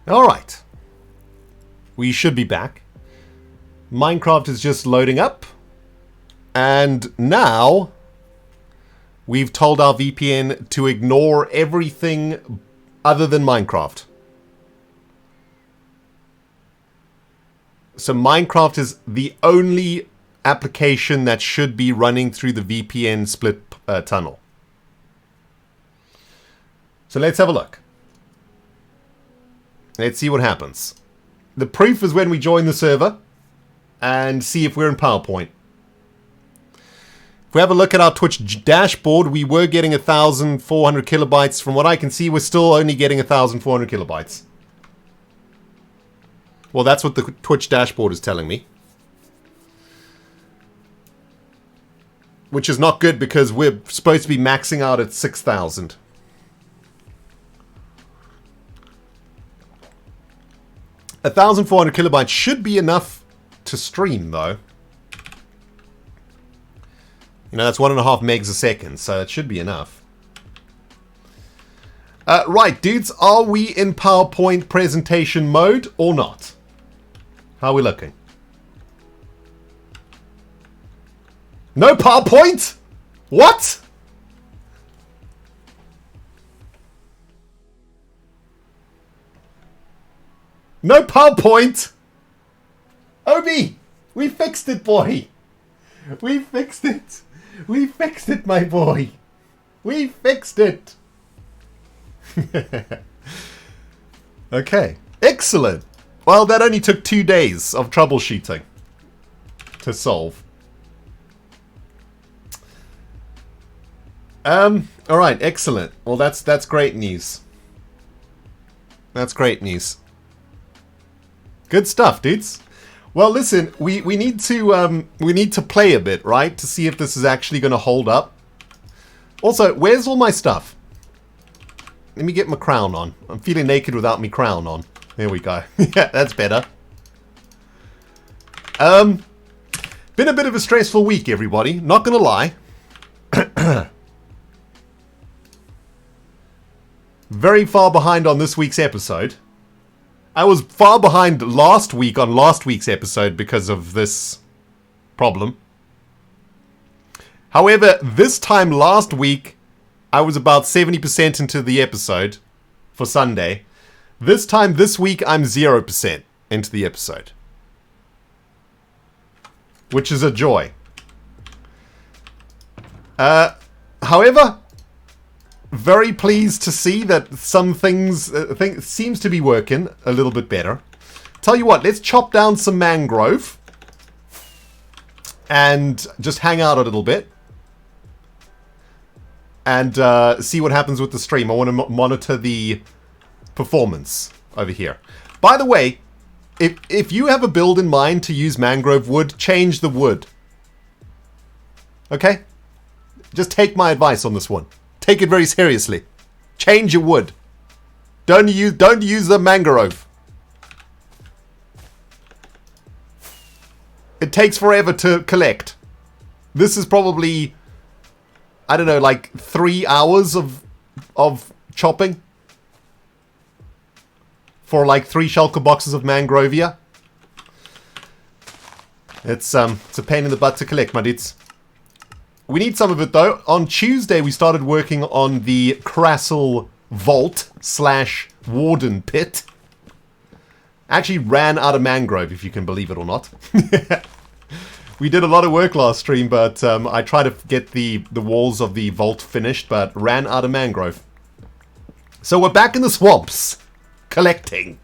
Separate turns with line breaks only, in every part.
Alright. We should be back. Minecraft is just loading up. And now we've told our VPN to ignore everything other than Minecraft. So Minecraft is the only application that should be running through the VPN split tunnel. So let's have a look. Let's see what happens. The proof is when we join the server and see if we're in PowerPoint. If we have a look at our Twitch dashboard, we were getting 1,400 kilobytes. From what I can see, we're still only getting 1,400 kilobytes. Well, that's what the Twitch dashboard is telling me. Which is not good because we're supposed to be maxing out at 6,000. A 1,400 kilobytes should be enough to stream, though. You know, that's 1.5 megs a second, so it should be enough. Right, dudes, are we in PowerPoint presentation mode or not? How are we looking? No PowerPoint? What? No PowerPoint? Obi, we fixed it, boy. We fixed it. We fixed it, my boy. We fixed it. Okay. Excellent. Well, that only took 2 days of troubleshooting to solve. Alright, excellent. Well, that's great news. That's great news. Good stuff, dudes. Well, listen, we need to play a bit, right? To see if this is actually going to hold up. Also, where's all my stuff? Let me get my crown on. I'm feeling naked without my crown on. There we go. Yeah, that's better. Been a bit of a stressful week, everybody. Not gonna lie. Very far behind on this week's episode. I was far behind last week on last week's episode because of this problem. However, this time last week, I was about 70% into the episode for Sunday. This time this week, I'm 0% into the episode. Which is a joy. However, very pleased to see that some things seems to be working a little bit better. Tell you what, let's chop down some mangrove and just hang out a little bit and see what happens with the stream. I want to monitor the performance over here. By the way, if you have a build in mind to use mangrove wood, change the wood. Okay? Just take my advice on this one. Take it very seriously. Change your wood. Don't use the mangrove. It takes forever to collect. This is probably, I don't know, like 3 hours of chopping for like 3 shulker boxes of mangrovia. It's a pain in the butt to collect, my dudes. We need some of it, though. On Tuesday, we started working on the Crassel Vault / Warden Pit. Actually ran out of mangrove, if you can believe it or not. We did a lot of work last stream, but I tried to get the walls of the vault finished, but ran out of mangrove. So we're back in the swamps, collecting.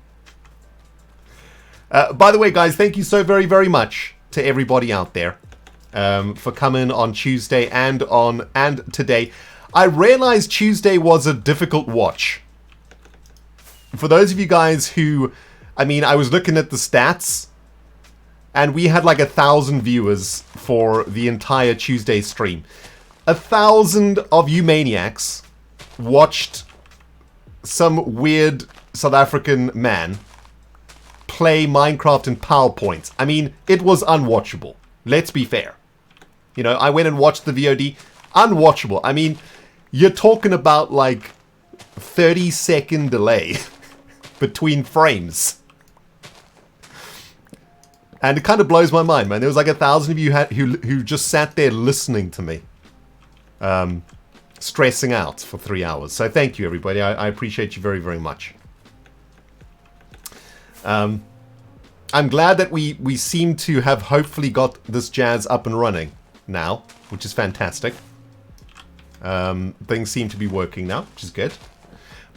By the way, guys, thank you so very, very much to everybody out there. For coming on Tuesday and today. I realized Tuesday was a difficult watch. For those of you guys who, I mean, I was looking at the stats, and we had like 1,000 viewers for the entire Tuesday stream. 1,000 of you maniacs watched some weird South African man play Minecraft in PowerPoint. I mean, it was unwatchable. Let's be fair. You know, I went and watched the VOD. Unwatchable. I mean, you're talking about like 30-second delay between frames. And it kind of blows my mind, man. There was like 1,000 of you who just sat there listening to me. Stressing out for 3 hours. So thank you, everybody. I appreciate you very, very much. I'm glad that we seem to have hopefully got this jazz up and running now, which is fantastic. Things seem to be working now, which is good.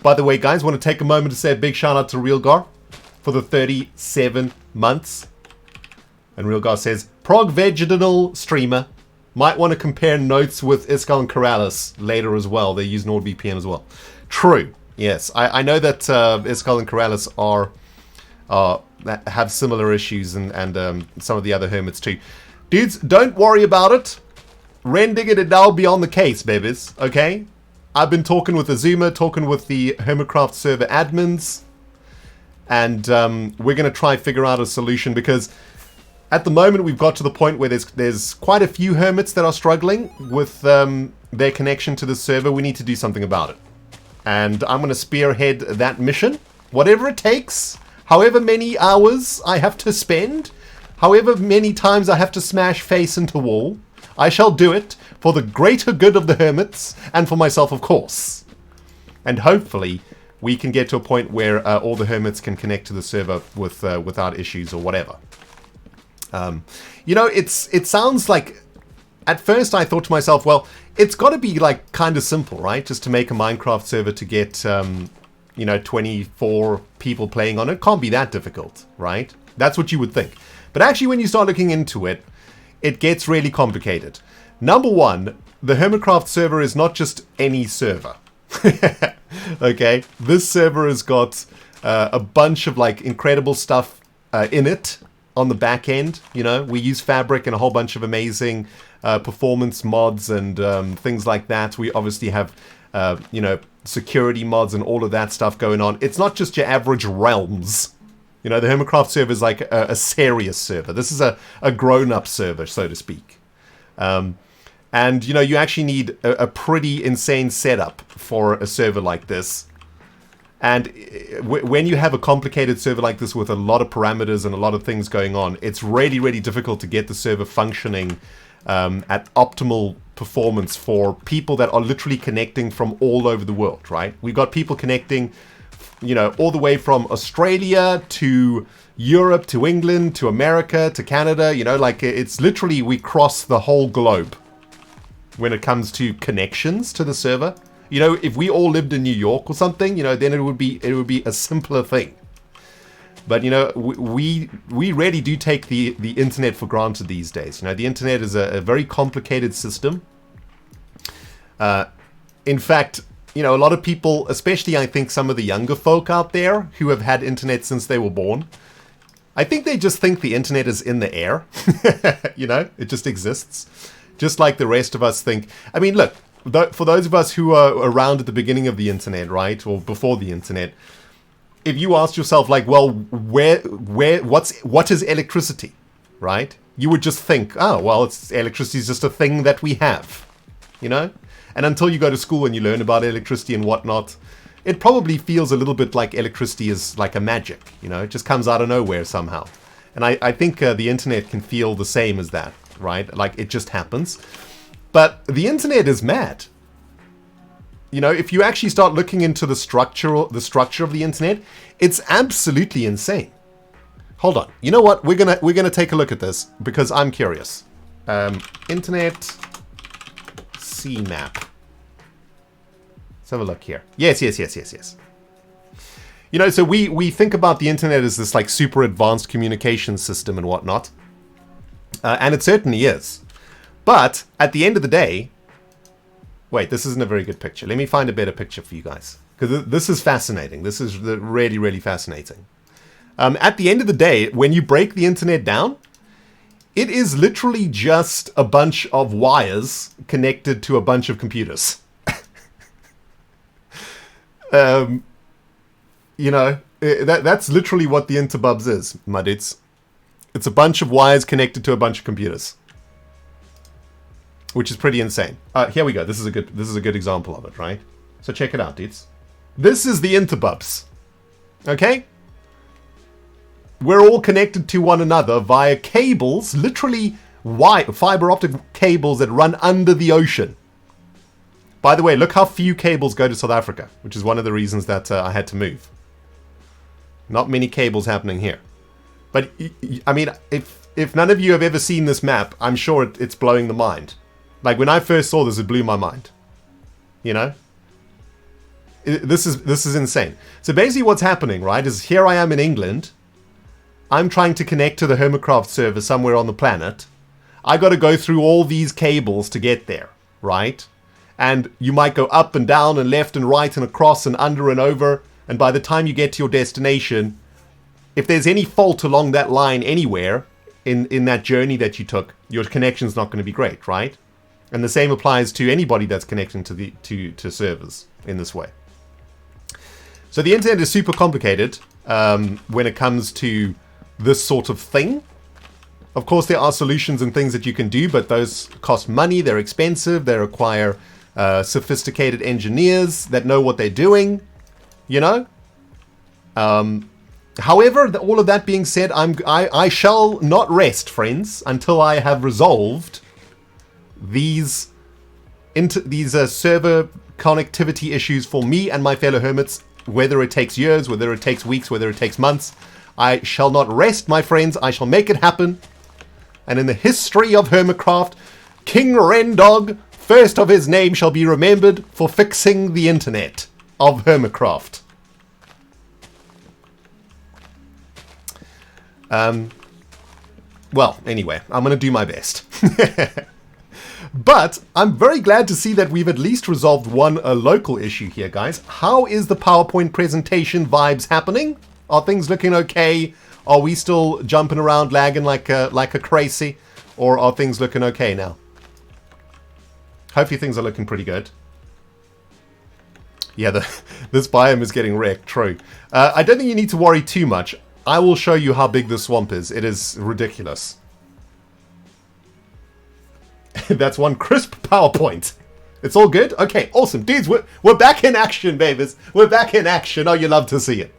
By the way, guys, want to take a moment to say a big shout out to Realgar for the 37 months. And Realgar says, Prog Vegetal Streamer. Might want to compare notes with Iskal and Corrales later as well. They use NordVPN as well. True. Yes. I know that Iskal and Corrales have similar issues and some of the other hermits too. Dudes, don't worry about it. Rending it and now be on the case, babies. Okay? I've been talking with Azuma, talking with the Hermitcraft server admins. And we're going to try figure out a solution because at the moment we've got to the point where there's quite a few hermits that are struggling with their connection to the server. We need to do something about it. And I'm going to spearhead that mission. Whatever it takes, however many hours I have to spend, however many times I have to smash face into wall, I shall do it for the greater good of the hermits and for myself, of course. And hopefully we can get to a point where all the hermits can connect to the server without issues or whatever. You know, it sounds like, at first I thought to myself, well, it's got to be like kind of simple, right? Just to make a Minecraft server to get, you know, 24 people playing on it. Can't be that difficult, right? That's what you would think. But actually, when you start looking into it, it gets really complicated. Number one, the Hermitcraft server is not just any server. Okay? This server has got a bunch of like incredible stuff in it. On the back end, you know, we use Fabric and a whole bunch of amazing performance mods and things like that. We obviously have, you know, security mods and all of that stuff going on. It's not just your average realms. You know, the Hermitcraft server is like a serious server. This is a grown-up server, so to speak. And, you know, you actually need a pretty insane setup for a server like this. And when you have a complicated server like this with a lot of parameters and a lot of things going on, it's really, really difficult to get the server functioning at optimal performance for people that are literally connecting from all over the world, right? We've got people connecting, you know, all the way from Australia to Europe to England to America to Canada, you know, like it's literally we cross the whole globe when it comes to connections to the server. You know, if we all lived in New York or something, you know, then it would be a simpler thing. But, you know, we really do take the internet for granted these days. You know, the internet is a very complicated system. In fact, you know, a lot of people, especially I think some of the younger folk out there who have had internet since they were born, I think they just think the internet is in the air. You know, it just exists. Just like the rest of us think. I mean, look. For those of us who are around at the beginning of the internet, right, or before the internet, if you asked yourself, like, well, what is electricity, right? You would just think, oh, well, electricity is just a thing that we have, you know? And until you go to school and you learn about electricity and whatnot, it probably feels a little bit like electricity is like a magic, you know? It just comes out of nowhere somehow. And I think the internet can feel the same as that, right? Like, it just happens. But the internet is mad. You know, if you actually start looking into the structure of the internet, it's absolutely insane. Hold on. You know what? We're gonna take a look at this because I'm curious. Internet CMap. Let's have a look here. Yes. You know, so we think about the internet as this like super advanced communication system and whatnot, and it certainly is. But at the end of the day, wait, this isn't a very good picture. Let me find a better picture for you guys. Because this is fascinating. This is really, really fascinating. At the end of the day, when you break the internet down, it is literally just a bunch of wires connected to a bunch of computers. You know, that's literally what the interbubs is, my dudes. It's a bunch of wires connected to a bunch of computers. Which is pretty insane. Here we go. This is a good example of it, right? So check it out, dudes. This is the interbubs. Okay? We're all connected to one another via cables, literally fiber optic cables that run under the ocean. By the way, look how few cables go to South Africa, which is one of the reasons that I had to move. Not many cables happening here. But, I mean, if none of you have ever seen this map, I'm sure it's blowing the mind. Like, when I first saw this, it blew my mind. You know? This is insane. So basically what's happening, right, is here I am in England. I'm trying to connect to the Hermitcraft server somewhere on the planet. I got to go through all these cables to get there, right? And you might go up and down and left and right and across and under and over. And by the time you get to your destination, if there's any fault along that line anywhere in that journey that you took, your connection's not going to be great, right? And the same applies to anybody that's connecting to servers in this way. So the internet is super complicated when it comes to this sort of thing. Of course, there are solutions and things that you can do, but those cost money, they're expensive, they require sophisticated engineers that know what they're doing, you know? However, all of that being said, I shall not rest, friends, until I have resolved these server connectivity issues for me and my fellow hermits, whether it takes years, whether it takes weeks, whether it takes months. I shall not rest, my friends. I shall make it happen. And in the history of Hermitcraft, King Rendog, first of his name, shall be remembered for fixing the internet of Hermitcraft. Well, anyway, I'm going to do my best. But I'm very glad to see that we've at least resolved one local issue here, guys. How is the PowerPoint presentation vibes happening? Are things looking okay? Are we still jumping around, lagging like a crazy? Or are things looking okay now? Hopefully things are looking pretty good. Yeah, this biome is getting wrecked, true. I don't think you need to worry too much. I will show you how big this swamp is. It is ridiculous. That's one crisp PowerPoint. It's all good? Okay, awesome. Dudes, we're back in action, babies. We're back in action. Oh, you love to see it.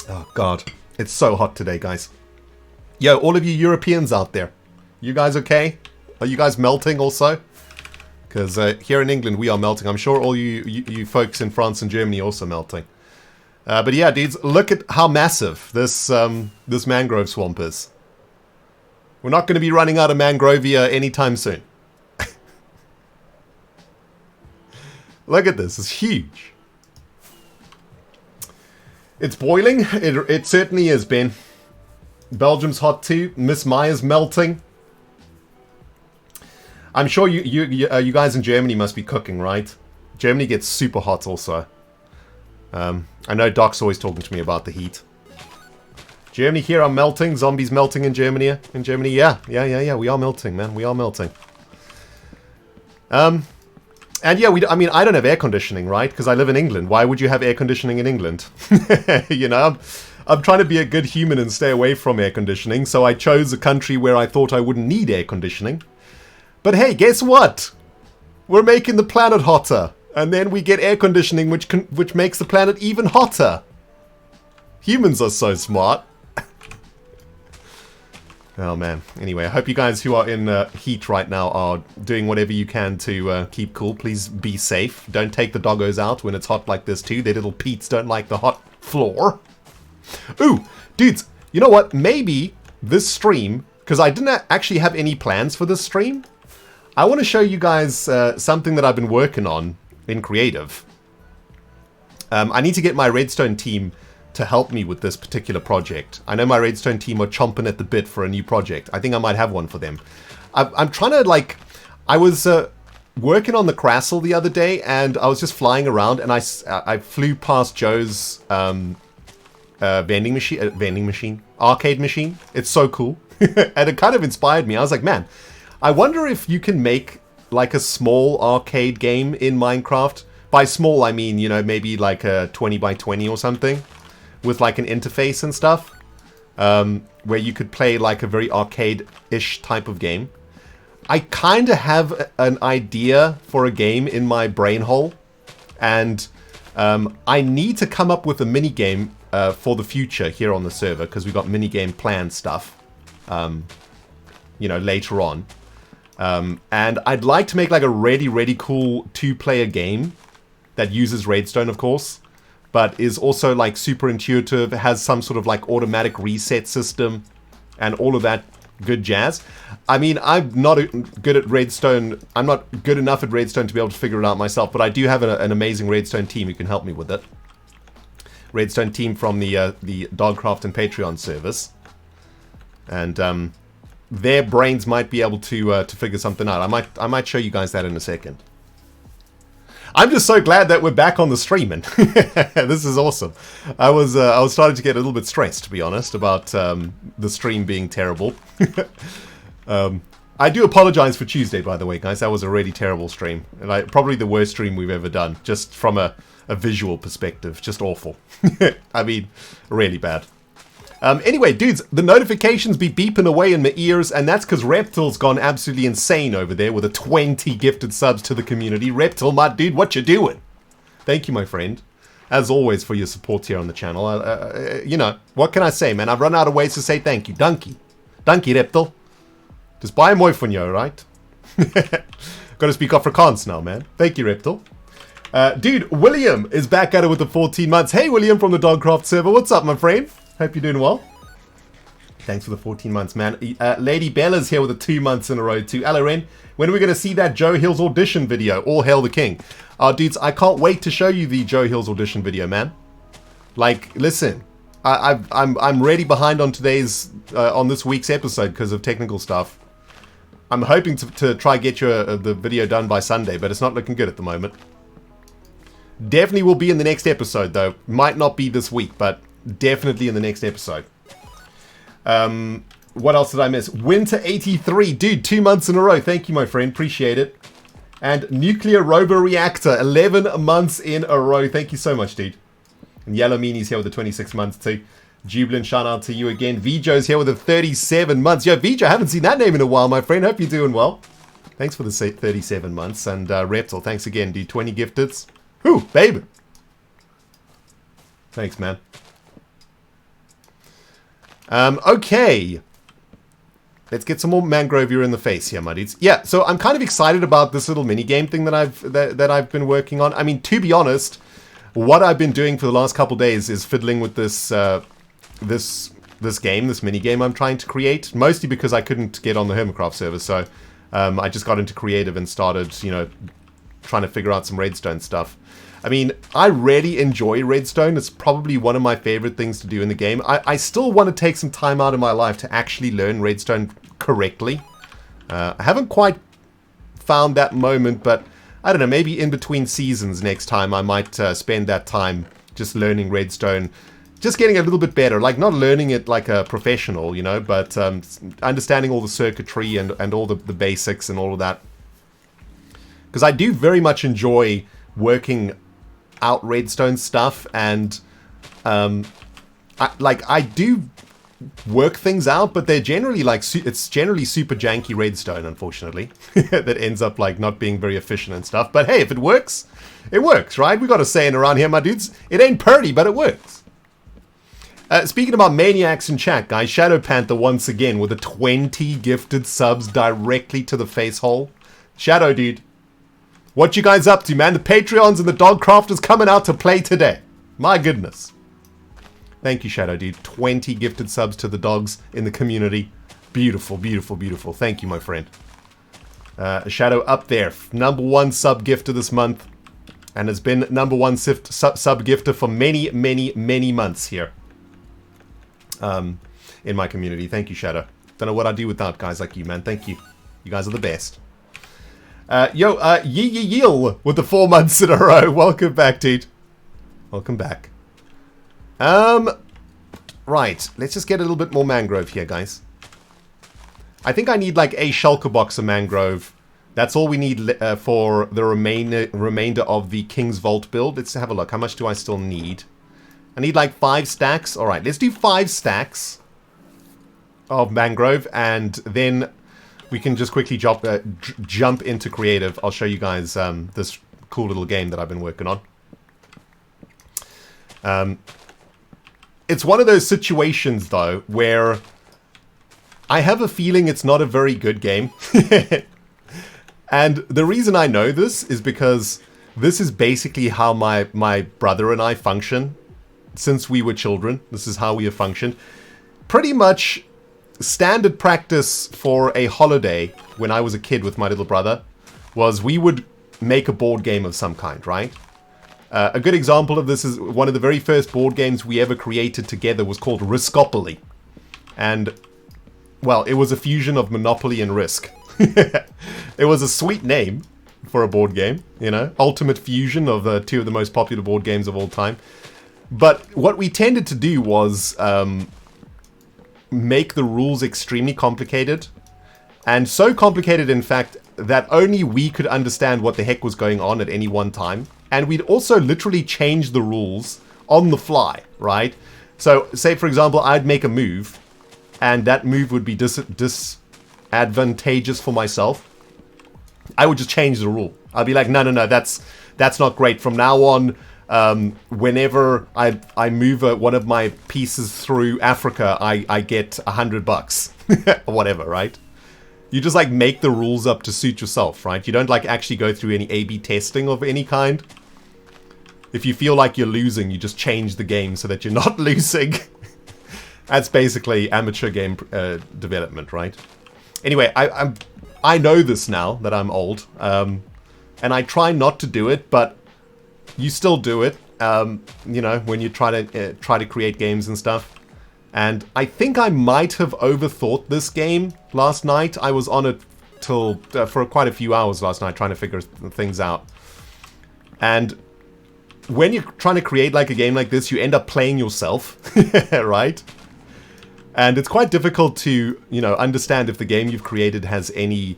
Oh, God. It's so hot today, guys. Yo, all of you Europeans out there. You guys okay? Are you guys melting also? Because here in England, we are melting. I'm sure all you folks in France and Germany are also melting. But yeah, dudes, look at how massive this mangrove swamp is. We're not going to be running out of mangrovia anytime soon. Look at this. It's huge. It's boiling. It certainly is, Ben. Belgium's hot too. Miss Maya's melting. I'm sure you guys in Germany must be cooking, right? Germany gets super hot also. I know Doc's always talking to me about the heat. Germany here are melting. Zombies melting in Germany. In Germany, yeah. We are melting, man. We are melting. And yeah, I mean, I don't have air conditioning, right? Because I live in England. Why would you have air conditioning in England? You know, I'm trying to be a good human and stay away from air conditioning. So I chose a country where I thought I wouldn't need air conditioning. But hey, guess what? We're making the planet hotter. And then we get air conditioning, which makes the planet even hotter. Humans are so smart. Oh man. Anyway, I hope you guys who are in heat right now are doing whatever you can to keep cool. Please be safe. Don't take the doggos out when it's hot like this too. Their little peats don't like the hot floor. Ooh, dudes, you know what? Maybe this stream, because I didn't actually have any plans for this stream, I want to show you guys something that I've been working on in creative. I need to get my Redstone team to help me with this particular project. I know my Redstone team are chomping at the bit for a new project. I think I might have one for them. I'm trying to, like, I was working on the Crassle the other day, and I was just flying around, and I flew past Joe's arcade machine. It's so cool. And it kind of inspired me. I was like, man, I wonder if you can make like a small arcade game in Minecraft. By small, I mean, you know, maybe like a 20 by 20 or something, with like an interface and stuff, where you could play like a very arcade-ish type of game. I kind of have an idea for a game in my brain hole, and I need to come up with a mini game for the future here on the server, because we've got mini game plan stuff, you know, later on. And I'd like to make like a really cool 2-player game that uses redstone, of course, but is also like super intuitive, has some sort of like automatic reset system and all of that good jazz. I mean, I'm not good at redstone. I'm not good enough at redstone to be able to figure it out myself, but I do have an amazing redstone team who can help me with it. Redstone team from the Dogcraft and Patreon service, and their brains might be able to figure something out. I might show you guys that in a second. I'm just so glad that we're back on the streaming. This is awesome. I was starting to get a little bit stressed, to be honest, about the stream being terrible. I do apologize for Tuesday, by the way, guys. That was a really terrible stream. Like, probably the worst stream we've ever done, just from a visual perspective. Just awful. I mean, really bad. Anyway, dudes, the notifications be beeping away in my ears, and that's because Reptil's gone absolutely insane over there with a 20 gifted subs to the community. Reptil, my dude, what you doing? Thank you, my friend, as always, for your support here on the channel. You know, what can I say, man? I've run out of ways to say thank you. Donkey. Donkey, Reptil. Just buy mooi van jou, right? Gotta speak Afrikaans now, man. Thank you, Reptil. Dude, William is back at it with the 14 months. Hey, William from the Dogcraft server. What's up, my friend? Hope you're doing well. Thanks for the 14 months, man. Lady Bella's here with the 2 months in a row, too. Hello, Ren. When are we going to see that Joe Hill's audition video? All hail the king. Dudes, I can't wait to show you the Joe Hill's audition video, man. Like, listen. I'm really behind on today's, on this week's episode because of technical stuff. I'm hoping to try get you the video done by Sunday, but it's not looking good at the moment. Definitely will be in the next episode, though. Might not be this week, but definitely in the next episode. What else did I miss? Winter 83. Dude, 2 months in a row. Thank you, my friend. Appreciate it. And Nuclear Robo Reactor. 11 months in a row. Thank you so much, dude. And Yellow Meanie's here with the 26 months, too. Jubilant, shout out to you again. Vijo's here with the 37 months. Yo, Vijo, I haven't seen that name in a while, my friend. Hope you're doing well. Thanks for the 37 months. And Reptil, thanks again, dude. 20 gifteds. Whew, baby. Thanks, man. Okay. Let's get some more mangrove in the face here, my dudes. Yeah, so I'm kind of excited about this little mini game thing that I've been working on. I mean, to be honest, what I've been doing for the last couple days is fiddling with this this mini game I'm trying to create, mostly because I couldn't get on the Hermitcraft server. So I just got into creative and started, you know, trying to figure out some redstone stuff. I mean, I really enjoy redstone. It's probably one of my favorite things to do in the game. I still want to take some time out of my life to actually learn redstone correctly. I haven't quite found that moment, but I don't know, maybe in between seasons next time I might spend that time just learning redstone, just getting a little bit better, like not learning it like a professional, you know, but understanding all the circuitry and all the basics and all of that. Because I do very much enjoy working out redstone stuff, and I do work things out, but they're generally like it's generally super janky redstone, unfortunately, that ends up like not being very efficient and stuff. But hey, if it works, right? We got a saying around here, my dudes. It ain't pretty, but it works. Speaking about maniacs in chat, guys, Shadow Panther once again with the 20 gifted subs directly to the face hole. Shadow, dude. What you guys up to, man? The Patreons and the Dogcrafters coming out to play today. My goodness. Thank you, Shadow, dude. 20 gifted subs to the dogs in the community. Beautiful, beautiful, beautiful. Thank you, my friend. Shadow up there. #1 sub gifter this month. And has been #1 sub gifter for many, many, many months here. In my community. Thank you, Shadow. Don't know what I'd do without guys like you, man. Thank you. You guys are the best. Yeel with the 4 months in a row. Welcome back, dude. Welcome back. Right. Let's just get a little bit more mangrove here, guys. I think I need like a shulker box of mangrove. That's all we need for the remainder of the King's Vault build. Let's have a look. How much do I still need? I need like 5 stacks. All right. Let's do 5 stacks of mangrove, and then we can just quickly jump into creative. I'll show you guys this cool little game that I've been working on. It's one of those situations, though, where I have a feeling it's not a very good game. And the reason I know this is because this is basically how my brother and I function since we were children. This is how we have functioned. Pretty much standard practice for a holiday when I was a kid with my little brother was we would make a board game of some kind, right? A good example of this is one of the very first board games we ever created together was called Riskopoly. And, well, it was a fusion of Monopoly and Risk. It was a sweet name for a board game, you know, ultimate fusion of two of the most popular board games of all time. But what we tended to do was make the rules extremely complicated. And so complicated, in fact, that only we could understand what the heck was going on at any one time. And we'd also literally change the rules on the fly, right? So, say, for example, I'd make a move, and that move would be disadvantageous for myself. I would just change the rule. I'd be like, no, that's not great. From now on, whenever I move one of my pieces through Africa, I get $100 or whatever, right? You just like make the rules up to suit yourself, right? You don't like actually go through any A/B testing of any kind. If you feel like you're losing, you just change the game so that you're not losing. That's basically amateur game development, right? Anyway, I know this now that I'm old, and I try not to do it, but you still do it, you know, when you try to create games and stuff. And I think I might have overthought this game last night. I was on it for quite a few hours last night trying to figure things out. And when you're trying to create like a game like this, you end up playing yourself, right? And it's quite difficult to, you know, understand if the game you've created has any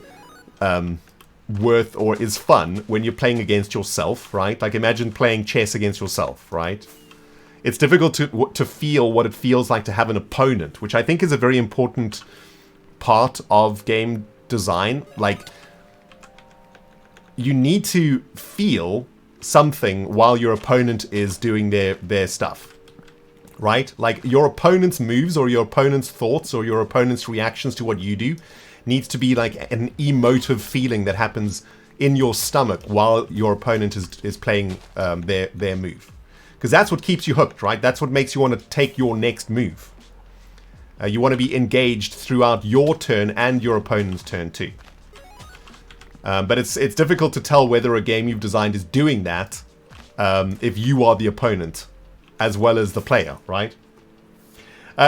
worth or is fun when you're playing against yourself, right? Like imagine playing chess against yourself, right? It's difficult to feel what it feels like to have an opponent, which I think is a very important part of game design. Like, you need to feel something while your opponent is doing their stuff, right? Like, your opponent's moves or your opponent's thoughts or your opponent's reactions to what you do needs to be like an emotive feeling that happens in your stomach while your opponent is playing their move. Because that's what keeps you hooked, right? That's what makes you want to take your next move. You want to be engaged throughout your turn and your opponent's turn too. But it's difficult to tell whether a game you've designed is doing that if you are the opponent as well as the player, right?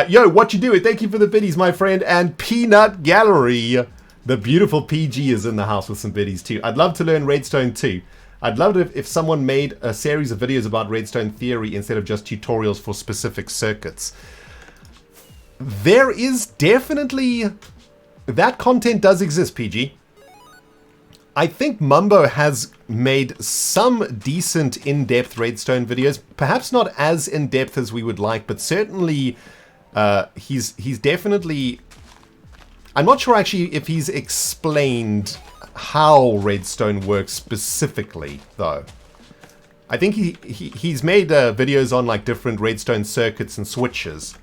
Yo, what you doing? Thank you for the biddies, my friend. And Peanut Gallery. The beautiful PG is in the house with some biddies too. I'd love to learn Redstone too. I'd love it if someone made a series of videos about redstone theory instead of just tutorials for specific circuits. There is definitely... that content does exist, PG. I think Mumbo has made some decent in-depth redstone videos. Perhaps not as in-depth as we would like, but certainly he's definitely... I'm not sure actually if he's explained how redstone works specifically, though. I think he's made videos on like different redstone circuits and switches,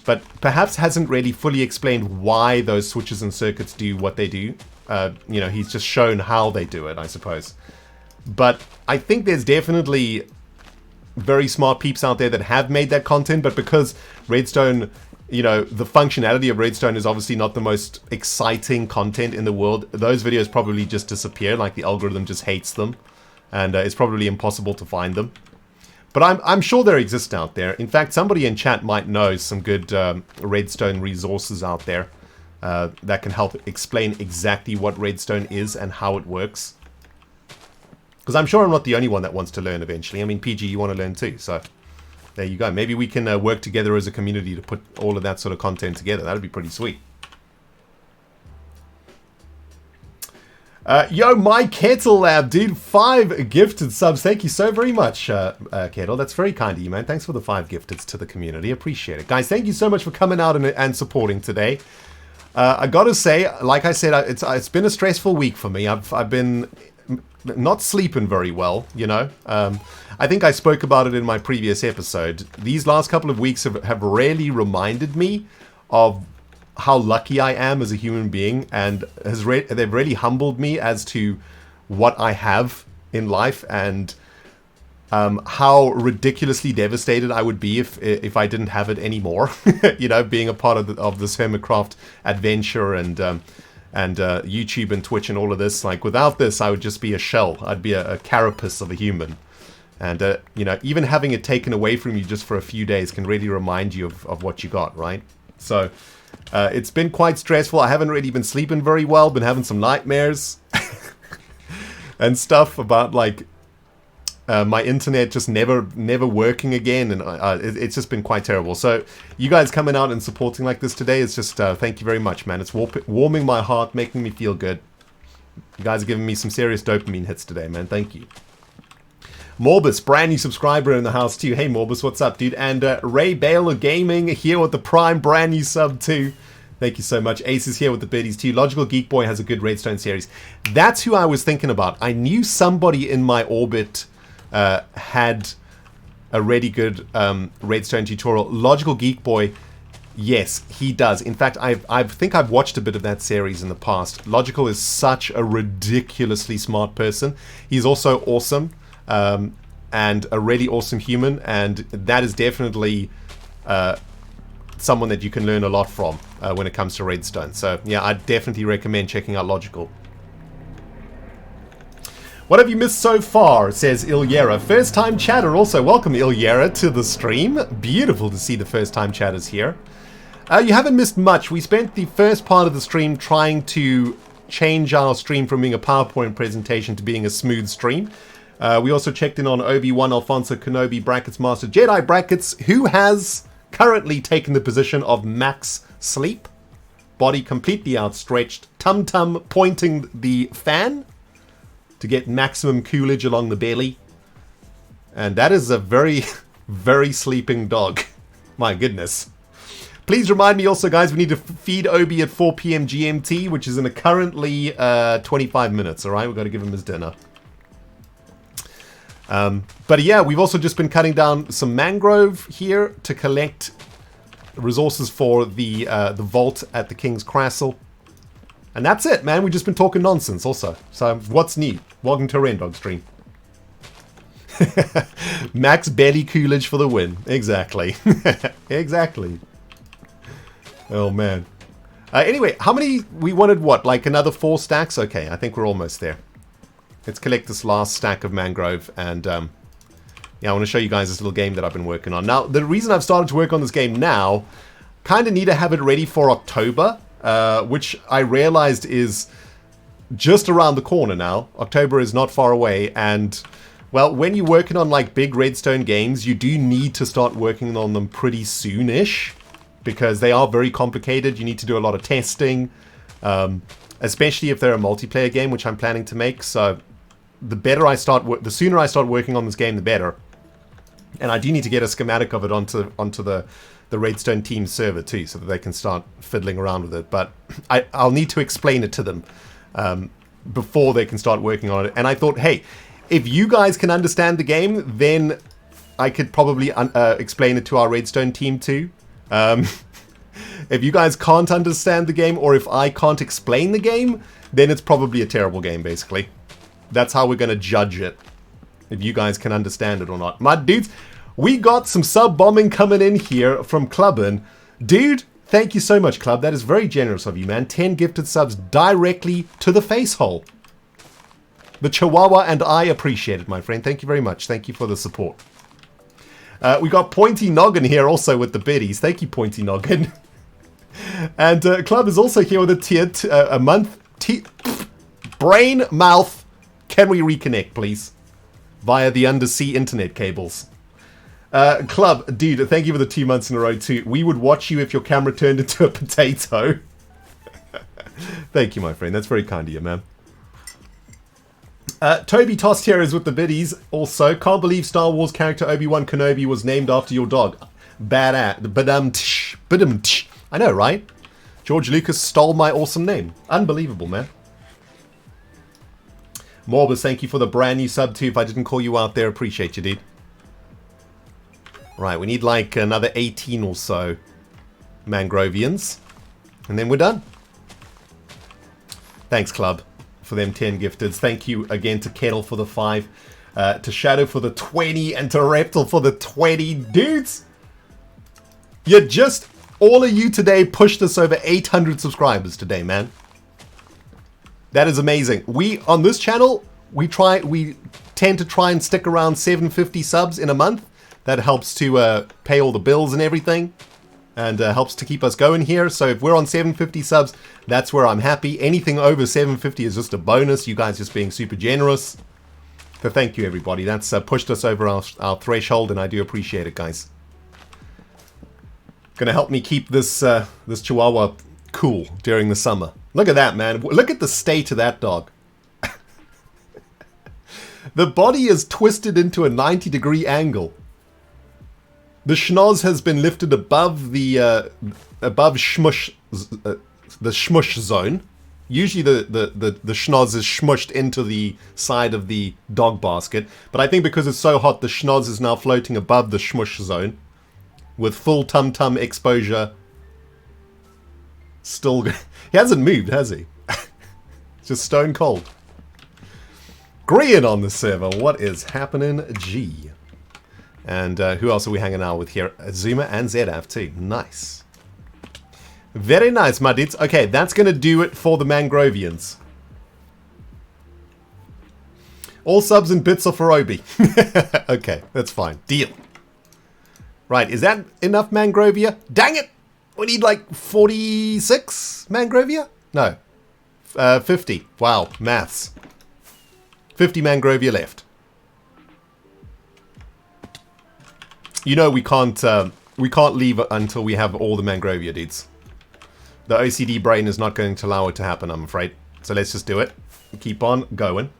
but perhaps hasn't really fully explained why those switches and circuits do what they do. You know, he's just shown how they do it, I suppose. But I think there's definitely very smart peeps out there that have made that content, but because redstone... you know, the functionality of redstone is obviously not the most exciting content in the world. Those videos probably just disappear, like the algorithm just hates them, and it's probably impossible to find them. But I'm sure they exist out there. In fact, somebody in chat might know some good redstone resources out there that can help explain exactly what redstone is and how it works. Because I'm sure I'm not the only one that wants to learn eventually. I mean, PG, you want to learn too, so... there you go. Maybe we can work together as a community to put all of that sort of content together. That would be pretty sweet. Yo, my Kettle Lab, dude. 5 gifted subs. Thank you so very much, Kettle. That's very kind of you, man. Thanks for the 5 gifteds to the community. Appreciate it. Guys, thank you so much for coming out and supporting today. I gotta say, like I said, it's been a stressful week for me. I've been not sleeping very well, you know. I think I spoke about it in my previous episode. These last couple of weeks have really reminded me of how lucky I am as a human being, and they've really humbled me as to what I have in life, and how ridiculously devastated I would be if I didn't have it anymore. You know, being a part of this Hermitcraft adventure and YouTube and Twitch and all of this. Like, without this, I would just be a shell. I'd be a carapace of a human. And, you know, even having it taken away from you just for a few days can really remind you of what you got, right? So, it's been quite stressful. I haven't really been sleeping very well. Been having some nightmares and stuff about, like, my internet just never working again, and it's just been quite terrible. So you guys coming out and supporting like this today is just thank you very much, man. It's warming my heart, making me feel good. You guys are giving me some serious dopamine hits today, man. Thank you. Morbus, brand new subscriber in the house too. Hey Morbus, what's up, dude? And Ray Baylor Gaming here with the Prime brand new sub too. Thank you so much. Ace is here with the biddies too. Logical Geek Boy has a good Redstone series. That's who I was thinking about. I knew somebody in my orbit had a really good Redstone tutorial. Logical Geek Boy, yes, he does. In fact, I think I've watched a bit of that series in the past. Logical is such a ridiculously smart person. He's also awesome, and a really awesome human, and that is definitely someone that you can learn a lot from when it comes to Redstone. So yeah, I definitely recommend checking out Logical. What have you missed so far, says Ilyera. First time chatter also. Welcome Ilyera to the stream. Beautiful to see the first time chatters here. You haven't missed much. We spent the first part of the stream trying to change our stream from being a PowerPoint presentation to being a smooth stream. We also checked in on Obi-Wan Alfonso Kenobi brackets Master Jedi brackets, who has currently taken the position of max sleep. Body completely outstretched, tum-tum pointing the fan to get maximum coolage along the belly. And that is a very, very sleeping dog. My goodness. Please remind me also, guys, we need to feed Obi at 4 p.m. GMT, which is in currently 25 minutes, alright? We've got to give him his dinner. But yeah, we've also just been cutting down some mangrove here to collect resources for the vault at the King's Castle. And that's it, man. We've just been talking nonsense also. So, what's new? Welcome to a rendog stream. Max belly coolage for the win. Exactly. Exactly. Oh, man. Anyway, how many? We wanted what? Like another 4 stacks? Okay, I think we're almost there. Let's collect this last stack of mangrove. And, yeah, I want to show you guys this little game that I've been working on. Now, the reason I've started to work on this game now, kind of need to have it ready for October. Which I realized is just around the corner now. October is not far away, and well, when you're working on like big Redstone games, you do need to start working on them pretty soonish, because they are very complicated. You need to do a lot of testing, especially if they're a multiplayer game, which I'm planning to make. So the sooner I start working on this game, the better. And I do need to get a schematic of it onto the Redstone team server too, so that they can start fiddling around with it. But I'll need to explain it to them before they can start working on it. And I thought, hey, if you guys can understand the game, then I could probably explain it to our Redstone team too. If you guys can't understand the game, or if I can't explain the game, then it's probably a terrible game, basically. That's how we're going to judge it, if you guys can understand it or not. My dudes, we got some sub-bombing coming in here from Clubbin. Dude, thank you so much, Club. That is very generous of you, man. 10 gifted subs directly to the face hole. The Chihuahua and I appreciate it, my friend. Thank you very much. Thank you for the support. We got Pointy Noggin here also with the biddies. Thank you, Pointy Noggin. And Club is also here with a tier a month. Brain, mouth. Can we reconnect, please? Via the undersea internet cables. Club, dude, thank you for the 2 months in a row too. We would watch you if your camera turned into a potato. Thank you, my friend. That's very kind of you, man. Toby Tossed here is with the biddies. Also, can't believe Star Wars character Obi-Wan Kenobi was named after your dog. Badass. I know, right? George Lucas stole my awesome name. Unbelievable, man. Morbus, thank you for the brand new sub too. If I didn't call you out there, appreciate you, dude. Right, we need like another 18 or so Mangrovians. And then we're done. Thanks, Club, for them 10 gifteds. Thank you again to Kettle for the 5. To Shadow for the 20. And to Reptile for the 20. Dudes! All of you today pushed us over 800 subscribers today, man. That is amazing. On this channel, we tend to try and stick around 750 subs in a month. That helps to pay all the bills and everything, and helps to keep us going here. So if we're on 750 subs, that's where I'm happy. Anything over 750 is just a bonus. You guys just being super generous. So thank you, everybody. That's pushed us over our threshold, and I do appreciate it, guys. Gonna help me keep this this Chihuahua cool during the summer. Look at that, man. Look at the state of that dog. The body is twisted into a 90-degree angle. The schnoz has been lifted above the shmush, the shmush zone. Usually the schnoz is shmushed into the side of the dog basket, but I think because it's so hot, the schnoz is now floating above the shmush zone with full tum-tum exposure. Still, he hasn't moved, has he? It's just stone cold. Green on the server. What is happening? G. And who else are we hanging out with here? Zuma and ZF too. Nice. Very nice, my dudes. Okay, that's going to do it for the Mangrovians. All subs and bits are for Obi. Okay, that's fine. Deal. Right, is that enough Mangrovia? Dang it! We need like 46 Mangrovia? No. 50. Wow, maths. 50 Mangrovia left. You know we can't leave until we have all the Mangrovia, dudes. The OCD brain is not going to allow it to happen, I'm afraid. So let's just do it. Keep on going.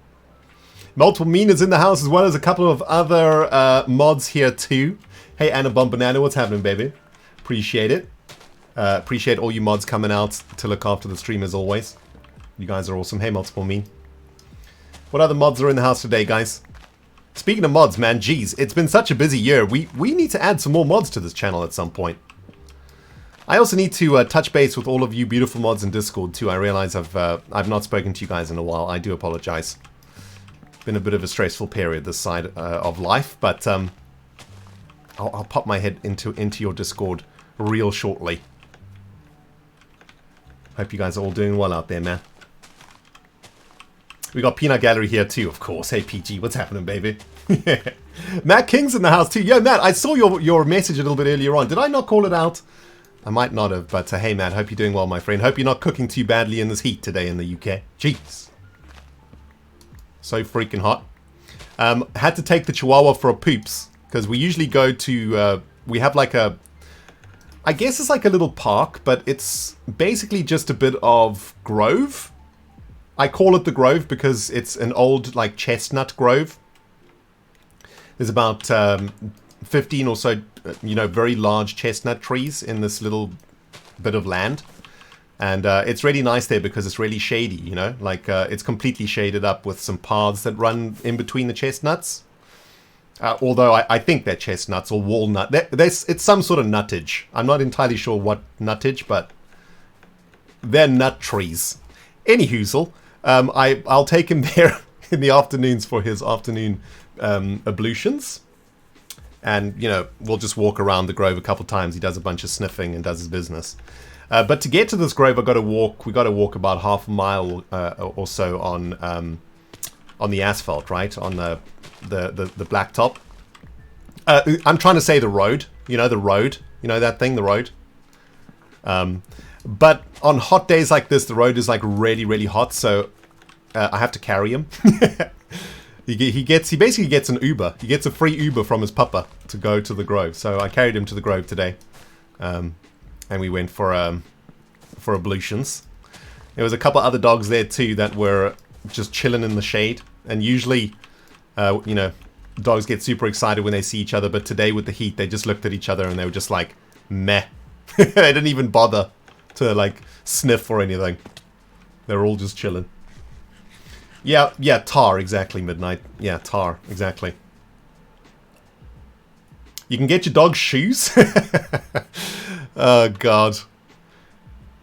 Multiple Minas in the house, as well as a couple of other mods here too. Hey, Anna Bomb Banana, what's happening, baby? Appreciate it. Appreciate all you mods coming out to look after the stream as always. You guys are awesome. Hey, Multiple Mean. What other mods are in the house today, guys? Speaking of mods, man, geez, it's been such a busy year. We need to add some more mods to this channel at some point. I also need to touch base with all of you beautiful mods in Discord too. I realize I've not spoken to you guys in a while. I do apologize. Been a bit of a stressful period this side of life, but I'll pop my head into your Discord real shortly. Hope you guys are all doing well out there, man. We got Peanut Gallery here too, of course. Hey, PG, what's happening, baby? Matt King's in the house too. Yeah, Matt, I saw your message a little bit earlier on. Did I not call it out? I might not have, but hey, Matt, hope you're doing well, my friend. Hope you're not cooking too badly in this heat today in the UK. Jeez. So freaking hot. Had to take the Chihuahua for a poops, because we usually go to, we have like a, I guess it's like a little park, but it's basically just a bit of grove. I call it the grove because it's an old, like, chestnut grove. There's about 15 or so, very large chestnut trees in this little bit of land. And it's really nice there because it's really shady, like it's completely shaded up with some paths that run in between the chestnuts. Although I think they're chestnuts or walnut. It's some sort of nuttage. I'm not entirely sure what nuttage, but they're nut trees. Anyhoozle, I'll take him there in the afternoons for his afternoon ablutions. And, we'll just walk around the grove a couple times. He does a bunch of sniffing and does his business. But to get to this grove, we got to walk about half a mile or so on the asphalt, right? On the blacktop. I'm trying to say the road. The road. That thing, the road. But on hot days like this, the road is like really, really hot. So I have to carry him. He basically gets an Uber. He gets a free Uber from his papa to go to the grove. So I carried him to the grove today, and we went for ablutions. There was a couple other dogs there too that were just chilling in the shade. And usually, dogs get super excited when they see each other. But today with the heat, they just looked at each other and they were just like, meh. They didn't even bother to like sniff or anything. They were all just chilling. Yeah, tar, exactly, Midnight. Yeah, tar, exactly. You can get your dog shoes? Oh, God.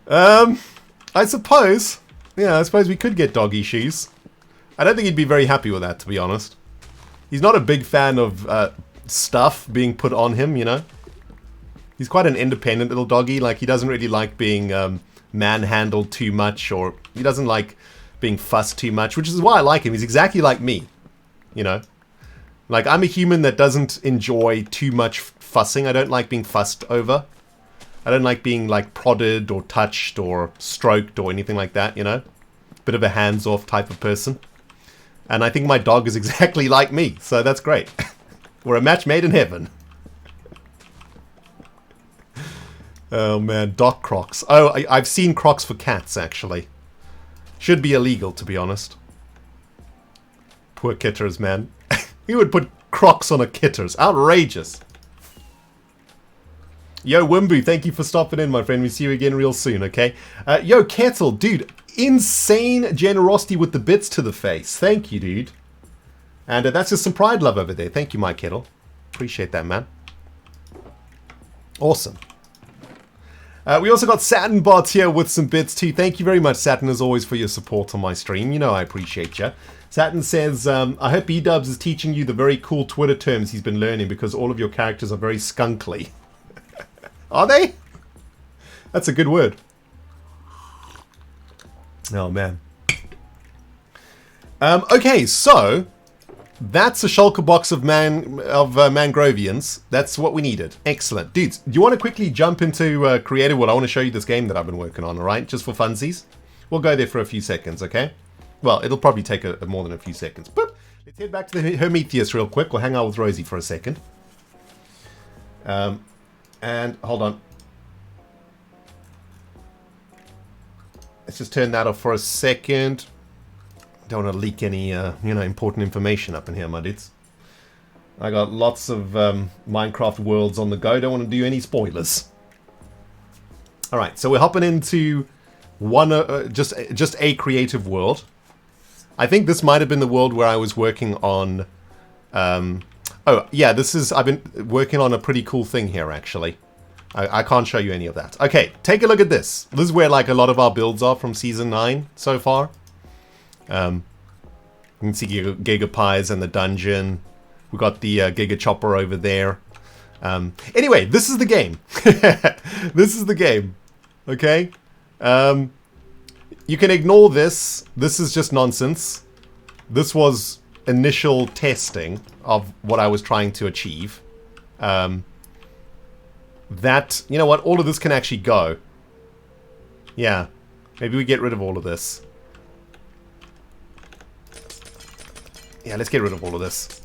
I suppose. Yeah, I suppose we could get doggy shoes. I don't think he'd be very happy with that, to be honest. He's not a big fan of stuff being put on him, you know? He's quite an independent little doggy. Like, he doesn't really like being manhandled too much, or he doesn't like being fussed too much, which is why I like him. He's exactly like me, you know? Like, I'm a human that doesn't enjoy too much fussing. I don't like being fussed over. I don't like being, like, prodded or touched or stroked or anything like that, you know? Bit of a hands-off type of person. And I think my dog is exactly like me, so that's great. We're a match made in heaven. Oh, man. Doc Crocs. Oh, I've seen Crocs for cats, actually. Should be illegal, to be honest. Poor kitters, man. Who would put Crocs on a kitters? Outrageous. Yo, Wimbu, thank you for stopping in, my friend. We see you again real soon, okay? Yo, Kettle, dude. Insane generosity with the bits to the face. Thank you, dude. And that's just some pride love over there. Thank you, my Kettle. Appreciate that, man. Awesome. We also got Saturn Bots here with some bits too. Thank you very much, Saturn, as always, for your support on my stream. You know I appreciate you. Saturn says, I hope E-Dubs is teaching you the very cool Twitter terms he's been learning because all of your characters are very skunkly. Are they? That's a good word. Oh, man. Okay, so that's a shulker box of Mangrovians. That's what we needed. Excellent. Dudes, do you want to quickly jump into Creative World? I want to show you this game that I've been working on, all right? Just for funsies. We'll go there for a few seconds, okay? Well, it'll probably take more than a few seconds. But let's head back to the Hermitcraft real quick. We'll hang out with Rosie for a second. And hold on. Let's just turn that off for a second. Don't want to leak any, important information up in here, my dudes. I got lots of Minecraft worlds on the go. Don't want to do any spoilers. All right, so we're hopping into just a creative world. I think this might have been the world where I was working on. Oh yeah, I've been working on a pretty cool thing here, actually. I can't show you any of that. Okay, take a look at this. This is where like a lot of our builds are from Season 9 so far. You can see Gigapies and the dungeon. We got the Giga Chopper over there. Anyway, this is the game. This is the game. Okay? You can ignore this. This is just nonsense. This was initial testing of what I was trying to achieve. You know what? All of this can actually go. Yeah. Maybe we get rid of all of this. Yeah, let's get rid of all of this.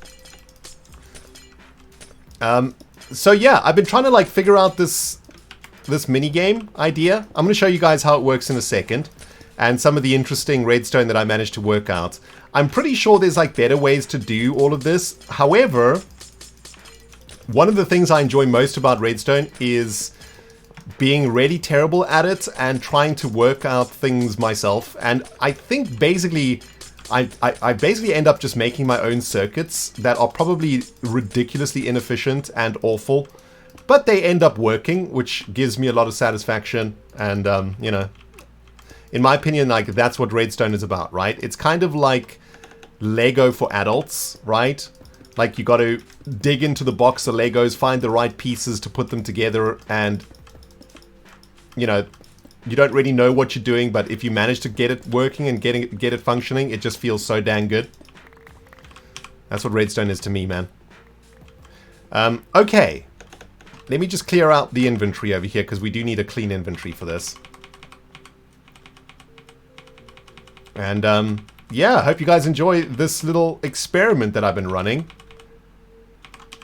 So yeah, I've been trying to like figure out this mini game idea. I'm going to show you guys how it works in a second, and some of the interesting redstone that I managed to work out. I'm pretty sure there's like better ways to do all of this. However, one of the things I enjoy most about redstone is being really terrible at it and trying to work out things myself. And I think basically I basically end up just making my own circuits that are probably ridiculously inefficient and awful, but they end up working, which gives me a lot of satisfaction. And, in my opinion, like, that's what redstone is about, right? It's kind of like Lego for adults, right? Like, you got to dig into the box of Legos, find the right pieces to put them together, and, you don't really know what you're doing, but if you manage to get it working and get it functioning, it just feels so dang good. That's what redstone is to me, man. Okay. Let me just clear out the inventory over here, because we do need a clean inventory for this. And, yeah, I hope you guys enjoy this little experiment that I've been running.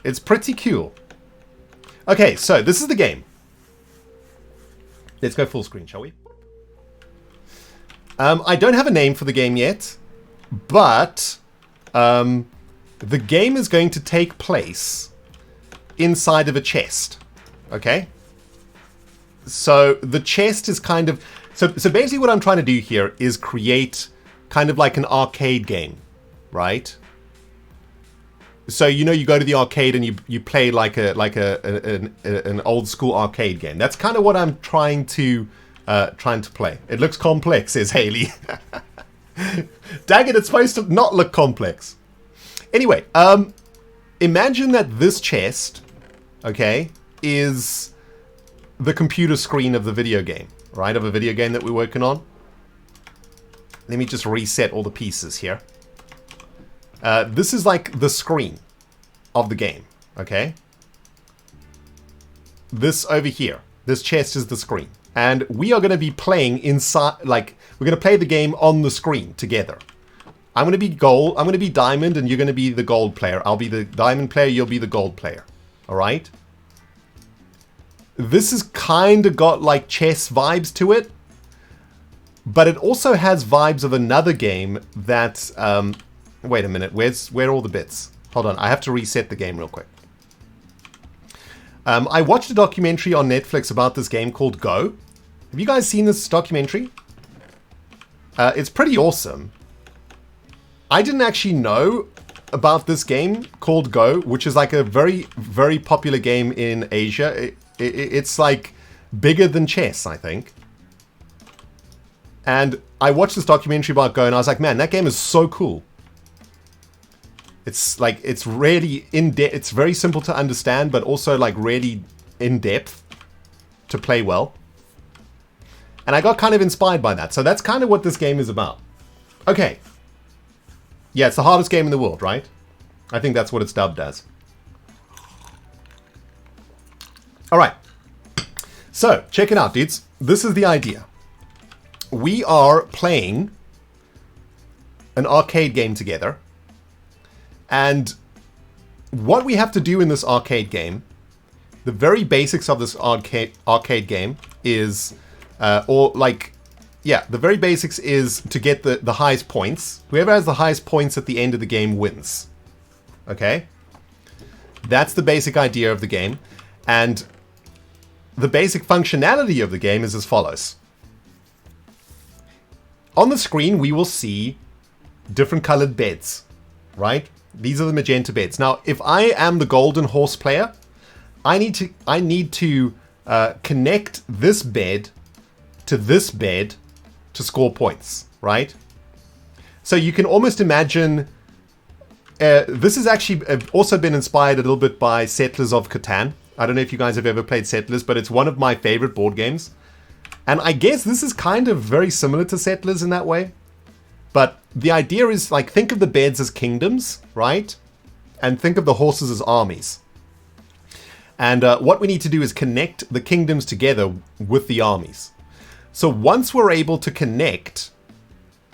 It's pretty cool. Okay, so this is the game. Let's go full screen, shall we? I don't have a name for the game yet, but the game is going to take place inside of a chest. Okay? So the chest is kind of... So basically what I'm trying to do here is create kind of like an arcade game, right? So you know, you go to the arcade and you play like an old school arcade game. That's kind of what I'm trying to play. It looks complex, says Haley. Dang it! It's supposed to not look complex. Anyway, imagine that this chest, okay, is the computer screen of the video game, right? Of a video game that we're working on. Let me just reset all the pieces here. This is like the screen of the game, okay? This over here, this chest is the screen. And we are going to be playing inside, like, we're going to play the game on the screen together. I'm going to be gold, I'm going to be diamond, and you're going to be the gold player. I'll be the diamond player, you'll be the gold player. Alright? This has kind of got like chess vibes to it. But it also has vibes of another game that... wait a minute, where are all the bits? Hold on, I have to reset the game real quick. I watched a documentary on Netflix about this game called Go. Have you guys seen this documentary? It's pretty awesome. I didn't actually know about this game called Go, which is like a very, very popular game in Asia. It's like bigger than chess, I think. And I watched this documentary about Go and I was like, man, that game is so cool. It's like, it's really in-depth. It's very simple to understand, but also like really in-depth to play well. And I got kind of inspired by that. So that's kind of what this game is about. Okay. Yeah, it's the hardest game in the world, right? I think that's what it's dubbed as. All right. So, check it out, dudes. This is the idea. We are playing an arcade game together. And what we have to do in this arcade game, the very basics of this arcade game is, the very basics is to get the highest points. Whoever has the highest points at the end of the game wins. Okay? That's the basic idea of the game. And the basic functionality of the game is as follows. On the screen, we will see different colored beds, right? These are the magenta beds. Now, if I am the golden horse player, I need to connect this bed to this bed to score points, right? So you can almost imagine... this has actually also been inspired a little bit by Settlers of Catan. I don't know if you guys have ever played Settlers, but it's one of my favorite board games. And I guess this is kind of very similar to Settlers in that way. But the idea is, like, think of the beds as kingdoms, right? And think of the horses as armies. And what we need to do is connect the kingdoms together with the armies. So once we're able to connect,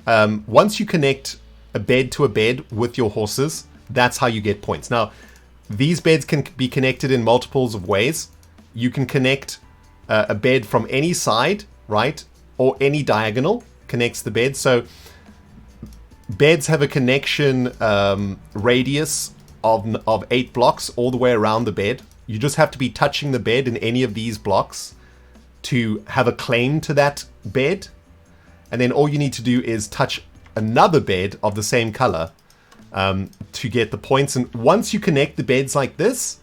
once you connect a bed to a bed with your horses, that's how you get points. Now, these beds can be connected in multiples of ways. You can connect a bed from any side, right? Or any diagonal connects the bed. So beds have a connection radius of 8 blocks all the way around the bed. You just have to be touching the bed in any of these blocks to have a claim to that bed. And then all you need to do is touch another bed of the same color to get the points. And once you connect the beds like this,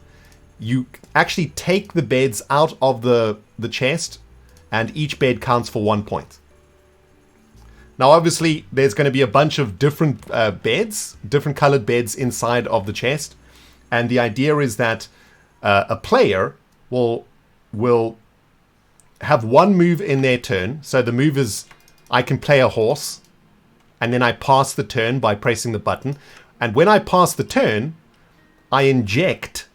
you actually take the beds out of the chest, and each bed counts for 1 point. Now, obviously, there's going to be a bunch of different beds, different colored beds inside of the chest. And the idea is that a player will have one move in their turn. So the move is, I can play a horse, and then I pass the turn by pressing the button. And when I pass the turn, I inject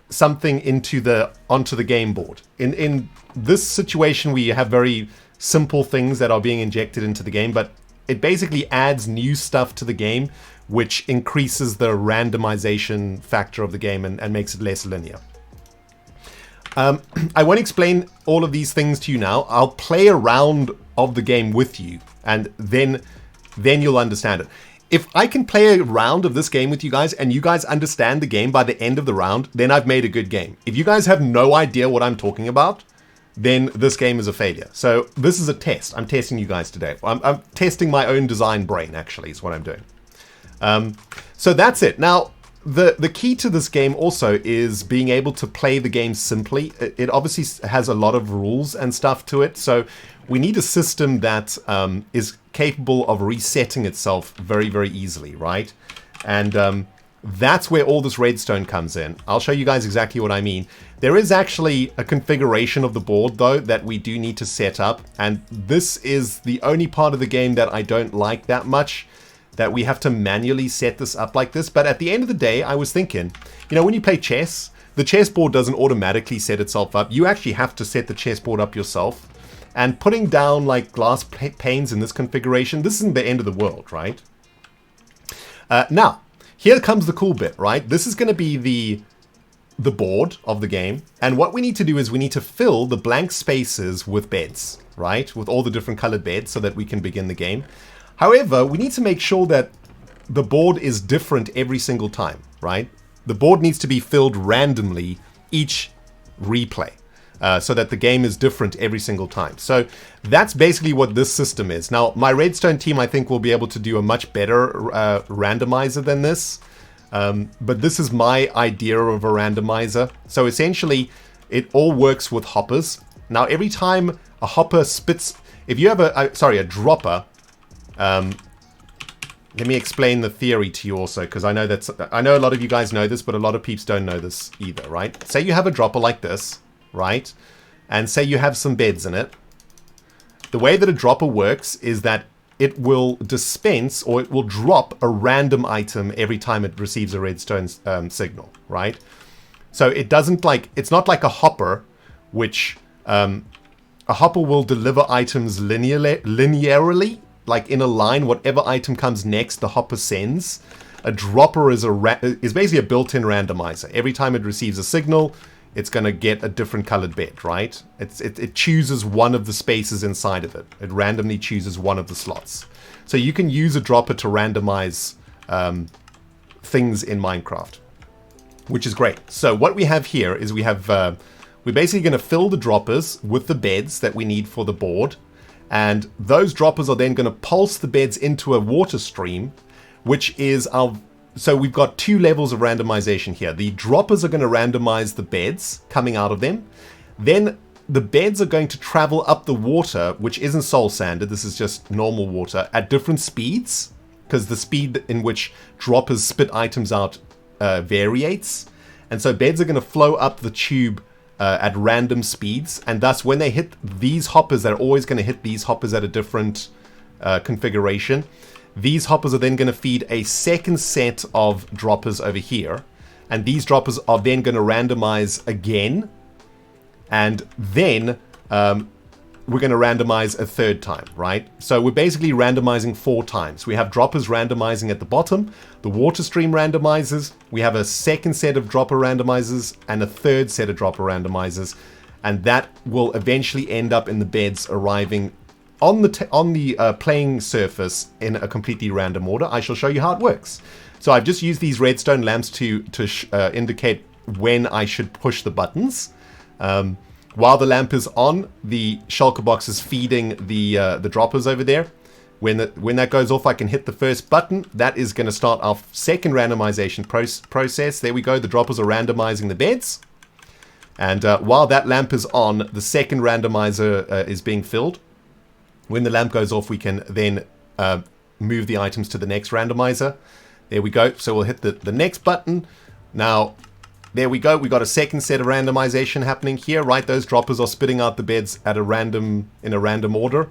something onto the game board. In this situation, we have very simple things that are being injected into the game, but it basically adds new stuff to the game, which increases the randomization factor of the game and makes it less linear. I won't explain all of these things to you now. I'll play a round of the game with you, and then you'll understand it. If I can play a round of this game with you guys, and you guys understand the game by the end of the round, then I've made a good game. If you guys have no idea what I'm talking about, then this game is a failure. So this is a test. I'm testing you guys today. I'm testing my own design brain, actually, is what I'm doing. So that's it. Now, the key to this game also is being able to play the game simply. It obviously has a lot of rules and stuff to it, so we need a system that is capable of resetting itself very, very easily, right? And that's where all this redstone comes in. I'll show you guys exactly what I mean. There is actually a configuration of the board, though, that we do need to set up, and this is the only part of the game that I don't like that much, that we have to manually set this up like this. But at the end of the day, I was thinking, you know, when you play chess, the chessboard doesn't automatically set itself up. You actually have to set the chessboard up yourself. And putting down like glass panes in this configuration, this isn't the end of the world, right? Now, here comes the cool bit, right? This is going to be the board of the game. And what we need to do is we need to fill the blank spaces with beds, right? With all the different colored beds so that we can begin the game. However, we need to make sure that the board is different every single time, right? The board needs to be filled randomly each replay so that the game is different every single time. So that's basically what this system is. Now, my Redstone team, I think, will be able to do a much better randomizer than this. But this is my idea of a randomizer. So essentially, it all works with hoppers. Now, every time a hopper spits... If you have a dropper... let me explain the theory to you also, because I know a lot of you guys know this, but a lot of peeps don't know this either, right? Say you have a dropper like this, right? And say you have some beds in it. The way that a dropper works is that it will dispense, or it will drop a random item every time it receives a redstone signal, right? So it doesn't it's not like a hopper, which a hopper will deliver items linearly, like in a line. Whatever item comes next, the hopper sends. A dropper is basically a built-in randomizer. Every time it receives a signal, it's going to get a different colored bed, right? It chooses one of the spaces inside of it. It randomly chooses one of the slots. So you can use a dropper to randomize things in Minecraft, which is great. So what we have here is we're basically going to fill the droppers with the beds that we need for the board. And those droppers are then going to pulse the beds into a water stream, which is our... So we've got two levels of randomization here. The droppers are going to randomize the beds coming out of them. Then the beds are going to travel up the water, which isn't soul sanded. This is just normal water at different speeds, because the speed in which droppers spit items out variates. And so beds are going to flow up the tube at random speeds, and thus when they hit these hoppers, they're always going to hit these hoppers at a different configuration. These hoppers are then going to feed a second set of droppers over here, and these droppers are then going to randomize again, and then we're going to randomize a third time, right? So we're basically randomizing 4 times. We have droppers randomizing at the bottom, the water stream randomizes, we have a second set of dropper randomizers, and a third set of dropper randomizers, and that will eventually end up in the beds arriving on the playing surface in a completely random order. I shall show you how it works. So I've just used these redstone lamps to indicate when I should push the buttons. While the lamp is on, the shulker box is feeding the droppers over there. When that goes off, I can hit the first button. That is going to start our second randomization process. There we go. The droppers are randomizing the beds. And while that lamp is on, the second randomizer is being filled. When the lamp goes off, we can then move the items to the next randomizer. There we go. So we'll hit the next button. Now, there we go. We got a second set of randomization happening here, right? Those droppers are spitting out the beds in a random order.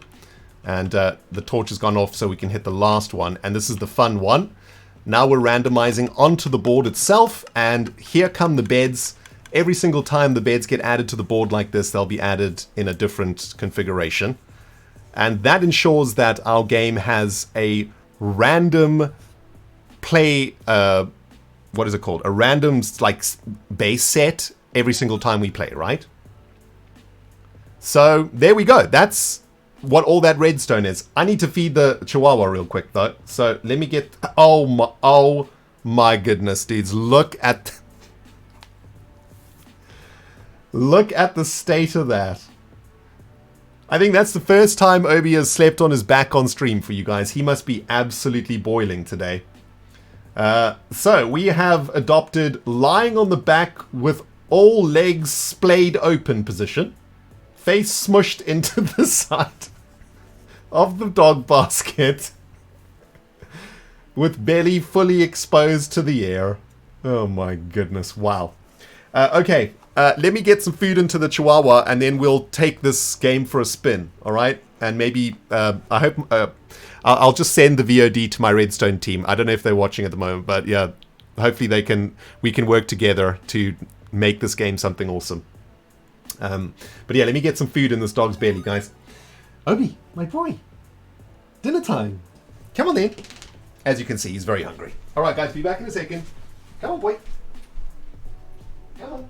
And the torch has gone off, so we can hit the last one. And this is the fun one. Now we're randomizing onto the board itself. And here come the beds. Every single time the beds get added to the board like this, they'll be added in a different configuration. And that ensures that our game has a random play, what is it called? A random base set every single time we play, right? So there we go. That's what all that redstone is. I need to feed the chihuahua real quick though. So let me get, oh my goodness, dudes. Look at the state of that. I think that's the first time Obi has slept on his back on stream for you guys. He must be absolutely boiling today. So we have adopted lying on the back with all legs splayed open position, face smushed into the side of the dog basket, with belly fully exposed to the air. Oh my goodness, wow. Okay, let me get some food into the Chihuahua and then we'll take this game for a spin, alright? And maybe, I hope, I'll just send the VOD to my Redstone team. I don't know if they're watching at the moment, but yeah, hopefully we can work together to make this game something awesome. But yeah, let me get some food in this dog's belly, guys. Obi, my boy. Dinner time. Come on then. As you can see, he's very hungry. Alright guys, be back in a second. Come on, boy. Come on.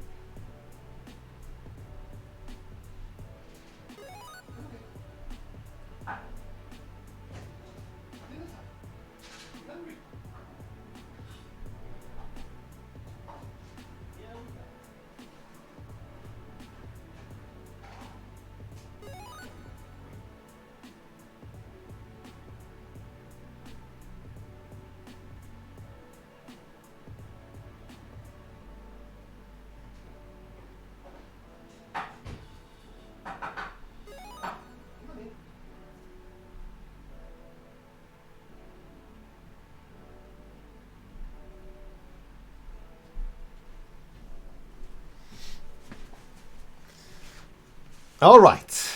All right,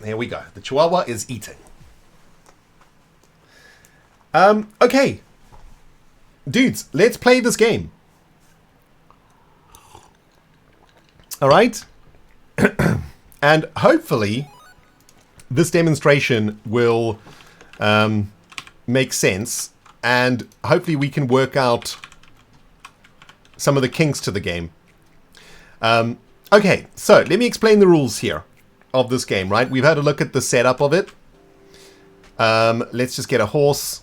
there we go. The Chihuahua is eating. Okay. Dudes, let's play this game. All right. And hopefully this demonstration will make sense, and hopefully we can work out some of the kinks to the game. Okay, so let me explain the rules here of this game, right? We've had a look at the setup of it. Let's just get a horse.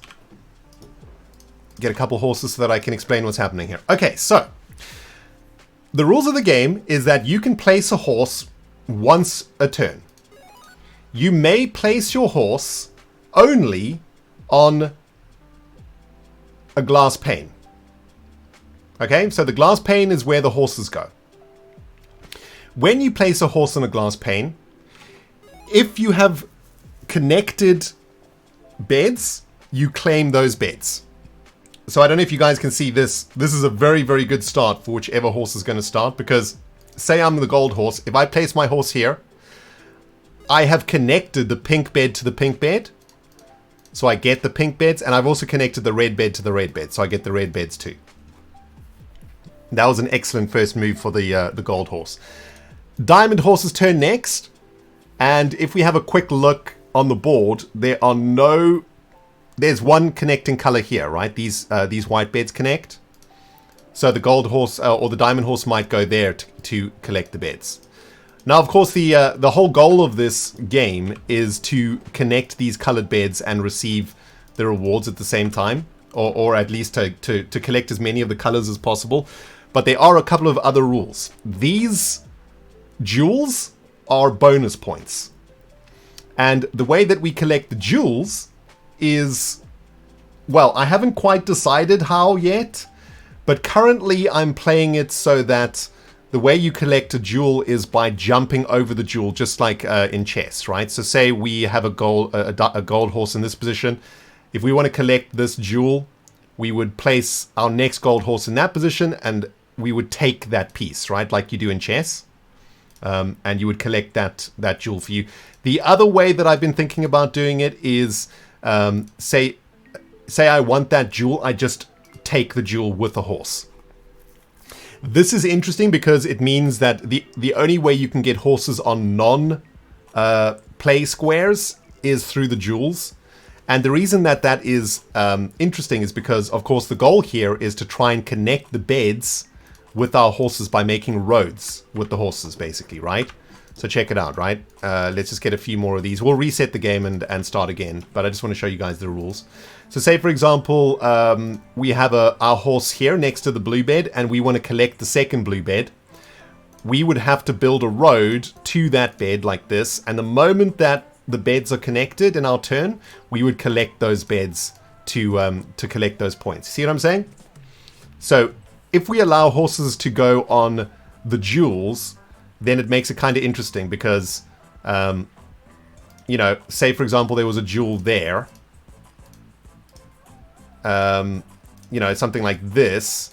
Get a couple horses so that I can explain what's happening here. Okay, so the rules of the game is that you can place a horse once a turn. You may place your horse only on a glass pane. Okay, so the glass pane is where the horses go. When you place a horse on a glass pane, if you have connected beds, you claim those beds. So I don't know if you guys can see this. This is a very, very good start for whichever horse is going to start, because say I'm the gold horse. If I place my horse here, I have connected the pink bed to the pink bed. So I get the pink beds, and I've also connected the red bed to the red bed. So I get the red beds too. That was an excellent first move for the gold horse. Diamond horse's turn next, and if we have a quick look on the board, there's one connecting color here, right? These white beds connect, so the gold horse or the diamond horse might go there to collect the beds. Now, of course, the whole goal of this game is to connect these colored beds and receive the rewards at the same time, or at least to collect as many of the colors as possible. But there are a couple of other rules. These jewels are bonus points, and the way that we collect the jewels is, well, I haven't quite decided how yet, but currently I'm playing it so that the way you collect a jewel is by jumping over the jewel, just like in chess, right? So say we have a gold horse in this position. If we want to collect this jewel, we would place our next gold horse in that position, and we would take that piece, right? Like you do in chess. And you would collect that jewel for you. The other way that I've been thinking about doing it is, say I want that jewel, I just take the jewel with a horse. This is interesting because it means that the only way you can get horses on non-play squares is through the jewels. And the reason that is interesting is because, of course, the goal here is to try and connect the beds with our horses by making roads with the horses, basically, right? So check it out, right? Let's just get a few more of these. We'll reset the game and start again, but I just want to show you guys the rules. So say, for example, we have our horse here next to the blue bed, and we want to collect the second blue bed. we would have to build a road to that bed like this. And the moment that the beds are connected in our turn, we would collect those beds to collect those points. See what I'm saying? So if we allow horses to go on the jewels, then it makes it kind of interesting because, you know, say for example there was a jewel there, you know, something like this.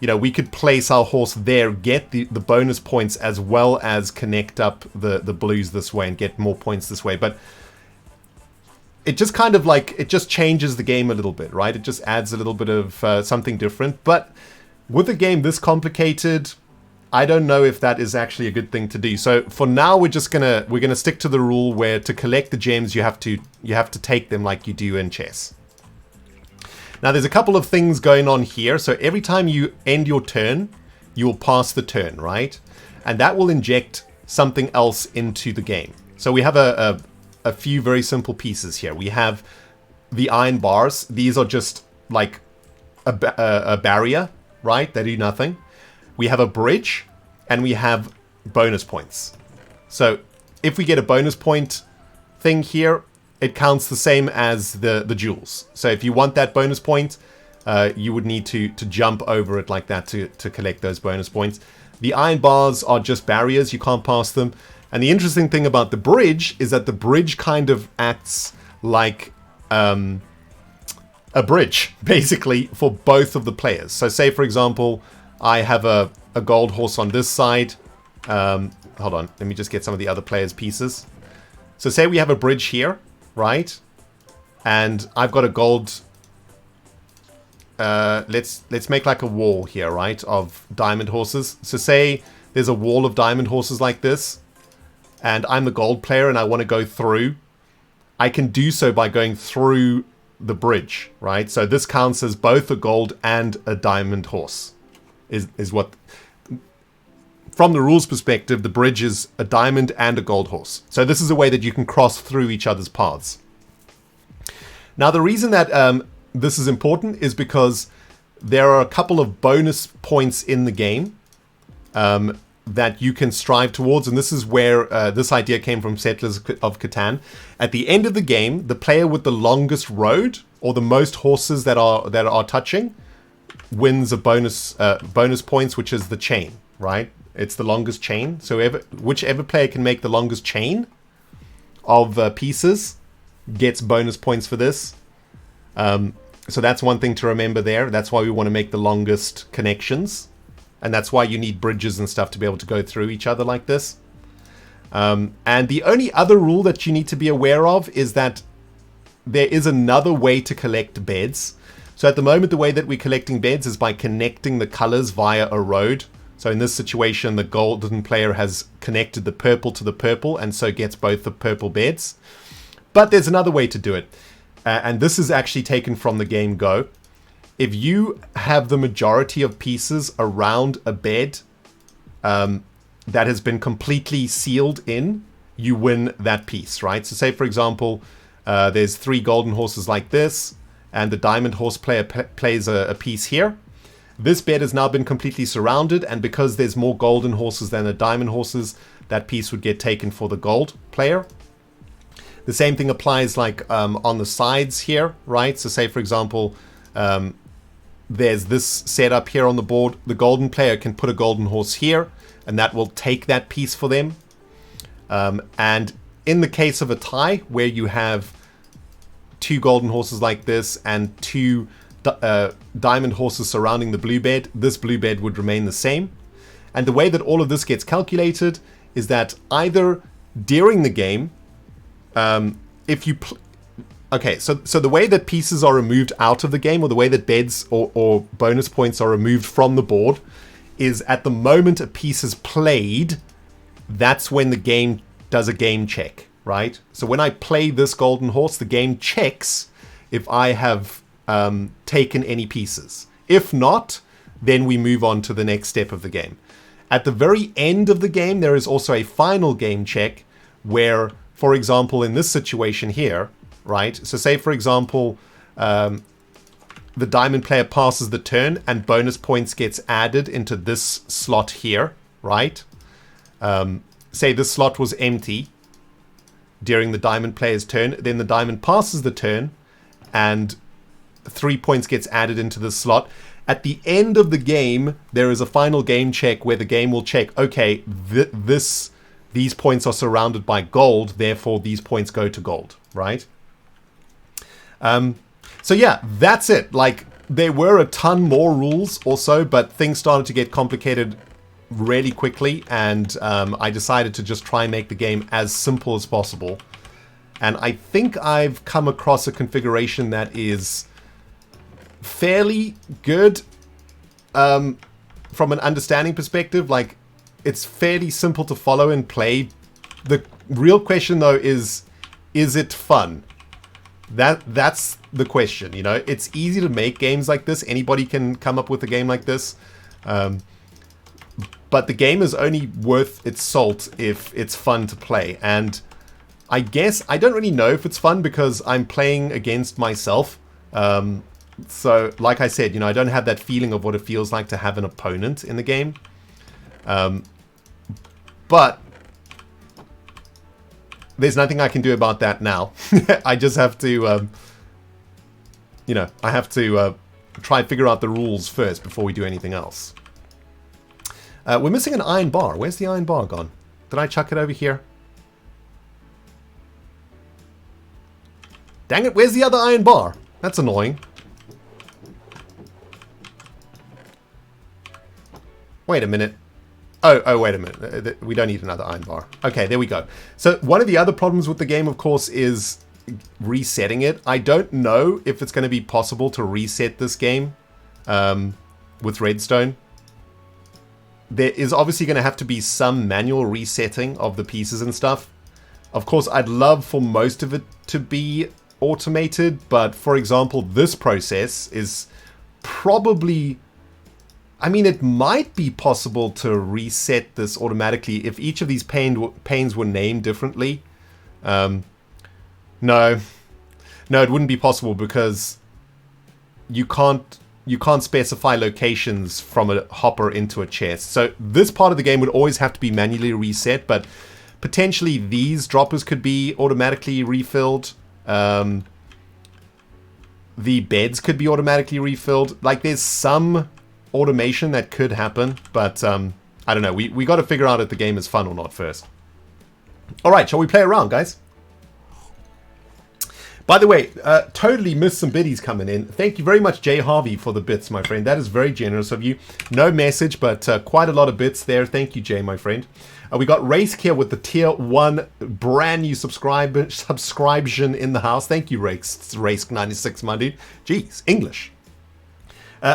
You know, we could place our horse there, get the bonus points, as well as connect up the blues this way and get more points this way. But it just kind of like, it just changes the game a little bit, right? It just adds a little bit of something different. But with a game this complicated, I don't know if that is actually a good thing to do. So for now, we're gonna stick to the rule where to collect the gems, you have to take them like you do in chess. Now, there's a couple of things going on here. So every time you end your turn, you will pass the turn, right? And that will inject something else into the game. So we have a few very simple pieces here. We have the iron bars. These are just like a barrier, right? They do nothing. We have a bridge, and we have bonus points. So if we get a bonus point thing here, it counts the same as the jewels. So if you want that bonus point, you would need to jump over it like that to collect those bonus points. The iron bars are just barriers. You can't pass them. And the interesting thing about the bridge is that the bridge kind of acts like a bridge, basically, for both of the players. So say, for example, I have a gold horse on this side. Hold on. Let me just get some of the other players' pieces. So say we have a bridge here, right? And I've got a gold. Let's make like a wall here, right, of diamond horses. So say there's a wall of diamond horses like this, and I'm the gold player and I want to go through. I can do so by going through the bridge, right? So this counts as both a gold and a diamond horse. Is what, from the rules perspective, the bridge is a diamond and a gold horse. So this is a way that you can cross through each other's paths. Now, the reason that this is important is because there are a couple of bonus points in the game that you can strive towards, and this is where this idea came from Settlers of Catan. At the end of the game, the player with the longest road, or the most horses that are touching, wins a bonus points, which is the chain, right? It's the longest chain. So whichever player can make the longest chain of pieces gets bonus points for this. So that's one thing to remember there. That's why we want to make the longest connections. And that's why you need bridges and stuff to be able to go through each other like this. And the only other rule that you need to be aware of is that there is another way to collect beds. So at the moment, the way that we're collecting beds is by connecting the colors via a road. So in this situation, the golden player has connected the purple to the purple and so gets both the purple beds. But there's another way to do it. And this is actually taken from the game Go. If you have the majority of pieces around a bed that has been completely sealed in, you win that piece, right? So say, for example, there's 3 golden horses like this, and the diamond horse player plays a piece here. This bed has now been completely surrounded, and because there's more golden horses than the diamond horses, that piece would get taken for the gold player. The same thing applies like on the sides here, right? So say, for example, there's this setup here on the board. The golden player can put a golden horse here, and that will take that piece for them. And in the case of a tie, where you have 2 golden horses like this and 2 diamond horses surrounding the blue bed, this blue bed would remain the same. And the way that all of this gets calculated is that either during the game, if you okay, so the way that pieces are removed out of the game, or the way that beds or bonus points are removed from the board, is at the moment a piece is played, that's when the game does a game check, right? So when I play this golden horse, the game checks if I have taken any pieces. If not, then we move on to the next step of the game. At the very end of the game, there is also a final game check where, for example, in this situation here, right? So say, for example, the diamond player passes the turn and bonus points gets added into this slot here, right? say this slot was empty during the diamond player's turn, then the diamond passes the turn, and 3 points gets added into the slot. At the end of the game, there is a final game check where the game will check, okay, these points are surrounded by gold, therefore these points go to gold, right? So yeah, that's it. Like, there were a ton more rules also, but things started to get complicated really quickly, and I decided to just try and make the game as simple as possible. And I think I've come across a configuration that is fairly good from an understanding perspective. Like, it's fairly simple to follow and play. The real question, though, is it fun? That's the question, you know? It's easy to make games like this. Anybody can come up with a game like this. But the game is only worth its salt if it's fun to play. And I guess I don't really know if it's fun because I'm playing against myself. So, like I said, you know, I don't have that feeling of what it feels like to have an opponent in the game. But there's nothing I can do about that now. I just have to, you know, I have to try and figure out the rules first before we do anything else. We're missing an iron bar. Where's the iron bar gone? Did I chuck it over here? Dang it, where's the other iron bar? That's annoying. Wait a minute. Oh, wait a minute. We don't need another iron bar. Okay, there we go. So one of the other problems with the game, of course, is resetting it. I don't know if it's going to be possible to reset this game with redstone. There is obviously going to have to be some manual resetting of the pieces and stuff. Of course, I'd love for most of it to be automated, but for example, this process is probably... I mean, it might be possible to reset this automatically if each of these panes were named differently. No, it wouldn't be possible because you can't specify locations from a hopper into a chest. So this part of the game would always have to be manually reset, but potentially these droppers could be automatically refilled. The beds could be automatically refilled. Like, there's some automation that could happen, but I don't know. We got to figure out if the game is fun or not first. All right, shall we play around, guys? By the way, totally missed some biddies coming in. Thank you very much, Jay Harvey, for the bits, my friend. That is very generous of you. No message, but quite a lot of bits there. Thank you, Jay, my friend. We got Raisk here with the tier 1 brand new subscription in the house. Thank you, Raisk96, my dude. Jeez, English.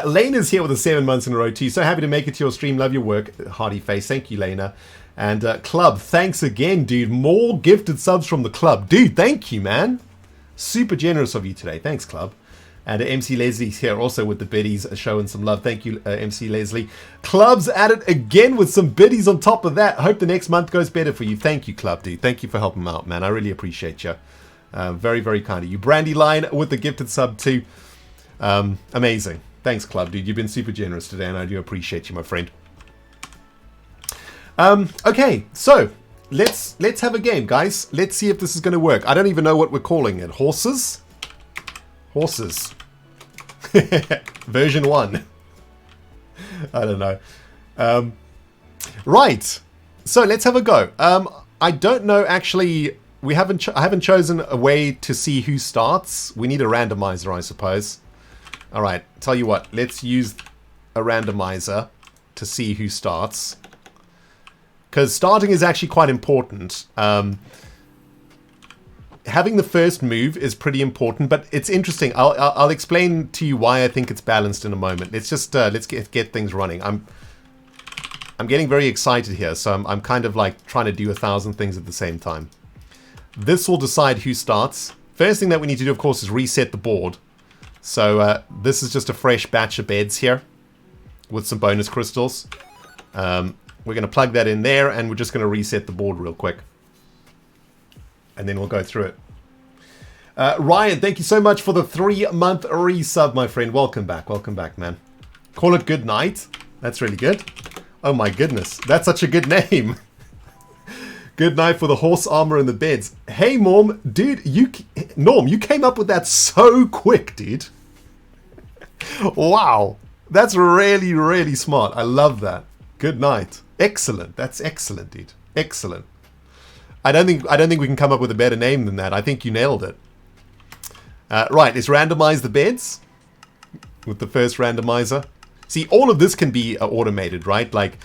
Lena is here with the 7 months in a row too. So happy to make it to your stream. Love your work. Hardy face. Thank you, Lena. And Club, thanks again, dude. More gifted subs from the club. Dude, thank you, man. Super generous of you today. Thanks, Club. And MC Leslie's here also with the biddies, showing some love. Thank you, MC Leslie. Club's at it again with some biddies on top of that. Hope the next month goes better for you. Thank you, Club, dude. Thank you for helping me out, man. I really appreciate you. Very, very kind of you. Brandy Line with the gifted sub too. Amazing. Thanks, Club, dude. You've been super generous today, and I do appreciate you, my friend. Okay, so let's have a game, guys. Let's see if this is going to work. I don't even know what we're calling it. Horses? Horses. Version 1. I don't know. Right. So let's have a go. I don't know, actually. I haven't chosen a way to see who starts. We need a randomizer, I suppose. All right, tell you what, let's use a randomizer to see who starts. Because starting is actually quite important. Having the first move is pretty important, but it's interesting. I'll explain to you why I think it's balanced in a moment. Let's just let's get things running. I'm getting very excited here, so I'm kind of like trying to do 1,000 things at the same time. This will decide who starts. First thing that we need to do, of course, is reset the board. So this is just a fresh batch of beds here with some bonus crystals. We're going to plug that in there, and we're just going to reset the board real quick. And then we'll go through it. Ryan, thank you so much for the 3-month resub, my friend. Welcome back, man. Call it good night. That's really good. Oh my goodness, that's such a good name. Good night for the horse armor and the beds. Hey, Norm, dude, Norm, you came up with that so quick, dude. Wow, that's really, really smart. I love that. Good night. Excellent. That's excellent, dude. Excellent. I don't think we can come up with a better name than that. I think you nailed it. Right, let's randomize the beds with the first randomizer. See, all of this can be automated, right? Like,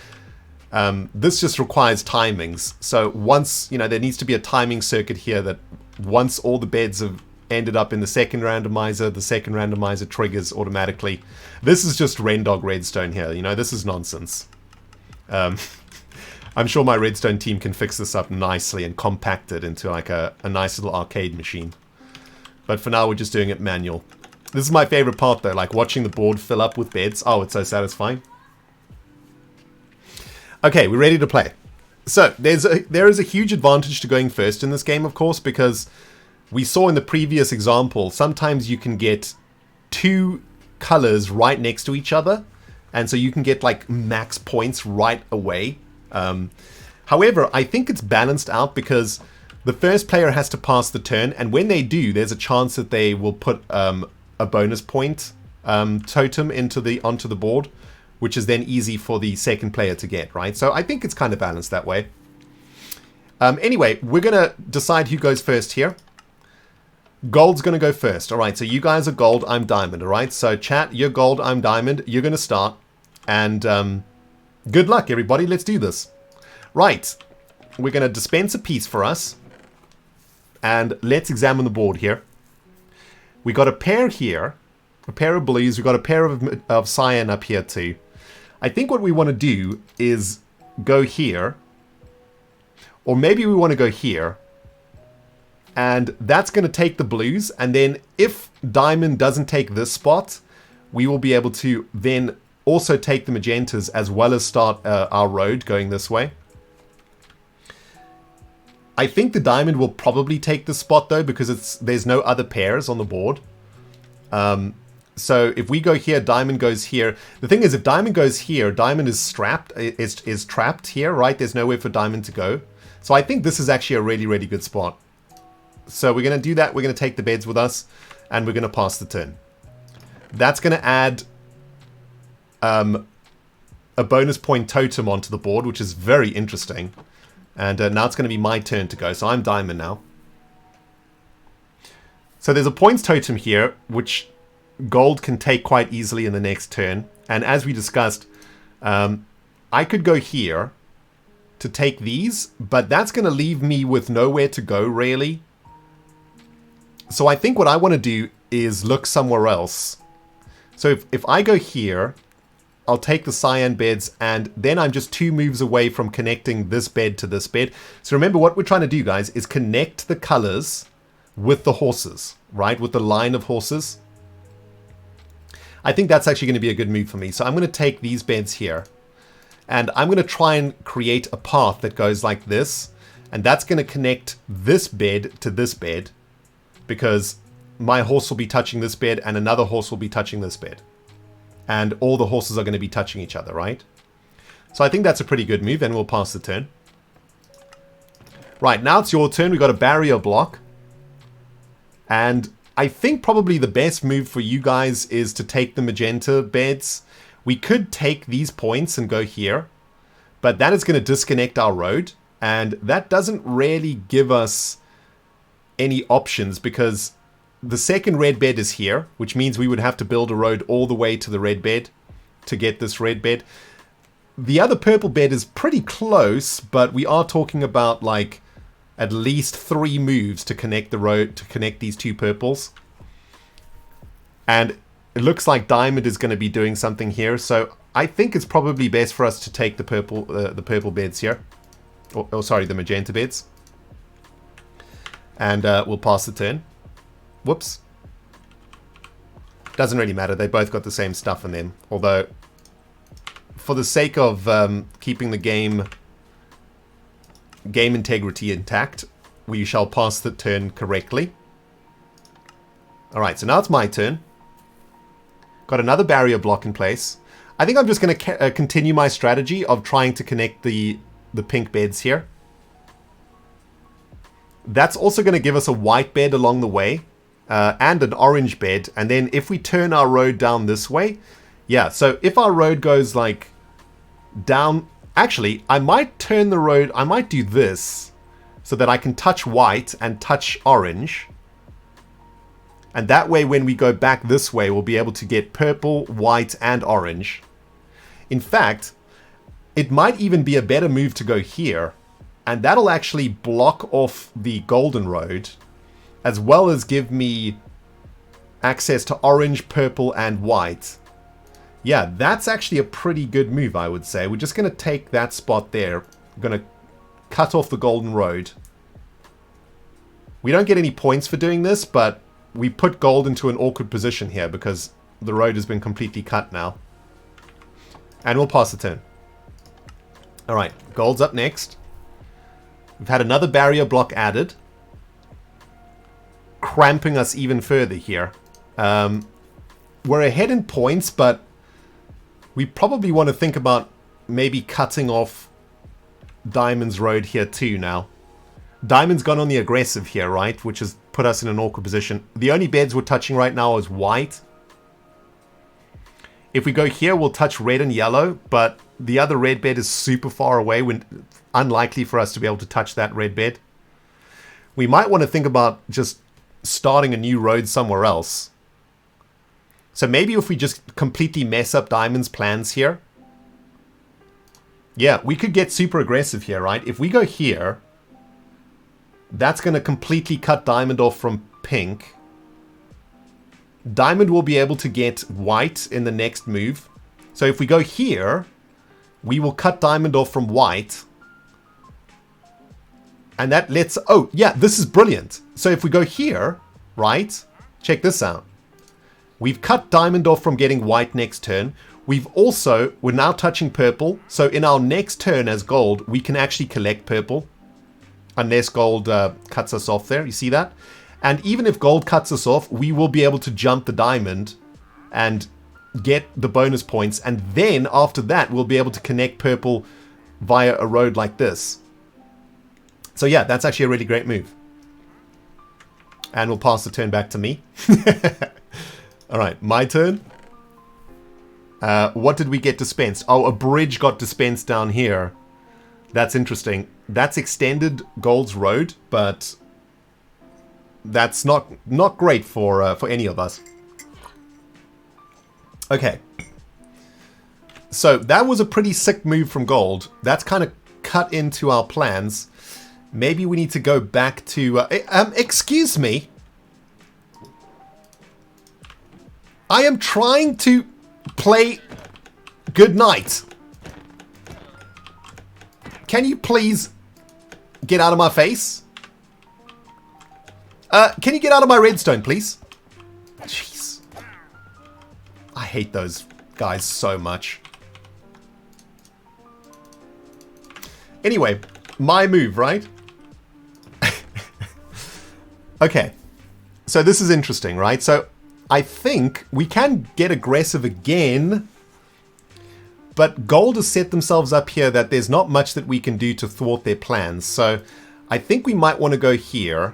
this just requires timings. So once, there needs to be a timing circuit here that once all the beds have ended up in the second randomizer triggers automatically. This is just rendog redstone here. This is nonsense. I'm sure my redstone team can fix this up nicely and compact it into like a nice little arcade machine. But for now, we're just doing it manual. This is my favorite part, though, like watching the board fill up with beds. Oh, it's so satisfying. Okay, we're ready to play. So, there is a huge advantage to going first in this game, of course, because we saw in the previous example, sometimes you can get two colors right next to each other, and so you can get like max points right away. However, I think it's balanced out because the first player has to pass the turn, and when they do, there's a chance that they will put a bonus point totem onto the board, which is then easy for the second player to get, right? So I think it's kind of balanced that way. Anyway, we're going to decide who goes first here. Gold's going to go first. All right, so you guys are gold, I'm diamond, all right? So chat, you're gold, I'm diamond. You're going to start, and good luck, everybody. Let's do this. Right, we're going to dispense a piece for us, and let's examine the board here. We got a pair here, a pair of blues. We got a pair of cyan up here too. I think what we want to do is go here, or maybe we want to go here, and that's going to take the blues. And then if diamond doesn't take this spot, we will be able to then also take the magentas as well as start our road going this way. I think the diamond will probably take the spot though, because there's no other pairs on the board. So if we go here, diamond goes here. The thing is, if diamond goes here, diamond is is trapped here, right? There's nowhere for diamond to go. So I think this is actually a really, really good spot. So we're going to do that. We're going to take the beds with us, and we're going to pass the turn. That's going to add a bonus point totem onto the board, which is very interesting. And now it's going to be my turn to go. So I'm diamond now. So there's a points totem here, which gold can take quite easily in the next turn. And as we discussed, I could go here to take these, but that's going to leave me with nowhere to go, really. So I think what I want to do is look somewhere else. So if I go here, I'll take the cyan beds, and then I'm just 2 moves away from connecting this bed to this bed. So remember, what we're trying to do, guys, is connect the colors with the horses, right? With the line of horses. I think that's actually going to be a good move for me. So I'm going to take these beds here, and I'm going to try and create a path that goes like this. And that's going to connect this bed to this bed, because my horse will be touching this bed and another horse will be touching this bed. And all the horses are going to be touching each other, right? So I think that's a pretty good move, and we'll pass the turn. Right, now it's your turn. We've got a barrier block. And I think probably the best move for you guys is to take the magenta beds. We could take these points and go here, but that is going to disconnect our road. And that doesn't really give us any options, because the second red bed is here, which means we would have to build a road all the way to the red bed to get this red bed. The other purple bed is pretty close, but we are talking about like at least 3 moves to connect the road, to connect these 2 purples. And it looks like diamond is going to be doing something here, so I think it's probably best for us to take the purple beds here. Oh, sorry, the magenta beds. And we'll pass the turn. Whoops. Doesn't really matter. They both got the same stuff in them. Although, for the sake of keeping the game integrity intact, we shall pass the turn correctly. Alright, so now it's my turn. Got another barrier block in place. I think I'm just going to continue my strategy of trying to connect the pink beds here. That's also going to give us a white bed along the way and an orange bed. And then if we turn our road down this way, yeah, so if our road goes like down, actually, I might turn the road, I might do this so that I can touch white and touch orange. And that way, when we go back this way, we'll be able to get purple, white, and orange. In fact, it might even be a better move to go here. And that'll actually block off the golden road, as well as give me access to orange, purple, and white. Yeah, that's actually a pretty good move, I would say. We're just going to take that spot there. We're going to cut off the golden road. We don't get any points for doing this, but we put gold into an awkward position here because the road has been completely cut now. And we'll pass the turn. Alright, gold's up next. We've had another barrier block added, cramping us even further here. We're ahead in points, but we probably want to think about maybe cutting off Diamond's road here too now. Diamond's gone on the aggressive here, right? Which has put us in an awkward position. The only beds we're touching right now is white. If we go here, we'll touch red and yellow, but the other red bed is super far away. Unlikely for us to be able to touch that red bed. We might want to think about just starting a new road somewhere else. So maybe if we just completely mess up Diamond's plans here. Yeah, we could get super aggressive here, right? If we go here, that's going to completely cut Diamond off from pink. Diamond will be able to get white in the next move. So if we go here, we will cut Diamond off from white. And that lets... Oh, yeah, this is brilliant. So if we go here, right? Check this out. We've cut Diamond off from getting white next turn. We're now touching purple. So in our next turn as gold, we can actually collect purple. Unless gold cuts us off there. You see that? And even if gold cuts us off, we will be able to jump the diamond and get the bonus points. And then after that, we'll be able to connect purple via a road like this. So yeah, that's actually a really great move. And we'll pass the turn back to me. Alright, my turn. What did we get dispensed? Oh, a bridge got dispensed down here. That's interesting. That's extended Gold's road, but that's not great for any of us. Okay. So that was a pretty sick move from Gold. That's kind of cut into our plans. Maybe we need to go back to... excuse me. I am trying to play Good Night. Can you please get out of my face? Can you get out of my redstone, please? Jeez. I hate those guys so much. Anyway, my move, right? Okay. So this is interesting, right? So I think we can get aggressive again. But Gold has set themselves up here that there's not much that we can do to thwart their plans. So I think we might want to go here.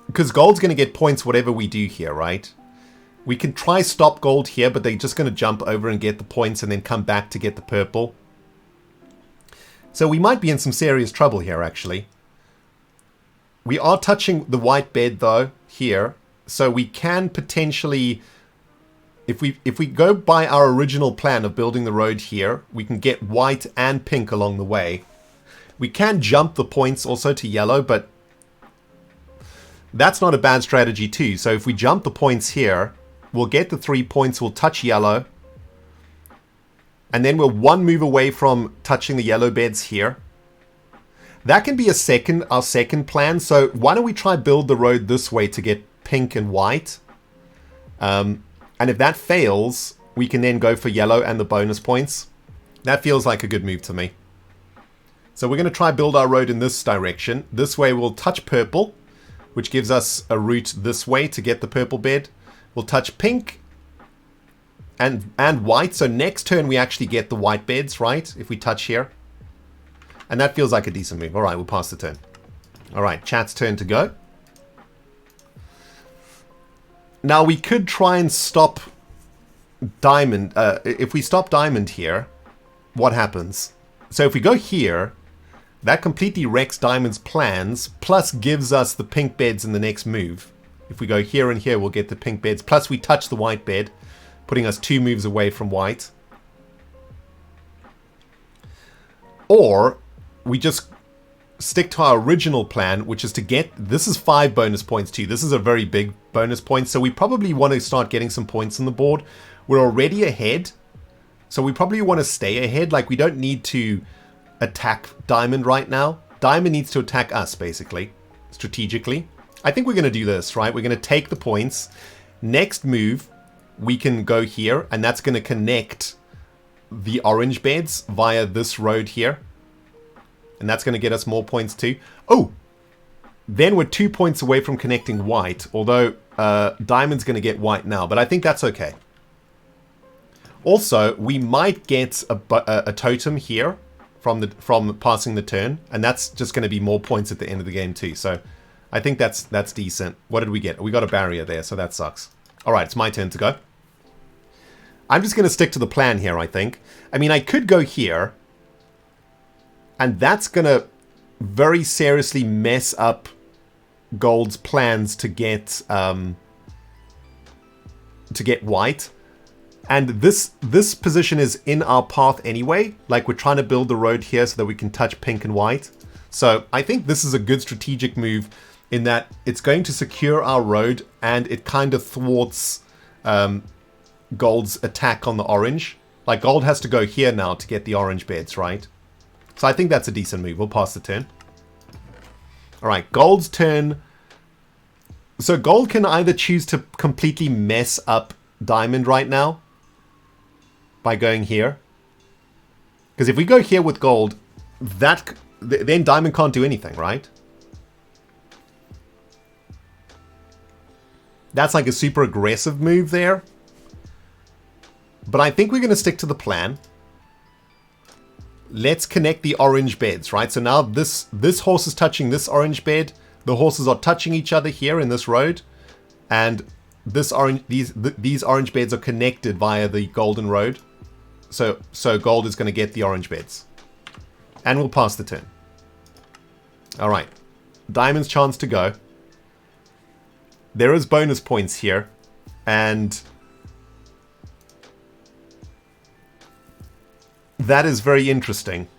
Because Gold's going to get points whatever we do here, right? We can try stop Gold here, but they're just going to jump over and get the points and then come back to get the purple. So we might be in some serious trouble here, actually. We are touching the white bed, though, here. So we can potentially... If we go by our original plan of building the road here, we can get white and pink along the way. We can jump the points also to yellow, but that's not a bad strategy too. So if we jump the points here, we'll get the 3 points, we'll touch yellow. And then we're one move away from touching the yellow beds here. That can be our second plan. So why don't we try build the road this way to get pink and white? And if that fails, we can then go for yellow and the bonus points. That feels like a good move to me. So we're going to try build our road in this direction. This way we'll touch purple, which gives us a route this way to get the purple bed. We'll touch pink and white. So next turn we actually get the white beds, right? If we touch here. And that feels like a decent move. All right, we'll pass the turn. All right, chat's turn to go. Now, we could try and stop diamond. If we stop diamond here, what happens? So if we go here, that completely wrecks diamond's plans, plus gives us the pink beds in the next move. If we go here and here, we'll get the pink beds. Plus, we touch the white bed, putting us 2 moves away from white. Or we just stick to our original plan, which is to get... This is 5 bonus points too. This is a very big bonus point, so we probably want to start getting some points on the board. We're already ahead, so we probably want to stay ahead. Like, we don't need to attack diamond right now. Diamond needs to attack us, basically, strategically. I think we're going to do this, right? We're going to take the points. Next move, we can go here, and that's going to connect the orange beds via this road here. And that's going to get us more points too. Oh! Then we're 2 points away from connecting white, although diamond's going to get white now, but I think that's okay. Also, we might get a totem here from passing the turn, and that's just going to be more points at the end of the game too. So I think that's decent. What did we get? We got a barrier there, so that sucks. All right, it's my turn to go. I'm just going to stick to the plan here, I think. I mean, I could go here, and that's going to very seriously mess up gold's plans to get white. And this position is in our path anyway. Like, we're trying to build the road here so that we can touch pink and white. So I think this is a good strategic move in that it's going to secure our road, and it kind of thwarts gold's attack on the orange. Like, gold has to go here now to get the orange beds, right? So I think that's a decent move. We'll pass the turn. All right, gold's turn. So gold can either choose to completely mess up diamond right now by going here. Because if we go here with gold, then diamond can't do anything, right? That's like a super aggressive move there. But I think we're going to stick to the plan. Let's connect the orange beds, right? So now this horse is touching this orange bed. The horses are touching each other here in this road. And these orange beds are connected via the golden road. So gold is going to get the orange beds. And we'll pass the turn. All right. Diamond's chance to go. There is bonus points here. And that is very interesting.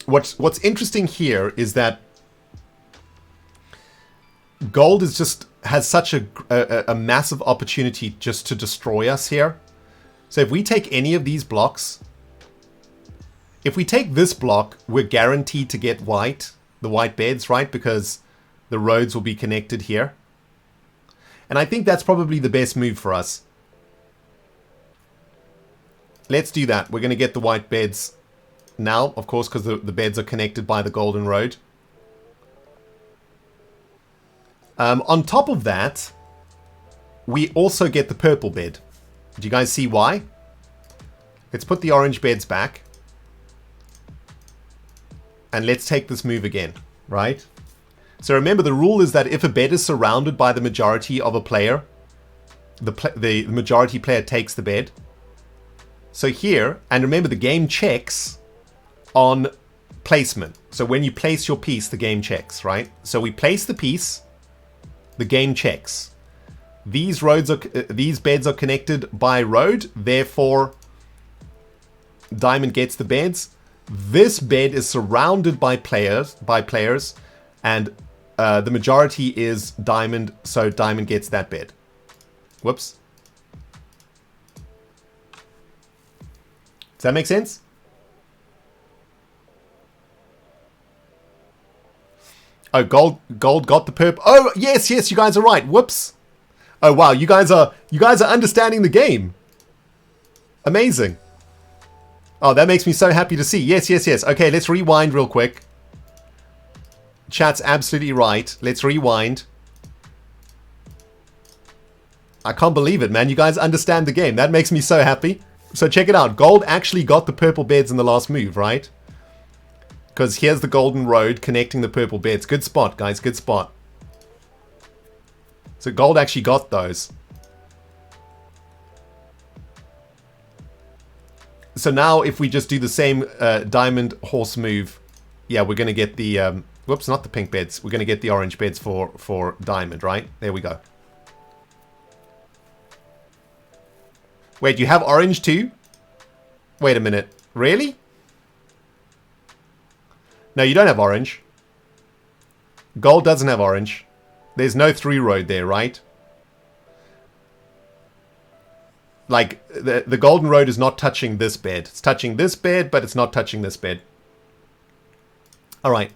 What's interesting here is that gold has such a massive opportunity just to destroy us here. So if we take any of these blocks, if we take this block, we're guaranteed to get the white beds, right? Because the roads will be connected here. And I think that's probably the best move for us. Let's do that. We're going to get the white beds now, of course, because the beds are connected by the golden road. On top of that, we also get the purple bed. Do you guys see why? Let's put the orange beds back. And let's take this move again, right? So remember, the rule is that if a bed is surrounded by the majority of a player, the majority player takes the bed. So here, and remember, the game checks on placement. So when you place your piece, the game checks, right? So we place the piece, the game checks. These beds are connected by road, therefore diamond gets the beds. This bed is surrounded by players, and the majority is diamond, so diamond gets that bed. Whoops. Does that make sense? Oh, gold got the purple. Oh, yes, you guys are right. Whoops. Oh, wow, you guys are understanding the game. Amazing. Oh, that makes me so happy to see. Yes. Okay, let's rewind real quick. Chat's absolutely right. Let's rewind. I can't believe it, man. You guys understand the game. That makes me so happy. So check it out. Gold actually got the purple beds in the last move, right? Because here's the golden road connecting the purple beds. Good spot, guys. Good spot. So gold actually got those. So now if we just do the same diamond horse move, yeah, we're going to get the... whoops, not the pink beds. We're going to get the orange beds for diamond, right? There we go. Wait, you have orange too? Wait a minute. Really? No, you don't have orange. Gold doesn't have orange. There's no 3 road there, right? Like, the golden road is not touching this bed. It's touching this bed, but it's not touching this bed. Alright.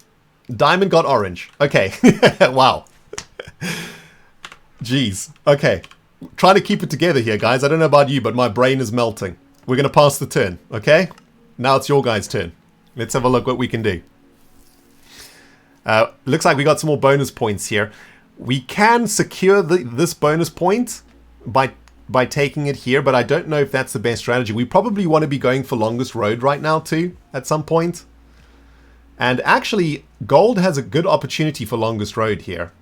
Diamond got orange. Okay. Wow. Jeez. Okay. Trying to keep it together here, guys. I don't know about you, but my brain is melting. We're going to pass the turn, okay? Now it's your guys' turn. Let's have a look what we can do. Looks like we got some more bonus points here. We can secure this bonus point by taking it here, but I don't know if that's the best strategy. We probably want to be going for longest road right now too, at some point. And actually, gold has a good opportunity for longest road here.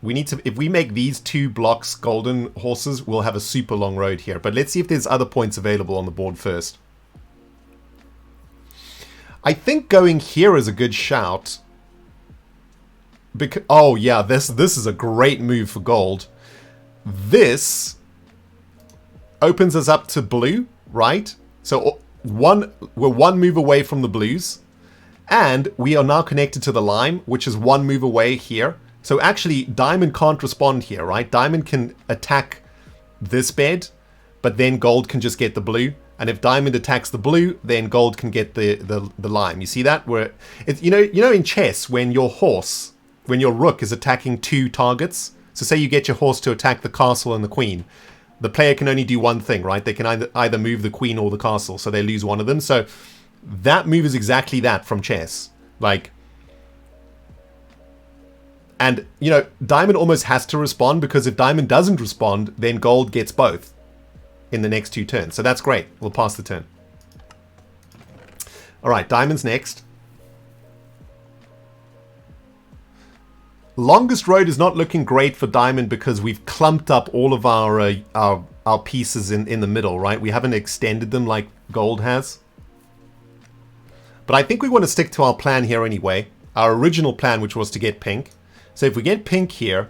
We need to, if we make these 2 blocks golden horses, we'll have a super long road here. But let's see if there's other points available on the board first. I think going here is a good shout. Because, oh yeah, this is a great move for gold. This opens us up to blue, right? So we're 1 move away from the blues. And we are now connected to the lime, which is 1 move away here. So actually, diamond can't respond here, right? Diamond can attack this bed, but then gold can just get the blue. And if diamond attacks the blue, then gold can get the lime. You see that? Where it's, you know in chess, when your rook is attacking 2 targets. So say you get your horse to attack the castle and the queen. The player can only do one thing, right? They can either move the queen or the castle, so they lose one of them. So that move is exactly that from chess. Like, and, you know, diamond almost has to respond, because if diamond doesn't respond, then gold gets both in the next 2 turns. So that's great. We'll pass the turn. All right, diamond's next. Longest road is not looking great for diamond because we've clumped up all of our pieces in the middle, right? We haven't extended them like gold has. But I think we want to stick to our plan here anyway. Our original plan, which was to get pink. So if we get pink here,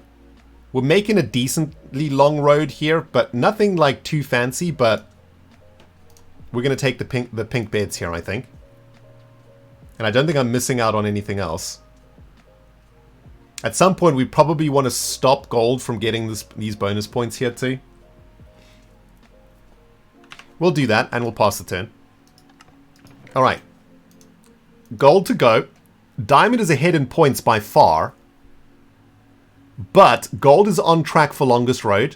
we're making a decently long road here, but nothing like too fancy, but we're going to take the pink beds here, I think. And I don't think I'm missing out on anything else. At some point, we probably want to stop gold from getting these bonus points here too. We'll do that, and we'll pass the turn. Alright. Gold to go. Diamond is ahead in points by far. But gold is on track for longest road.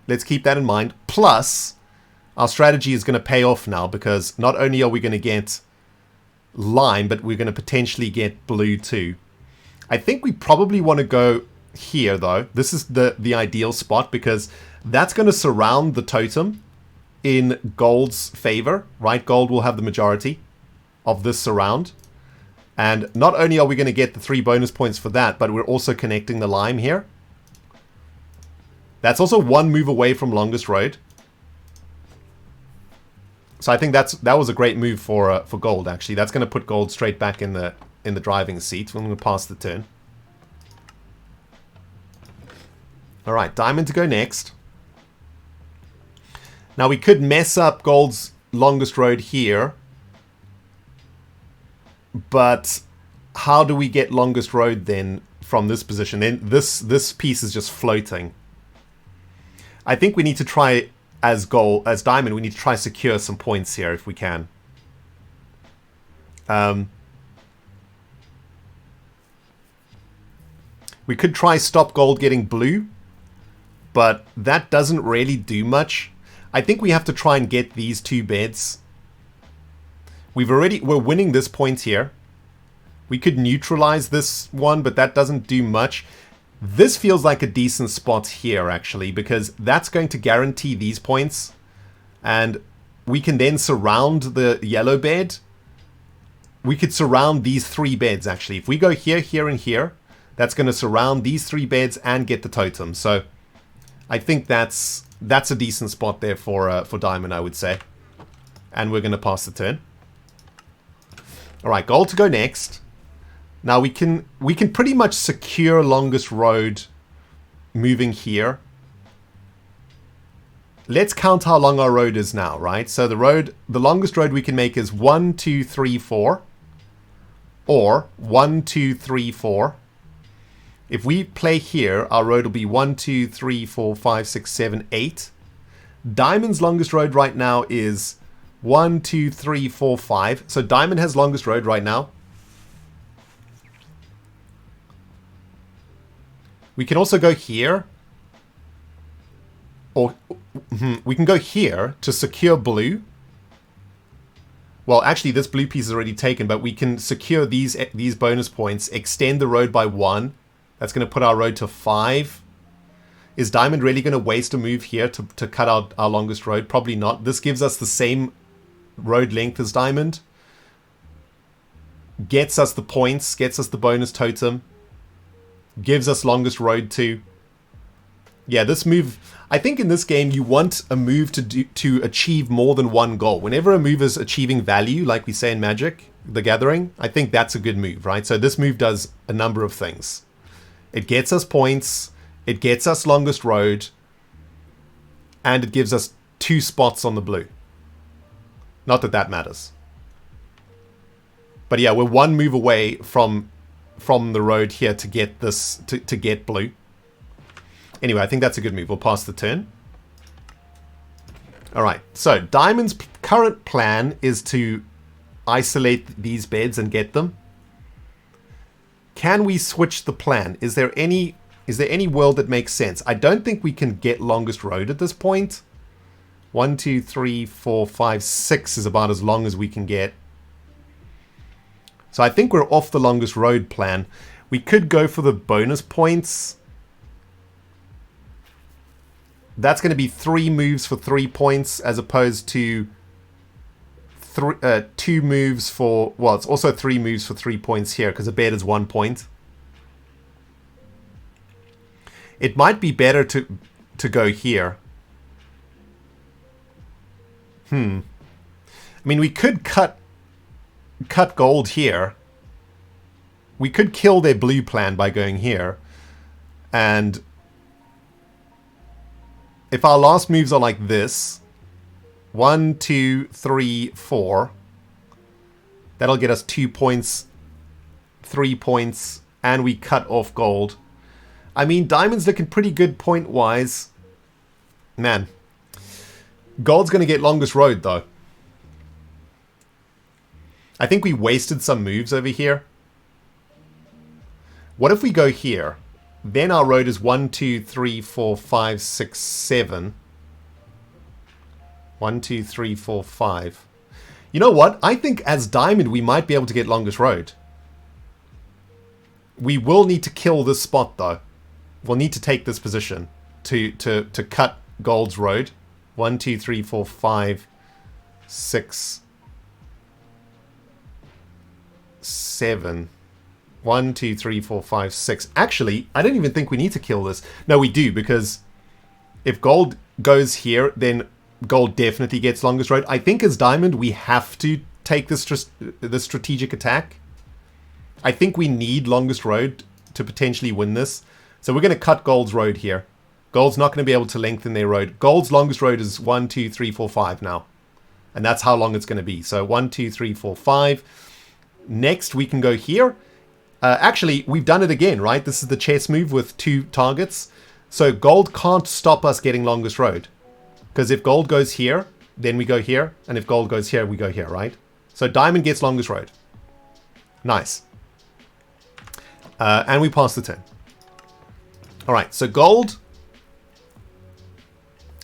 Let's keep that in mind. Plus, our strategy is going to pay off now, because not only are we going to get lime, but we're going to potentially get blue too. I think we probably want to go here, though. This is the ideal spot, because that's going to surround the totem in gold's favor, right? Gold will have the majority of this surround. And not only are we going to get the 3 bonus points for that, but we're also connecting the lime here. That's also 1 move away from longest road. So I think that was a great move for gold, actually. That's going to put gold straight back in the driving seat. I'm going to pass the turn. All right, diamond to go next. Now we could mess up gold's longest road here. But how do we get longest road then from this position? Then this piece is just floating. I think we need to try, as diamond, we need to try secure some points here if we can. We could try stop gold getting blue, but that doesn't really do much. I think we have to try and get these 2 beds. We're winning this point here. We could neutralize this one, but that doesn't do much. This feels like a decent spot here, actually, because that's going to guarantee these points. And we can then surround the yellow bed. We could surround these 3 beds, actually. If we go here, here, and here, that's going to surround these 3 beds and get the totem. So I think that's a decent spot there for diamond, I would say. And we're going to pass the turn. All right, gold to go next. Now we can pretty much secure longest road moving here. Let's count how long our road is now, right? So the longest road we can make is 1, 2, 3, 4. Or 1, 2, 3, 4. If we play here, our road will be 1, 2, 3, 4, 5, 6, 7, 8. Diamond's longest road right now is 1, 2, 3, 4, 5. So Diamond has longest road right now. We can also go here. Or we can go here to secure blue. Well, actually, this blue piece is already taken, but we can secure these bonus points, extend the road by 1. That's going to put our road to 5. Is Diamond really going to waste a move here to cut out our longest road? Probably not. This gives us the same road length as Diamond. Gets us the points, gets us the bonus totem. Gives us longest road too. Yeah, this move... I think in this game you want a move to achieve more than one goal. Whenever a move is achieving value, like we say in Magic, the Gathering, I think that's a good move, right? So this move does a number of things. It gets us points, it gets us longest road, and it gives us 2 spots on the blue. Not that that matters. But yeah, we're 1 move away from the road here to get this to get blue. Anyway, I think that's a good move. We'll pass the turn. Alright, so Diamond's current plan is to isolate these beds and get them. Can we switch the plan? Is there any world that makes sense? I don't think we can get longest road at this point. 1, 2, 3, 4, 5, 6 is about as long as we can get. So I think we're off the longest road plan. We could go for the bonus points. That's going to be 3 moves for 3 points as opposed to 2 moves for... Well, it's also 3 moves for 3 points here because a bed is 1 point. It might be better to go here. I mean, we could cut gold here. We could kill their blue plan by going here. And... if our last moves are like this, 1, 2, 3, 4, that'll get us 2 points, 3 points, and we cut off gold. I mean, Diamond's looking pretty good point-wise. Man, gold's going to get longest road, though. I think we wasted some moves over here. What if we go here? Then our road is 1, 2, 3, 4, 5, 6, 7. 1, 2, 3, 4, 5. You know what? I think as Diamond we might be able to get longest road. We will need to kill this spot though. We'll need to take this position to cut gold's road. 1, 2, 3, 4, 5, 6, 7. 1, 2, 3, 4, 5, 6. Actually, I don't even think we need to kill this. No, we do, because if gold goes here, then gold definitely gets longest road. I think as Diamond, we have to take this strategic attack. I think we need longest road to potentially win this. So we're going to cut gold's road here. Gold's not going to be able to lengthen their road. Gold's longest road is 1, 2, 3, 4, 5 now. And that's how long it's going to be. So 1, 2, 3, 4, 5. Next, we can go here. Actually, we've done it again, right? This is the chess move with 2 targets. So gold can't stop us getting longest road. Because if gold goes here, then we go here. And if gold goes here, we go here, right? So diamond gets longest road. Nice. And we pass the turn. Alright, so gold.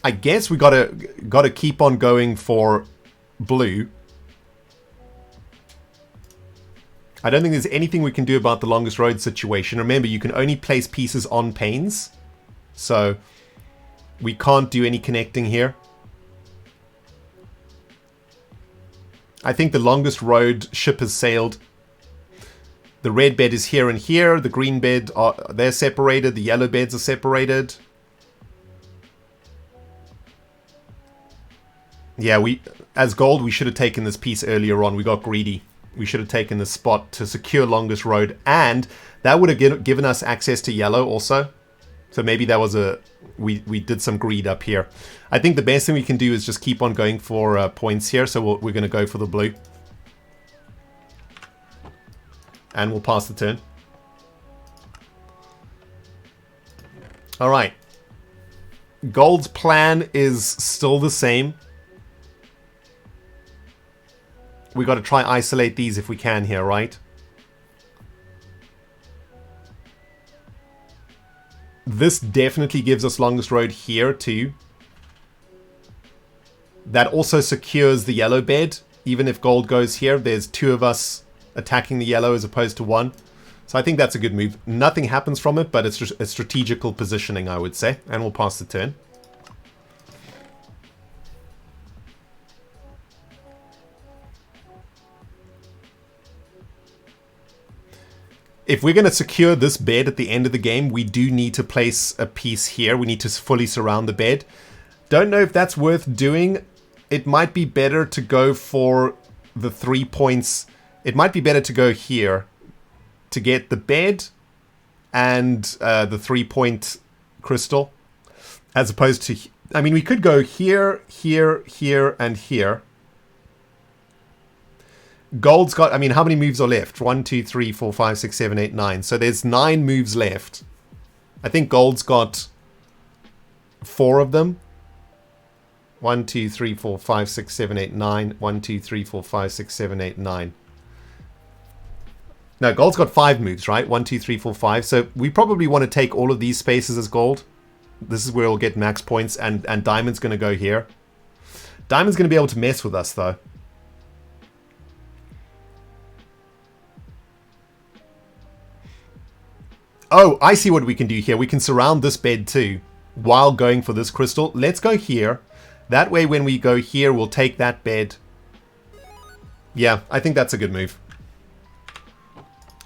I guess we gotta keep on going for blue. I don't think there's anything we can do about the longest road situation. Remember, you can only place pieces on panes. So we can't do any connecting here. I think the longest road ship has sailed. The red bed is here and here. The green bed, they're separated. The yellow beds are separated. Yeah, as gold, we should have taken this piece earlier on. We got greedy. We should have taken this spot to secure longest road. And that would have given us access to yellow also. So maybe that was we did some greed up here. I think the best thing we can do is just keep on going for points here. So we're going to go for the blue. And we'll pass the turn. All right. Gold's plan is still the same. We got to try isolate these if we can here, right? This definitely gives us longest road here too. That also secures the yellow bed. Even if gold goes here, there's two of us attacking the yellow as opposed to one. So I think that's a good move. Nothing happens from it, but it's just a strategical positioning, I would say. And we'll pass the turn. If we're going to secure this bed at the end of the game, we do need to place a piece here. We need to fully surround the bed. Don't know if that's worth doing. It might be better to go for the 3 points. It might be better to go here to get the bed and the 3-point crystal. As opposed to... I mean, we could go here, here, here, and here. Gold's got, I mean, how many moves are left? 1, 2, 3, 4, 5, 6, 7, 8, 9. So there's 9 moves left. I think gold's got 4 of them. 1, 2, 3, 4, 5, 6, 7, 8, 9. 1, 2, 3, 4, 5, 6, 7, 8, 9. No, gold's got 5 moves, right? 1, 2, 3, 4, 5. So we probably want to take all of these spaces as gold. This is where we'll get max points. And diamond's going to go here. Diamond's going to be able to mess with us, though. Oh, I see what we can do here. We can surround this bed too while going for this crystal. Let's go here. That way when we go here, we'll take that bed. Yeah, I think that's a good move.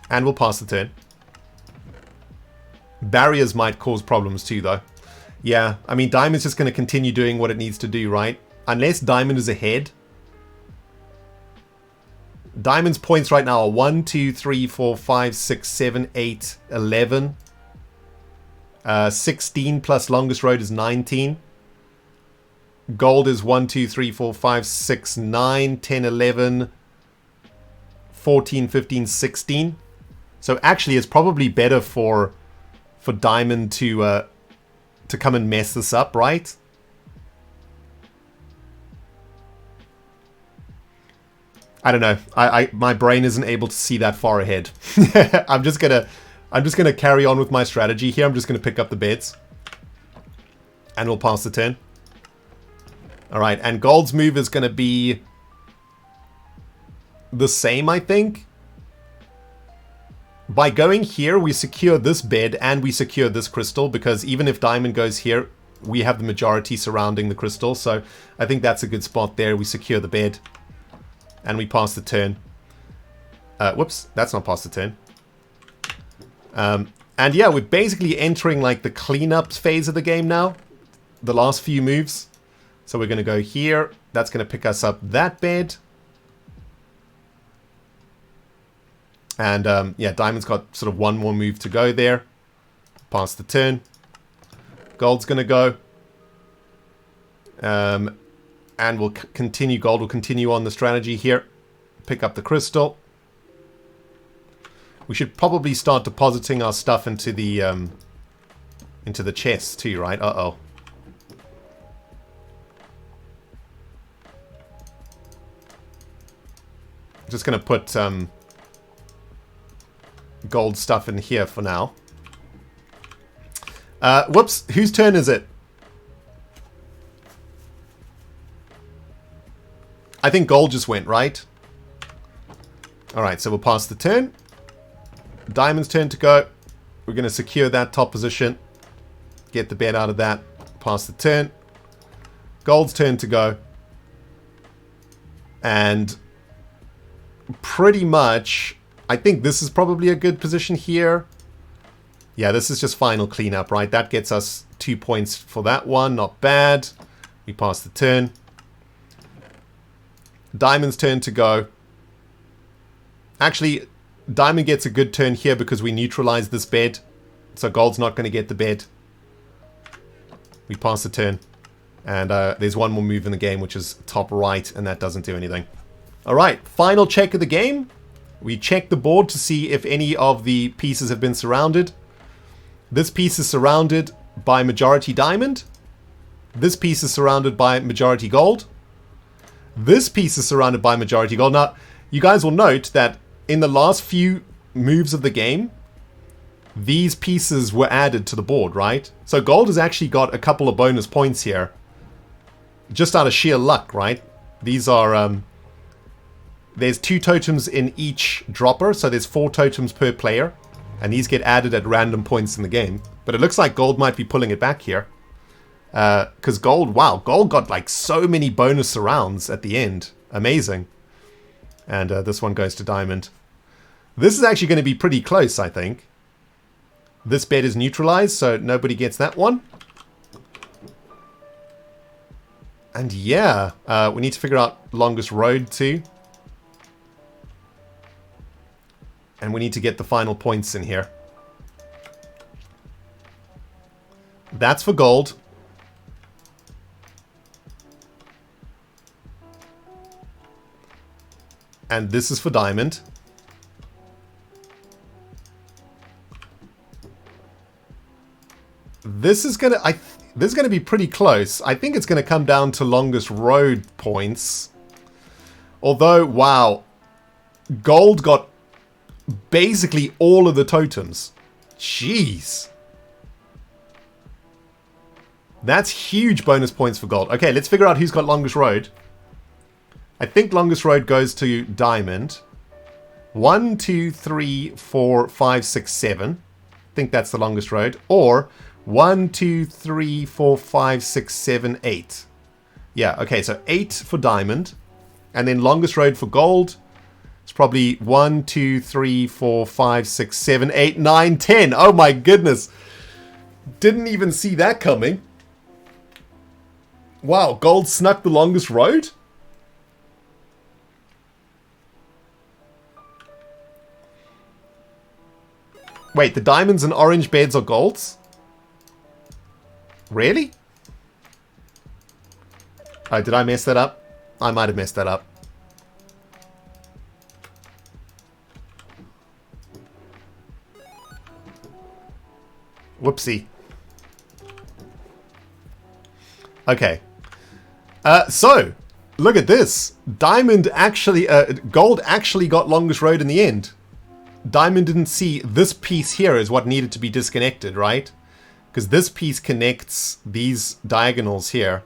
And we'll pass the turn. Barriers might cause problems too, though. Yeah, I mean, diamond's just going to continue doing what it needs to do, right? Unless diamond is ahead. Diamond's points right now are 1, 2, 3, 4, 5, 6, 7, 8, 11. 16 plus longest road is 19. Gold is 1, 2, 3, 4, 5, 6, 9, 10, 11, 14, 15, 16. So actually it's probably better for diamond to come and mess this up, right? I don't know. My brain isn't able to see that far ahead. I'm just gonna carry on with my strategy here. I'm just gonna pick up the beds. And we'll pass the turn. Alright, and gold's move is gonna be the same, I think. By going here, we secure this bed and we secure this crystal, because even if diamond goes here, we have the majority surrounding the crystal. So I think that's a good spot there. We secure the bed. And we pass the turn. Whoops, that's not pass the turn. And yeah, we're basically entering like the cleanup phase of the game now. The last few moves. So we're going to go here. That's going to pick us up that bed. And yeah, diamond's got sort of one more move to go there. Pass the turn. Gold's going to go. And we'll continue. Gold will continue on the strategy here. Pick up the crystal. We should probably start depositing our stuff into the chest too, right? Uh-oh. Just gonna put gold stuff in here for now. Whoops, whose turn is it? I think gold just went, right? Alright, so we'll pass the turn. Diamond's turn to go. We're going to secure that top position. Get the bed out of that. Pass the turn. Gold's turn to go. And pretty much, I think this is probably a good position here. Yeah, this is just final cleanup, right? That gets us 2 points for that one. Not bad. We pass the turn. Diamond's turn to go. Actually, Diamond gets a good turn here because we neutralize this bed. So Gold's not going to get the bed. We pass the turn. And there's one more move in the game, which is top right, and that doesn't do anything. Alright, final check of the game. We check the board to see if any of the pieces have been surrounded. This piece is surrounded by majority diamond. This piece is surrounded by majority gold. This piece is surrounded by majority gold. Now, you guys will note that in the last few moves of the game, these pieces were added to the board, right? So gold has actually got a couple of bonus points here. Just out of sheer luck, right? These are, there's 2 totems in each dropper, so there's 4 totems per player. And these get added at random points in the game. But it looks like gold might be pulling it back here. Because gold, wow, gold got like so many bonus surrounds at the end. Amazing. And this one goes to diamond. This is actually going to be pretty close, I think. This bed is neutralized, so nobody gets that one. And yeah, we need to figure out longest road too. And we need to get the final points in here. That's for gold. And this is for diamond. This is gonna this is gonna be pretty close. I think it's gonna come down to longest road points. Although, wow, gold got basically all of the totems. Jeez. That's huge bonus points for gold. Okay, let's figure out who's got longest road. I think longest road goes to diamond. 1, 2, 3, 4, 5, 6, 7. I think that's the longest road. Or 1, 2, 3, 4, 5, 6, 7, 8. Yeah, okay, so 8 for diamond. And then longest road for gold. It's probably 1, 2, 3, 4, 5, 6, 7, 8, 9, 10. Oh my goodness. Didn't even see that coming. Wow, gold snuck the longest road? Wait, the diamonds and orange beds are golds? Really? Oh, did I mess that up? I might have messed that up. Whoopsie. Okay. So, look at this. Diamond actually, gold actually got longest road in the end. Diamond didn't see this piece here is what needed to be disconnected, right? Because this piece connects these diagonals here.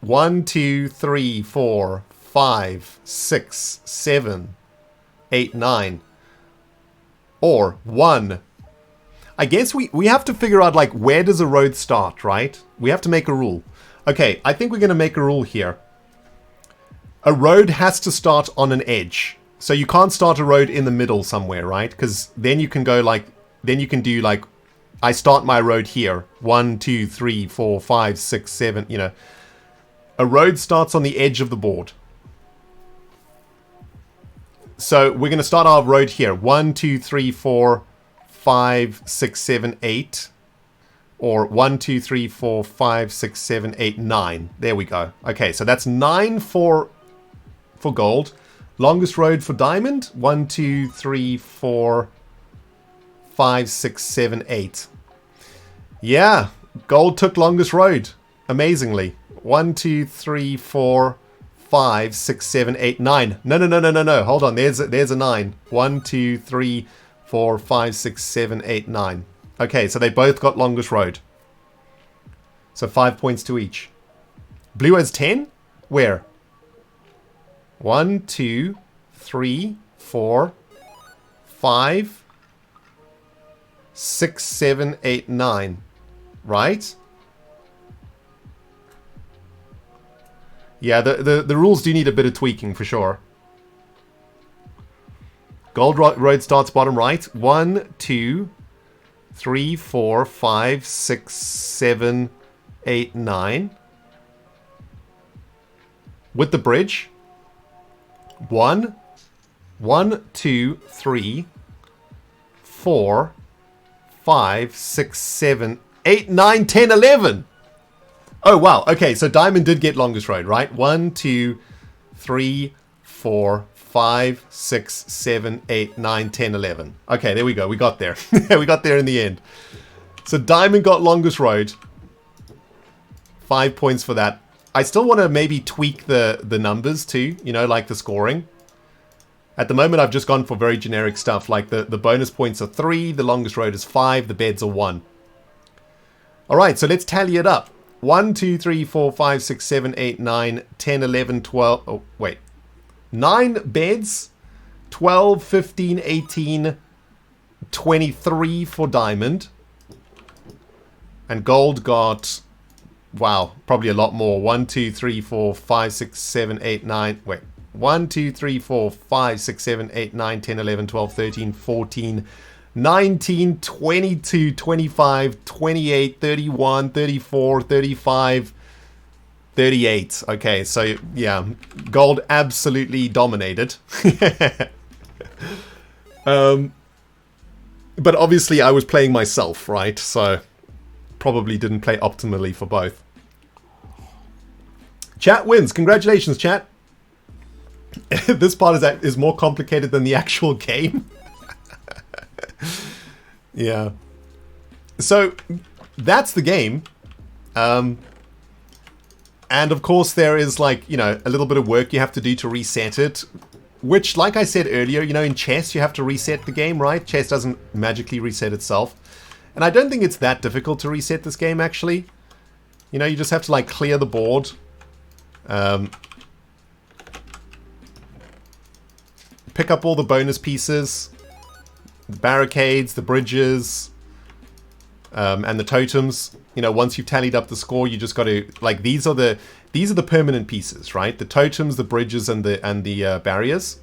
1, 2, 3, 4, 5, 6, 7, 8, 9. Or 1. I guess we have to figure out, like, where does a road start, right? We have to make a rule. Okay, I think we're going to make a rule here. A road has to start on an edge. So you can't start a road in the middle somewhere, right? Because then you can go, like, then you can do, like, I start my road here. 1, 2, 3, 4, 5, 6, 7, you know. A road starts on the edge of the board. So we're going to start our road here. 1, 2, 3, 4, 5, 6, 7, 8. Or 1, 2, 3, 4, 5, 6, 7, 8, 9. There we go. Okay, so that's 9 for gold. Longest road for diamond. 1, 2, 3, 4, 5, 6, 7, 8. Yeah, gold took longest road. Amazingly. 1, 2, 3, 4, 5, 6, 7, 8, 9. No. Hold on. There's a 9. 1, 2, 3, 4, 5, 6, 7, 8, 9. Okay, so they both got longest road. So 5 points to each. Blue has 10? Where? 1, 2, 3, 4, 5, 6, 7, 8, 9. Right? Yeah, the rules do need a bit of tweaking for sure. Gold road starts bottom right. 1, 2, 3, 4, 5, 6, 7, 8, 9. With the bridge. 1, 2, 3, 4, 5, 6, 7, 8, 9, 10, 11. Oh, wow. Okay, so Diamond did get longest road, right? 1, 2, 3, 4, 5, 6, 7, 8, 9, 10, 11. Okay, there we go. We got there. We got there in the end. So Diamond got longest road. 5 points for that. I still want to maybe tweak the numbers too, you know, like the scoring. At the moment, I've just gone for very generic stuff, like the bonus points are 3, the longest road is 5, the beds are 1. All right, so let's tally it up. 1, 2, 3, 4, 5, 6, 7, 8, 9, 10, 11, 12. Oh, wait. 9 beds, 12, 15, 18, 23 for Diamond. And Gold got, wow, probably a lot more. 1, 2, 3, 4, 5, 6, 7, 8, 9. Wait. 1, 2, 3, 4, 5, 6, 7, 8, 9, 10, 11, 12, 13, 14, 19, 22, 25, 28, 31, 34, 35, 38. Okay, so yeah, Gold absolutely dominated. But obviously I was playing myself, right? So probably didn't play optimally for both. Chat wins. Congratulations, chat. This part is more complicated than the actual game. Yeah. So that's the game. And of course there is, like, you know, a little bit of work you have to do to reset it. Which, like I said earlier, you know, in chess you have to reset the game, right? Chess doesn't magically reset itself. And I don't think it's that difficult to reset this game, actually. You know, you just have to, like, clear the board. Pick up all the bonus pieces. The barricades, the bridges, and the totems. You know, once you've tallied up the score, you just got to, like, these are the permanent pieces, right? The totems, the bridges, and the barriers.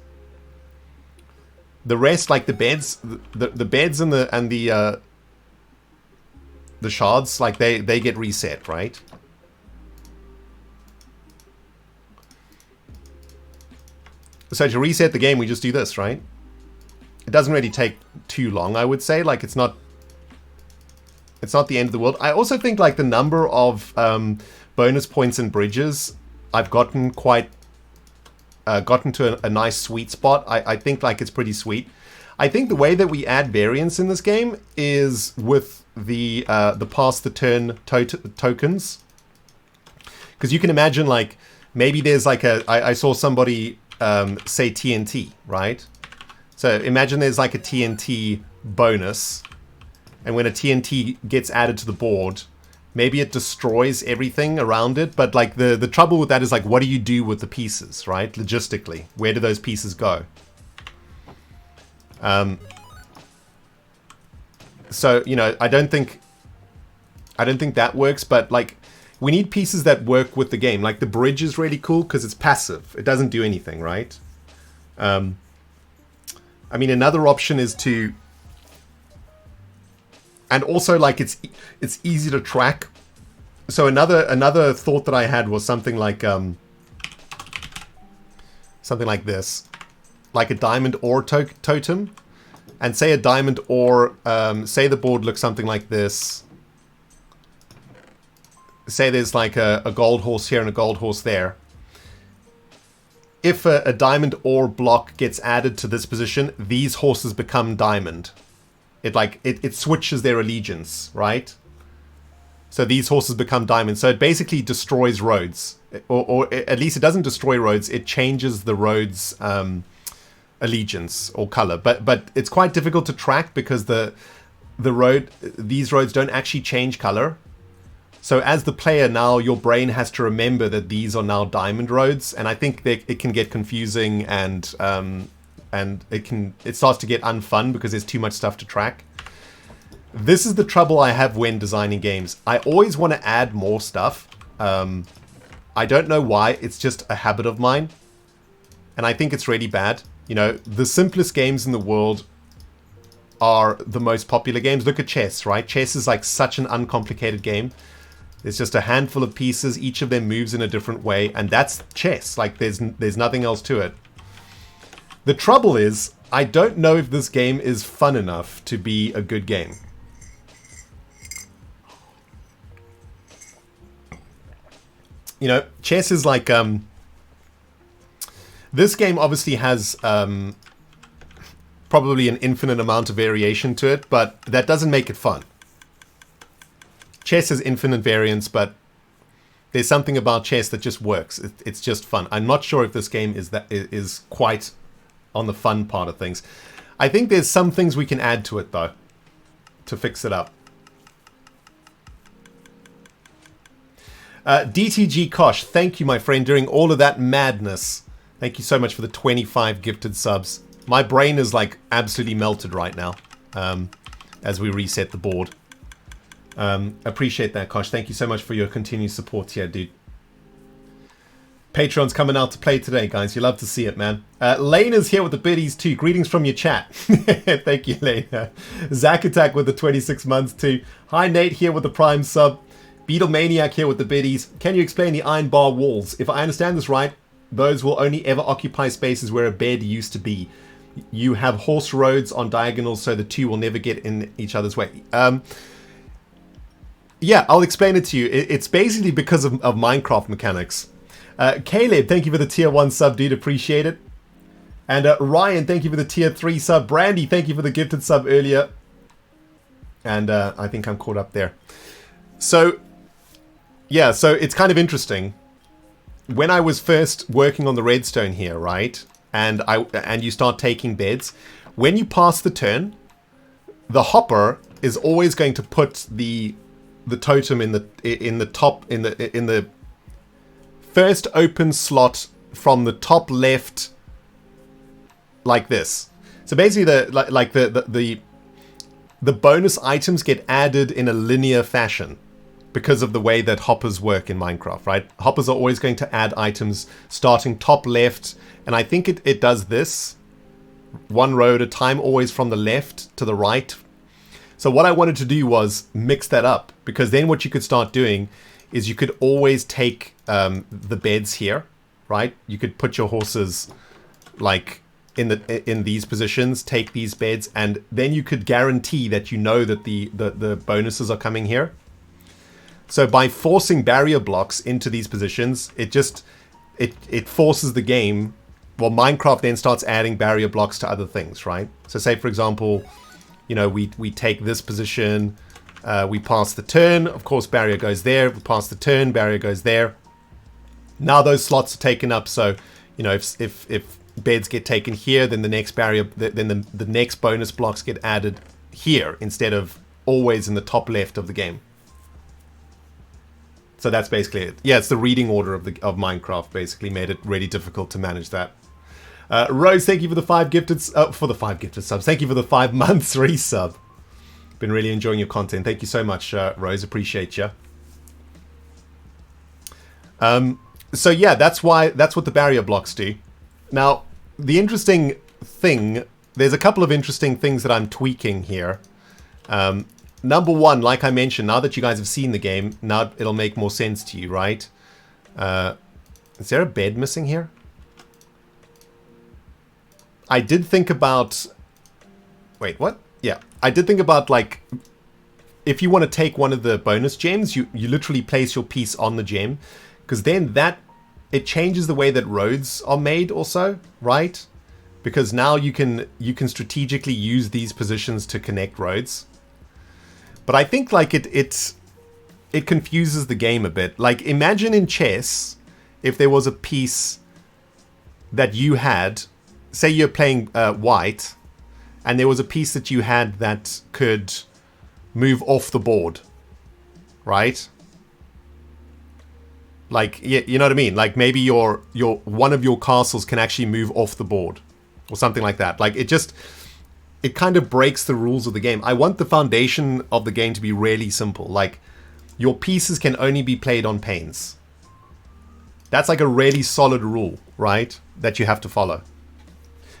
The rest, like the beds, the beds and the shards, like they get reset, right? So to reset the game, we just do this, right? It doesn't really take too long, I would say. Like, it's not the end of the world. I also think, like, the number of bonus points and bridges, I've gotten to a nice sweet spot. I think, like, it's pretty sweet. I think the way that we add variance in this game is with the pass the turn tokens. Because you can imagine, like, maybe there's like I saw somebody say TNT, right? So imagine there's like a TNT bonus, and when a TNT gets added to the board, maybe it destroys everything around it, but like the trouble with that is, like, what do you do with the pieces, right? Logistically, where do those pieces go? So, you know, I don't think that works, but, like, we need pieces that work with the game. Like, the bridge is really cool because it's passive. It doesn't do anything, right? I mean, another option is to... And also, like, it's easy to track. So another thought that I had was something like this. Like a diamond ore totem. And say a diamond ore... say the board looks something like this. Say there's like a gold horse here and a gold horse there. If a diamond ore block gets added to this position, these horses become diamond. It switches their allegiance, right? So these horses become diamond. So it basically destroys roads. Or at least it doesn't destroy roads. It changes the road's allegiance or color. But it's quite difficult to track because these roads don't actually change color. So as the player now, your brain has to remember that these are now diamond roads, and I think it can get confusing and it starts to get unfun because there's too much stuff to track. This is the trouble I have when designing games. I always want to add more stuff. I I don't know why. It's just a habit of mine. And I think it's really bad. You know, the simplest games in the world are the most popular games. Look at chess, right? Chess is like such an uncomplicated game. There's just a handful of pieces. Each of them moves in a different way. And that's chess. Like, there's nothing else to it. The trouble is, I don't know if this game is fun enough to be a good game. You know, chess is like... this game obviously has probably an infinite amount of variation to it, but that doesn't make it fun. Chess has infinite variance, but there's something about chess that just works. It's just fun. I'm not sure if this game is quite on the fun part of things. I think there's some things we can add to it, though, to fix it up. DTG Kosh, thank you, my friend, during all of that madness. Thank you so much for the 25 gifted subs. My brain is like absolutely melted right now as we reset the board. Appreciate that, Kosh. Thank you so much for your continued support here, dude. Patreon's coming out to play today, guys. You love to see it, man. Lane is here with the biddies too. Greetings from your chat. Thank you, Lane. Zack Attack with the 26 months too. Hi, Nate here with the Prime sub. Beatlemaniac here with the biddies. Can you explain the iron bar walls? If I understand this right, those will only ever occupy spaces where a bed used to be. You have horse roads on diagonals, so the two will never get in each other's way. Yeah, I'll explain it to you. It's basically because of Minecraft mechanics. Caleb, thank you for the tier 1 sub, dude. Appreciate it. And Ryan, thank you for the tier 3 sub. Brandy, thank you for the gifted sub earlier. And I think I'm caught up there. So, yeah, so it's kind of interesting. When I was first working on the redstone here, right, and you start taking beds, when you pass the turn, the hopper is always going to put the totem in the first open slot from the top left, like this. So basically, the bonus items get added in a linear fashion. Because of the way that hoppers work in Minecraft, right? Hoppers are always going to add items starting top left. And I think it does this. One row at a time, always from the left to the right. So what I wanted to do was mix that up. Because then what you could start doing is you could always take the beds here, right? You could put your horses like in these positions, take these beds. And then you could guarantee that you know that the bonuses are coming here. So by forcing barrier blocks into these positions, it forces the game. Well, Minecraft then starts adding barrier blocks to other things, right? So say, for example, you know, we take this position, we pass the turn, of course, barrier goes there. We pass the turn, barrier goes there. Now those slots are taken up. So, you know, if beds get taken here, then the next barrier, then the next bonus blocks get added here instead of always in the top left of the game. So that's basically it. Yeah, it's the reading order of Minecraft basically made it really difficult to manage that. Rose, thank you for the 5 gifted subs. Thank you for the 5 months resub. Been really enjoying your content. Thank you so much, Rose. Appreciate you. So yeah, that's what the barrier blocks do. Now, the interesting thing, there's a couple of interesting things that I'm tweaking here. Number one, like I mentioned, now that you guys have seen the game, now it'll make more sense to you, right? Is there a bed missing here? I did think about... Wait, what? Yeah. I did think about, like, if you want to take one of the bonus gems, you literally place your piece on the gem. Because then it changes the way that roads are made also, right? Because now you can strategically use these positions to connect roads. But I think like it confuses the game a bit. Like imagine in chess, if there was a piece that you had, say you're playing white, and there was a piece that you had that could move off the board, right? Like, you know what I mean? Like maybe your one of your castles can actually move off the board or something like that. Like it kind of breaks the rules of the game. I want the foundation of the game to be really simple. Like, your pieces can only be played on panes. That's like a really solid rule, right? That you have to follow.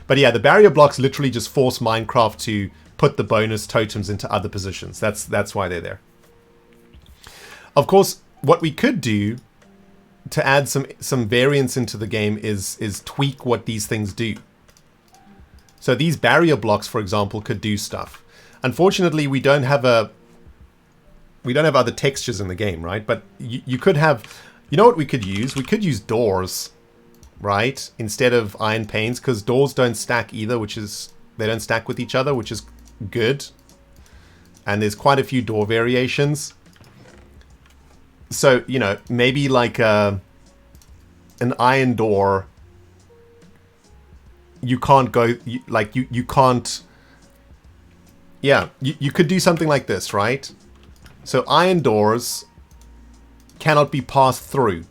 But yeah, the barrier blocks literally just force Minecraft to put the bonus totems into other positions. That's why they're there. Of course, what we could do to add some variance into the game is tweak what these things do. So these barrier blocks, for example, could do stuff. Unfortunately, we don't have other textures in the game, right? But you could have, you know what we could use? We could use doors, right? Instead of iron panes, because doors don't stack either, they don't stack with each other, which is good. And there's quite a few door variations. So, you know, maybe like an iron door, you can't go, you can't, yeah, you could do something like this, right? So iron doors cannot be passed through.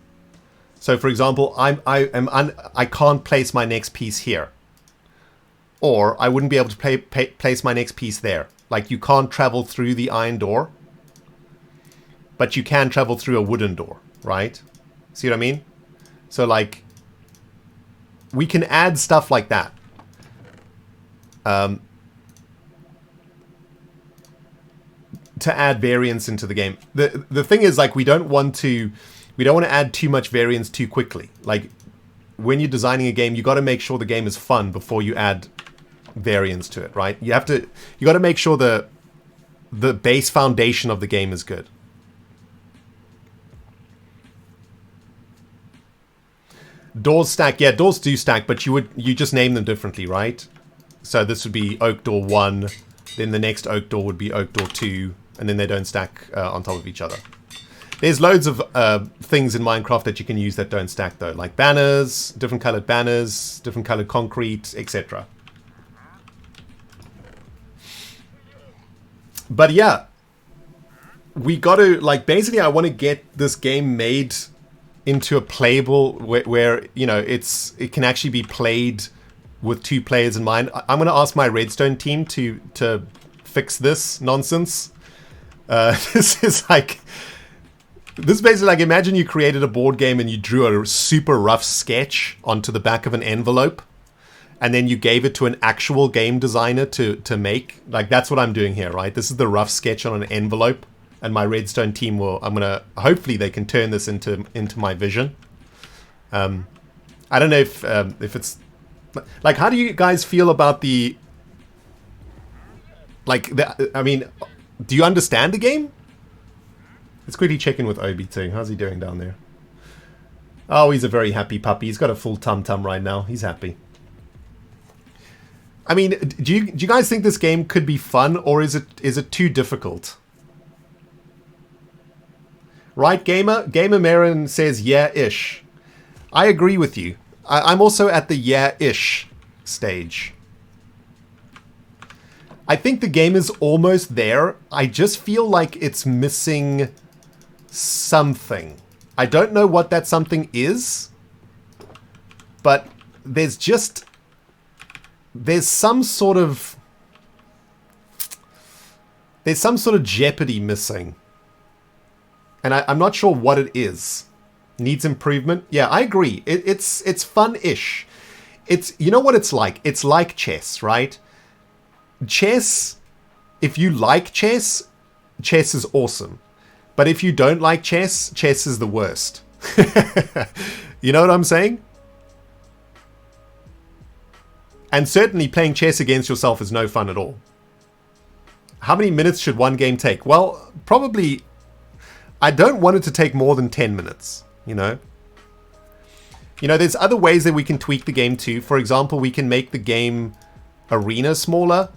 So for example, I can't place my next piece here. Or I wouldn't be able to place my next piece there. Like you can't travel through the iron door, but you can travel through a wooden door, right? See what I mean? So like, we can add stuff like that. To add variance into the game. The thing is, like, we don't want to add too much variance too quickly. Like, when you're designing a game, you got to make sure the game is fun before you add variance to it, right? You got to make sure the base foundation of the game is good. Doors stack, yeah, doors do stack, but you just name them differently, right? So this would be oak door 1, then the next oak door would be oak door 2, and then they don't stack on top of each other. There's loads of things in Minecraft that you can use that don't stack though, like banners, different colored concrete, etc. But yeah, we got to, like, basically I want to get this game made into a playable where you know it can actually be played with 2 players in mind. I'm going to ask my Redstone team to fix this nonsense. This is basically like, imagine you created a board game and you drew a super rough sketch onto the back of an envelope, and then you gave it to an actual game designer to make. Like, that's what I'm doing here, right? This is the rough sketch on an envelope. And my Redstone team hopefully they can turn this into my vision. I don't know if it's, like, how do you guys feel about I mean, do you understand the game? Let's quickly check in with Obi too. How's he doing down there? Oh, he's a very happy puppy. He's got a full tum-tum right now. He's happy. I mean, do you guys think this game could be fun, or is it too difficult? Right, Gamer? Gamer Marin says, yeah-ish. I agree with you. I'm also at the yeah-ish stage. I think the game is almost there. I just feel like it's missing something. I don't know what that something is, but there's some sort of jeopardy missing. And I'm not sure what it is. Needs improvement? Yeah, I agree. It's fun-ish. You know what it's like? It's like chess, right? Chess, if you like chess, chess is awesome. But if you don't like chess, chess is the worst. You know what I'm saying? And certainly playing chess against yourself is no fun at all. How many minutes should one game take? Well, probably, I don't want it to take more than 10 minutes, you know? You know, there's other ways that we can tweak the game too. For example, we can make the game arena smaller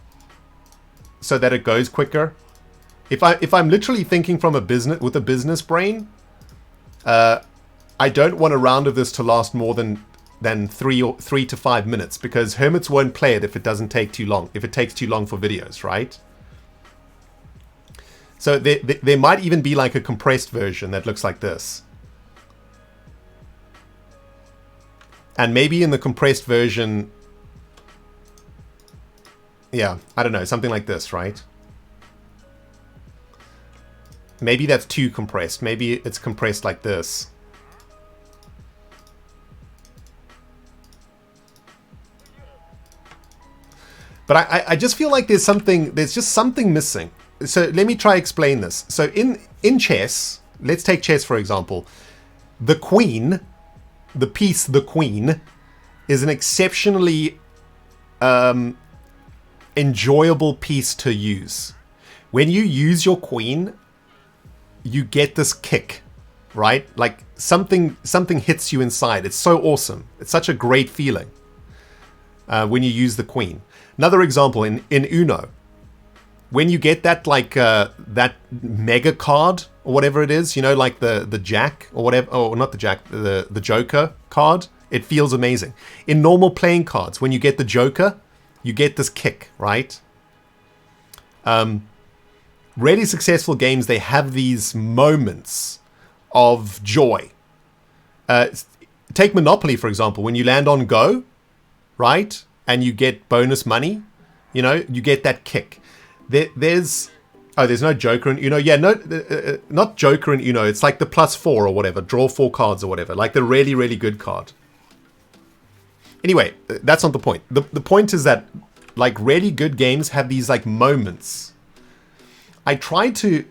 so that it goes quicker. If I'm literally thinking from a business brain, I don't want a round of this to last more than 3 to 5 minutes, because hermits won't play it if it doesn't take too long. If it takes too long for videos, right? So there might even be like a compressed version that looks like this. And maybe in the compressed version, yeah, I don't know, something like this, right? Maybe that's too compressed. Maybe it's compressed like this. But I just feel like there's just something missing. So let me try explain this. So in chess, let's take chess for example. The queen, the piece, the queen, is an exceptionally enjoyable piece to use. When you use your queen, you get this kick, right? Like something hits you inside. It's so awesome. It's such a great feeling when you use the queen. Another example in Uno, when you get that that mega card or whatever it is, you know, like the jack or whatever, oh, not the jack, the joker card, it feels amazing. In normal playing cards, when you get the joker, you get this kick, right? Really successful games, they have these moments of joy. Take Monopoly, for example. When you land on go, right, and you get bonus money, you know, you get that kick. There's no Joker in Uno. Yeah, no, not Joker in Uno. It's like the +4 or whatever. Draw 4 cards or whatever. Like the really, really good card. Anyway, that's not the point. The point is that like really good games have these like moments. I try to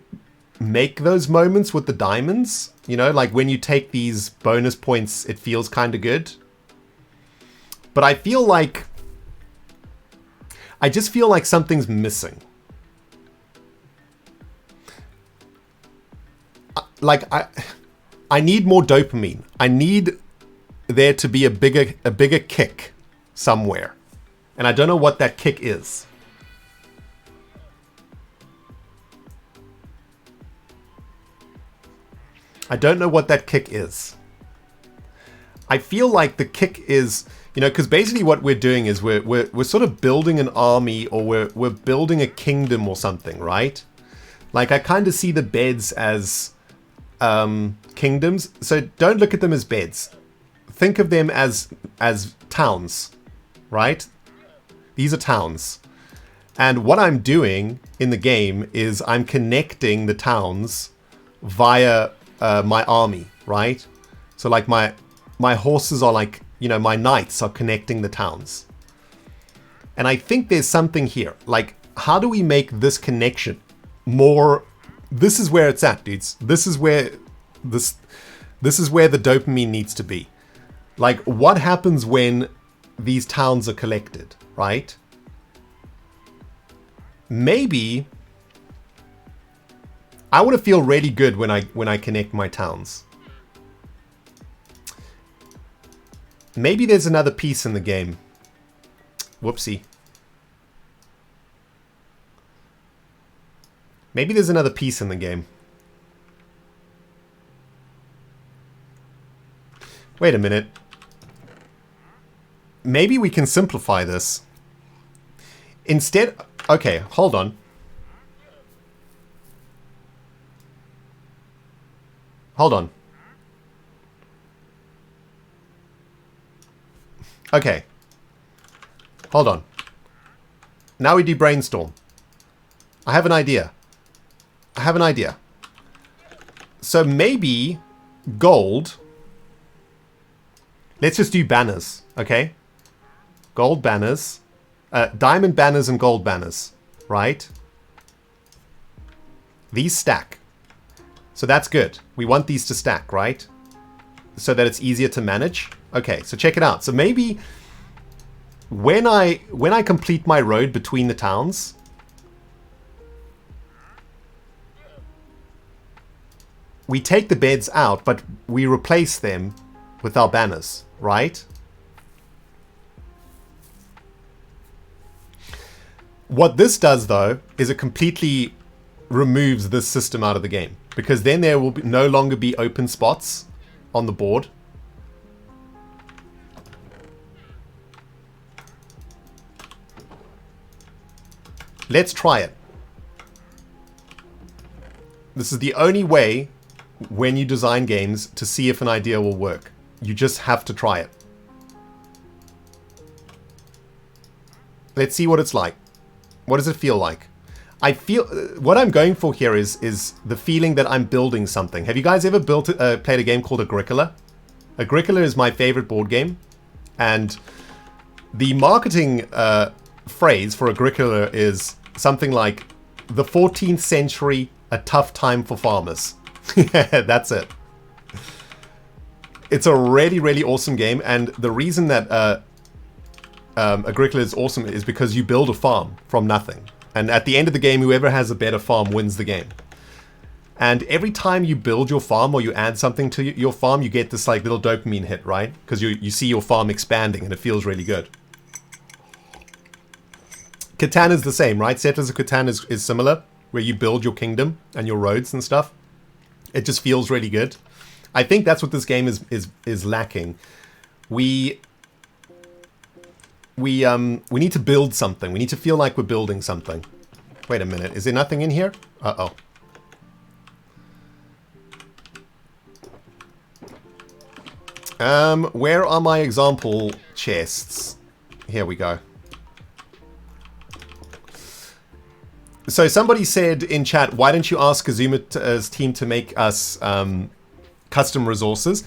make those moments with the diamonds. You know, like when you take these bonus points, it feels kind of good. But I just feel like something's missing. Like I need more dopamine. I need there to be a bigger kick somewhere. And I don't know what that kick is. I don't know what that kick is. I feel like the kick is, you know, because basically what we're doing is we're sort of building an army, or we're building a kingdom or something, right? Like I kind of see the beds as kingdoms. So don't look at them as beds. Think of them as towns, right? These are towns. And what I'm doing in the game is I'm connecting the towns via my army, right? So like my horses are like, you know, my knights are connecting the towns. And I think there's something here. Like, how do we make this connection more? This is where it's at, dudes. This is where the dopamine needs to be. Like, what happens when these towns are collected, right? Maybe I want to feel really good when I connect my towns. Maybe there's another piece in the game. Whoopsie. Maybe there's another piece in the game. Wait a minute. Maybe we can simplify this. Instead... Okay, hold on. Hold on. Okay. Hold on. Now we do brainstorm. I have an idea. So maybe gold. Let's just do banners, okay? Gold banners. Diamond banners and gold banners, right? These stack. So that's good. We want these to stack, right? So that it's easier to manage. Okay, so check it out. So maybe when I complete my road between the towns, we take the beds out, but we replace them with our banners, right? What this does, though, is it completely removes this system out of the game, because then there will no longer be open spots on the board. Let's try it. This is the only way when you design games to see if an idea will work. You just have to try it. Let's see what it's like. What does it feel like? I feel what I'm going for here is the feeling that I'm building something. Have you guys ever played a game called Agricola? Agricola is my favorite board game, and the marketing phrase for Agricola is something like, the 14th century, a tough time for farmers. That's it. It's a really, really awesome game, and the reason that Agricola is awesome is because you build a farm from nothing. And at the end of the game, whoever has a better farm wins the game. And every time you build your farm or you add something to your farm, you get this like little dopamine hit, right? Because you see your farm expanding and it feels really good. Catan is the same, right? Settlers of Catan is similar, where you build your kingdom and your roads and stuff. It just feels really good. I think that's what this game is lacking. We need to build something. We need to feel like we're building something. Wait a minute. Is there nothing in here? Uh-oh. Where are my example chests? Here we go. So somebody said in chat, why don't you ask Kazuma's team to make us custom resources?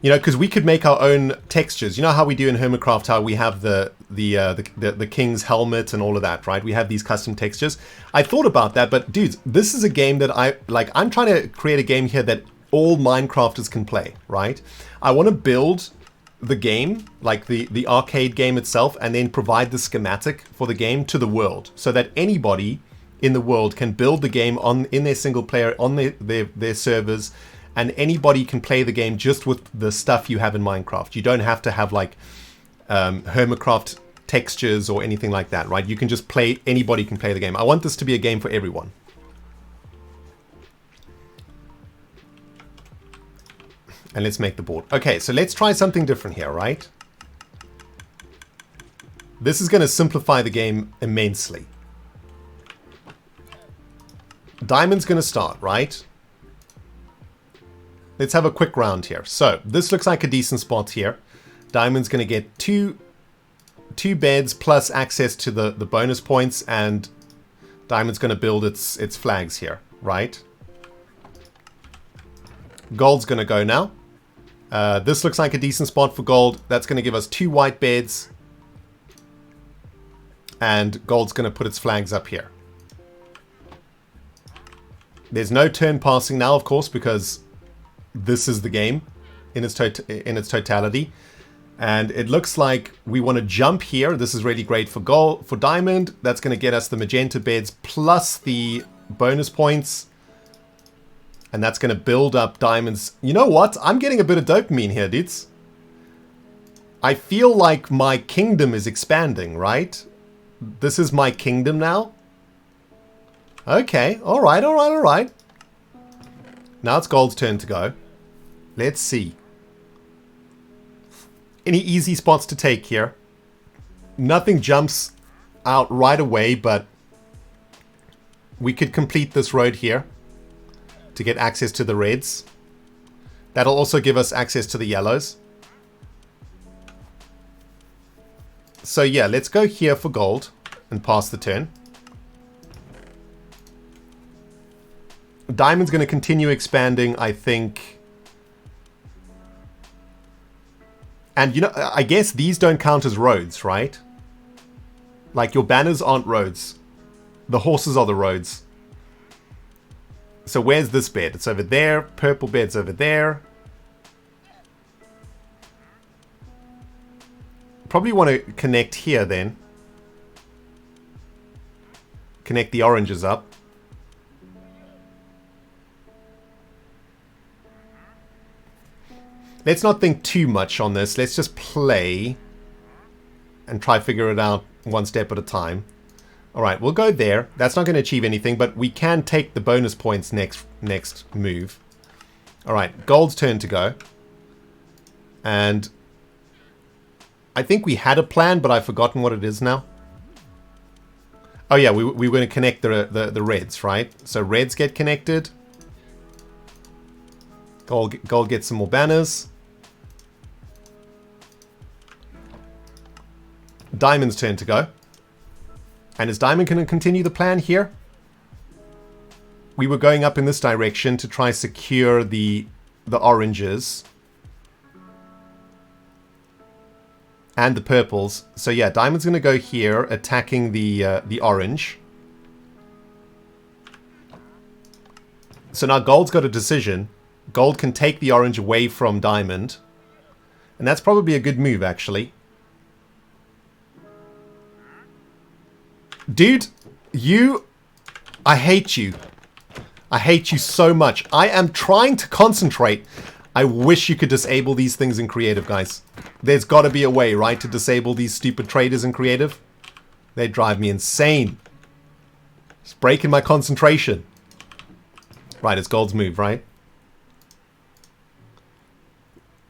You know, because we could make our own textures. You know how we do in Hermitcraft, how we have the king's helmet and all of that, right? We have these custom textures. I thought about that, but dudes, this is a game that I'm trying to create a game here that all Minecrafters can play, right? I want to build the game, like the arcade game itself, and then provide the schematic for the game to the world, so that anybody in the world can build the game in their single player, on their servers, and anybody can play the game just with the stuff you have in Minecraft. You don't have to have like Hermitcraft textures or anything like that, right? You can just play, anybody can play the game. I want this to be a game for everyone. And let's make the board. Okay, so let's try something different here, right? This is going to simplify the game immensely. Diamond's going to start, right? Let's have a quick round here. So, this looks like a decent spot here. Diamond's going to get two beds plus access to the bonus points, and Diamond's going to build its flags here, right? Gold's going to go now. This looks like a decent spot for gold. That's going to give us 2 white beds. And gold's going to put its flags up here. There's no turn passing now, of course, because this is the game in its totality. And it looks like we want to jump here. This is really great for gold, for diamond. That's going to get us the magenta beds plus the bonus points. And that's going to build up diamonds. You know what? I'm getting a bit of dopamine here, dudes. I feel like my kingdom is expanding, right? This is my kingdom now. Okay. All right, all right, all right. Now it's gold's turn to go. Let's see. Any easy spots to take here? Nothing jumps out right away, but we could complete this road here to get access to the reds. That'll also give us access to the yellows. So yeah, let's go here for gold and pass the turn. Diamond's going to continue expanding, I think. And you know, I guess these don't count as roads, right? Like your banners aren't roads. The horses are the roads. So where's this bed? It's over there. Purple bed's over there. Probably want to connect here then. Connect the oranges up. Let's not think too much on this. Let's just play and try to figure it out one step at a time. Alright, we'll go there. That's not going to achieve anything, but we can take the bonus points next move. Alright, gold's turn to go. And I think we had a plan, but I've forgotten what it is now. Oh yeah, we were going to connect the reds, right? So reds get connected. Gold gets some more banners. Diamond's turn to go. And is Diamond going to continue the plan here? We were going up in this direction to try secure the oranges. and the purples. So yeah, diamond's going to go here, attacking the orange. So now gold's got a decision. Gold can take the orange away from diamond. And that's probably a good move, actually. Dude, I hate you. I hate you so much. I am trying to concentrate. I wish you could disable these things in creative, guys. There's got to be a way, right, to disable these stupid traders in creative. They drive me insane. It's breaking my concentration. Right, it's gold's move, right?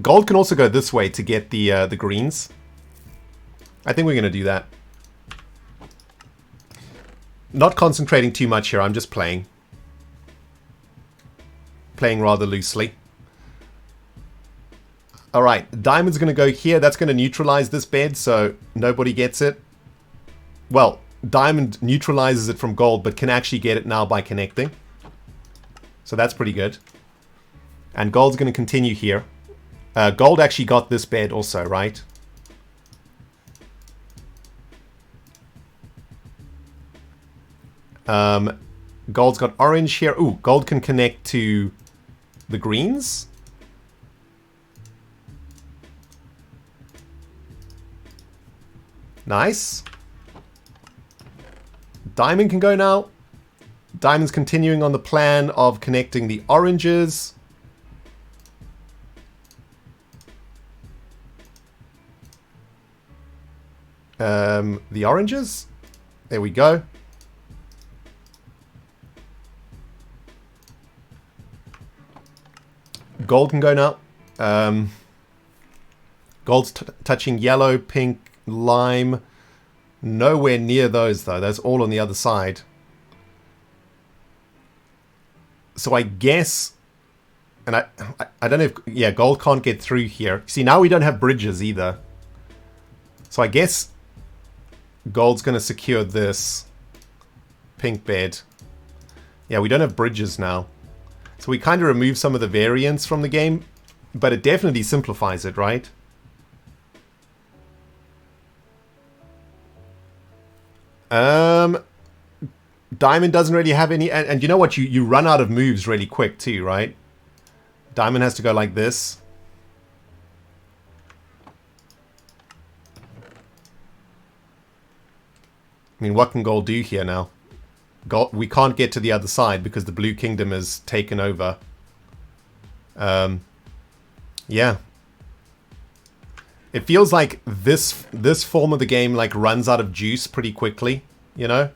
Gold can also go this way to get the greens. I think we're going to do that. Not concentrating too much here, I'm just playing. Playing rather loosely. Alright, diamond's going to go here. That's going to neutralize this bed, so nobody gets it. Well, diamond neutralizes it from gold, but can actually get it now by connecting. So that's pretty good. And gold's going to continue here. Gold actually got this bed also, right? Gold's got orange here. Ooh, gold can connect to the greens. Nice. Diamond can go now. Diamond's continuing on the plan of connecting the oranges. The oranges. There we go. Gold can go now. Gold's touching yellow, pink, lime. Nowhere near those, though. That's all on the other side. So I guess... And I don't know if... Yeah, gold can't get through here. See, now we don't have bridges either. So I guess gold's going to secure this pink bed. Yeah, we don't have bridges now. So we kind of remove some of the variance from the game. But it definitely simplifies it, right? Diamond doesn't really have any... And you know what? You run out of moves really quick too, right? Diamond has to go like this. I mean, what can gold do here now? Gold, we can't get to the other side because the blue kingdom has taken over. Yeah. It feels like this form of the game like runs out of juice pretty quickly, you know?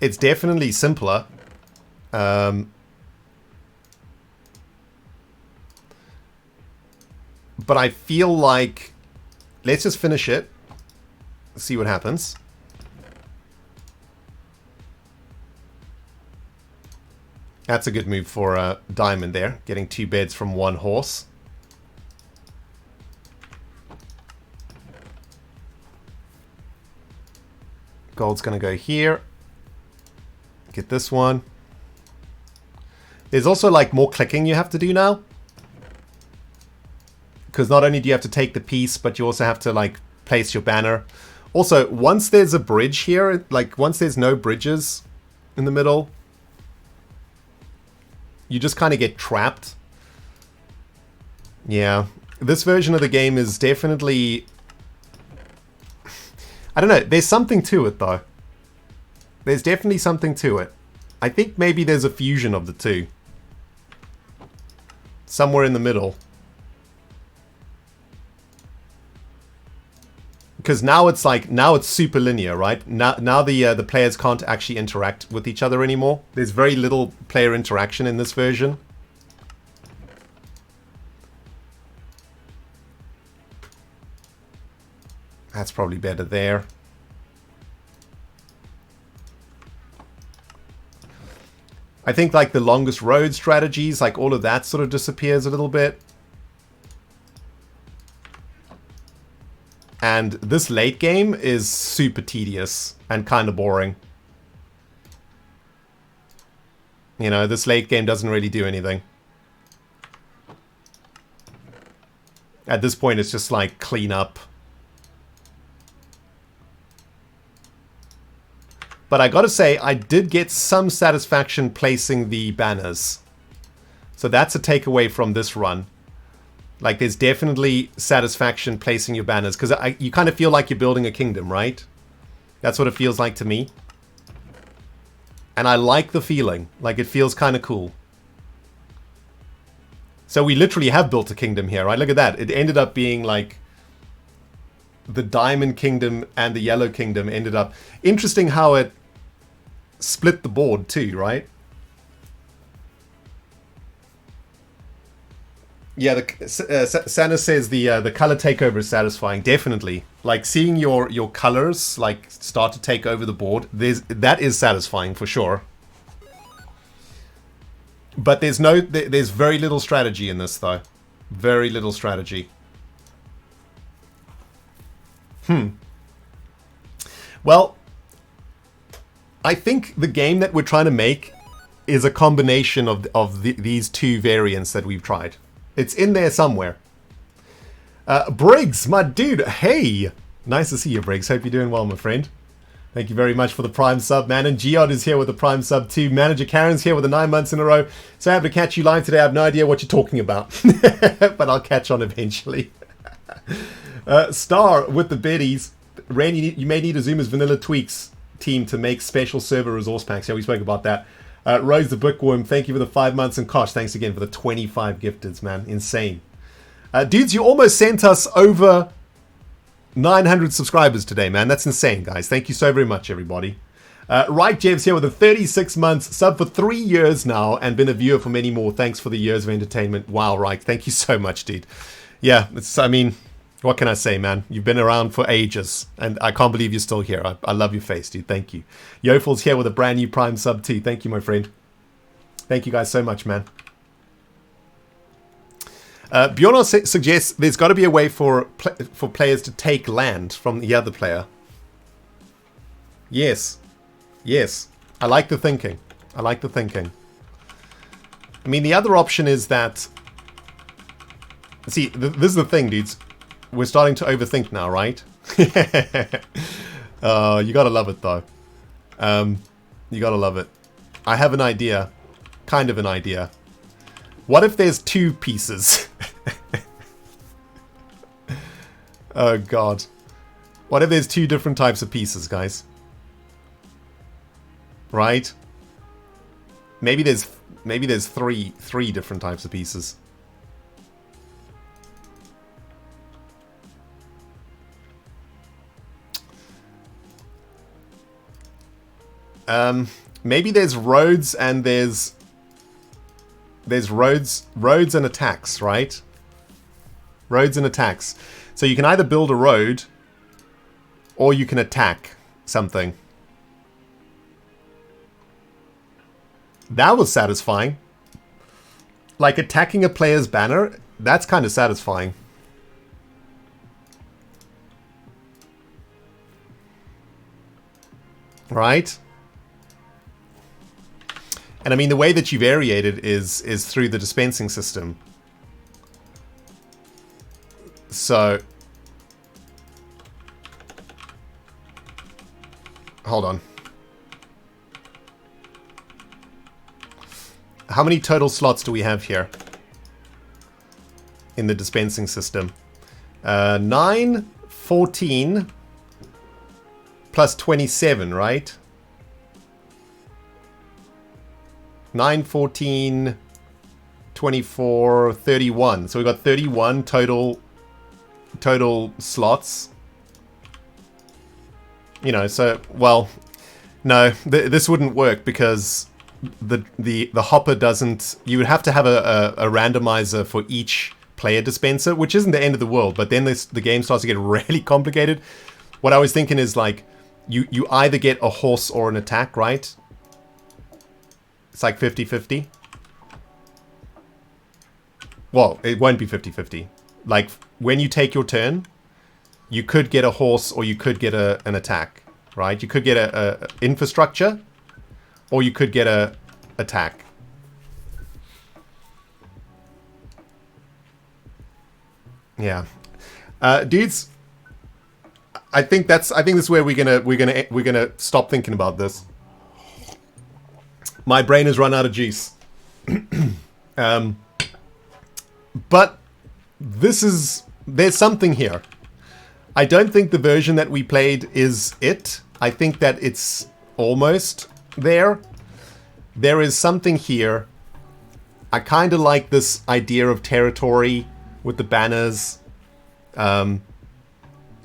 It's definitely simpler. But I feel like... Let's just finish it. See what happens. That's a good move for Diamond there. Getting 2 beds from 1 horse. Gold's going to go here. Get this one. There's also like more clicking you have to do now. Because not only do you have to take the piece, but you also have to like place your banner. Also, once there's a bridge here, like once there's no bridges in the middle, you just kind of get trapped. Yeah, this version of the game is definitely... I don't know, there's something to it though. There's definitely something to it. I think maybe there's a fusion of the two. Somewhere in the middle. Because now it's like, now it's super linear, right? Now the players can't actually interact with each other anymore. There's very little player interaction in this version. That's probably better there. I think like the longest road strategies, like all of that sort of disappears a little bit. And this late game is super tedious and kind of boring. You know, this late game doesn't really do anything. At this point, it's just like clean up. But I gotta say, I did get some satisfaction placing the banners. So that's a takeaway from this run. Like, there's definitely satisfaction placing your banners, because you kind of feel like you're building a kingdom, right? That's what it feels like to me. And I like the feeling. Like, it feels kind of cool. So we literally have built a kingdom here, right? Look at that. It ended up being like the Diamond Kingdom and the Yellow Kingdom ended up... Interesting how it split the board too, right? Yeah, Santa says the color takeover is satisfying. Definitely, like seeing your colors like start to take over the board. That is satisfying for sure. But there's very little strategy in this though. Very little strategy. Well, I think the game that we're trying to make is a combination of these two variants that we've tried. It's in there somewhere. Briggs, my dude, hey! Nice to see you, Briggs. Hope you're doing well, my friend. Thank you very much for the Prime sub, man. And Geod is here with the Prime sub too. Manager Karen's here with the 9 months in a row. So happy to catch you live today. I have no idea what you're talking about. But I'll catch on eventually. Star with the biddies. Randy, you may need a Zoomer's Vanilla Tweaks team to make special server resource packs. Yeah, we spoke about that. Rose the Bookworm, thank you for the 5 months. And Kosh, thanks again for the 25 gifteds, man. Insane. Dudes, you almost sent us over 900 subscribers today, man. That's insane, guys. Thank you so very much, everybody. Right, Jev's here with a 36 months, sub for 3 years now, and been a viewer for many more. Thanks for the years of entertainment. Wow, right. Thank you so much, dude. Yeah, I mean, what can I say, man? You've been around for ages, and I can't believe you're still here. I love your face, dude. Thank you. Yofel's here with a brand new Prime sub too. Thank you, my friend. Thank you guys so much, man. Bjorn suggests there's got to be a way for players to take land from the other player. Yes. Yes. I like the thinking. I like the thinking. I mean, the other option is that... See, this is the thing, dudes. We're starting to overthink now, right? You gotta love it, though. You gotta love it. I have an idea. Kind of an idea. What if there's two pieces? Oh, God. What if there's two different types of pieces, guys? Right? Maybe there's three different types of pieces. Maybe there's roads and there's roads and attacks, right? Roads and attacks. So you can either build a road or you can attack something. That was satisfying. Like attacking a player's banner, that's kind of satisfying. Right? And I mean, the way that you variate it is through the dispensing system. So, hold on. How many total slots do we have here in the dispensing system? 9, 14, plus 27, right? 9, 14, 24, 31. So we've got 31 total slots. You know, so, well, no, this wouldn't work because the hopper doesn't... You would have to have a randomizer for each player dispenser, which isn't the end of the world, but then the game starts to get really complicated. What I was thinking is, like, you either get a horse or an attack, right? It's like 50-50. Well, it won't be 50-50. Like, when you take your turn, you could get a horse or you could get an attack, right? You could get a infrastructure or you could get a attack. Yeah. Dudes, I think this is where we're gonna stop thinking about this. My brain has run out of juice. But there's something here. I don't think the version that we played is it. I think that it's almost there. There is something here. I kind of like this idea of territory with the banners. I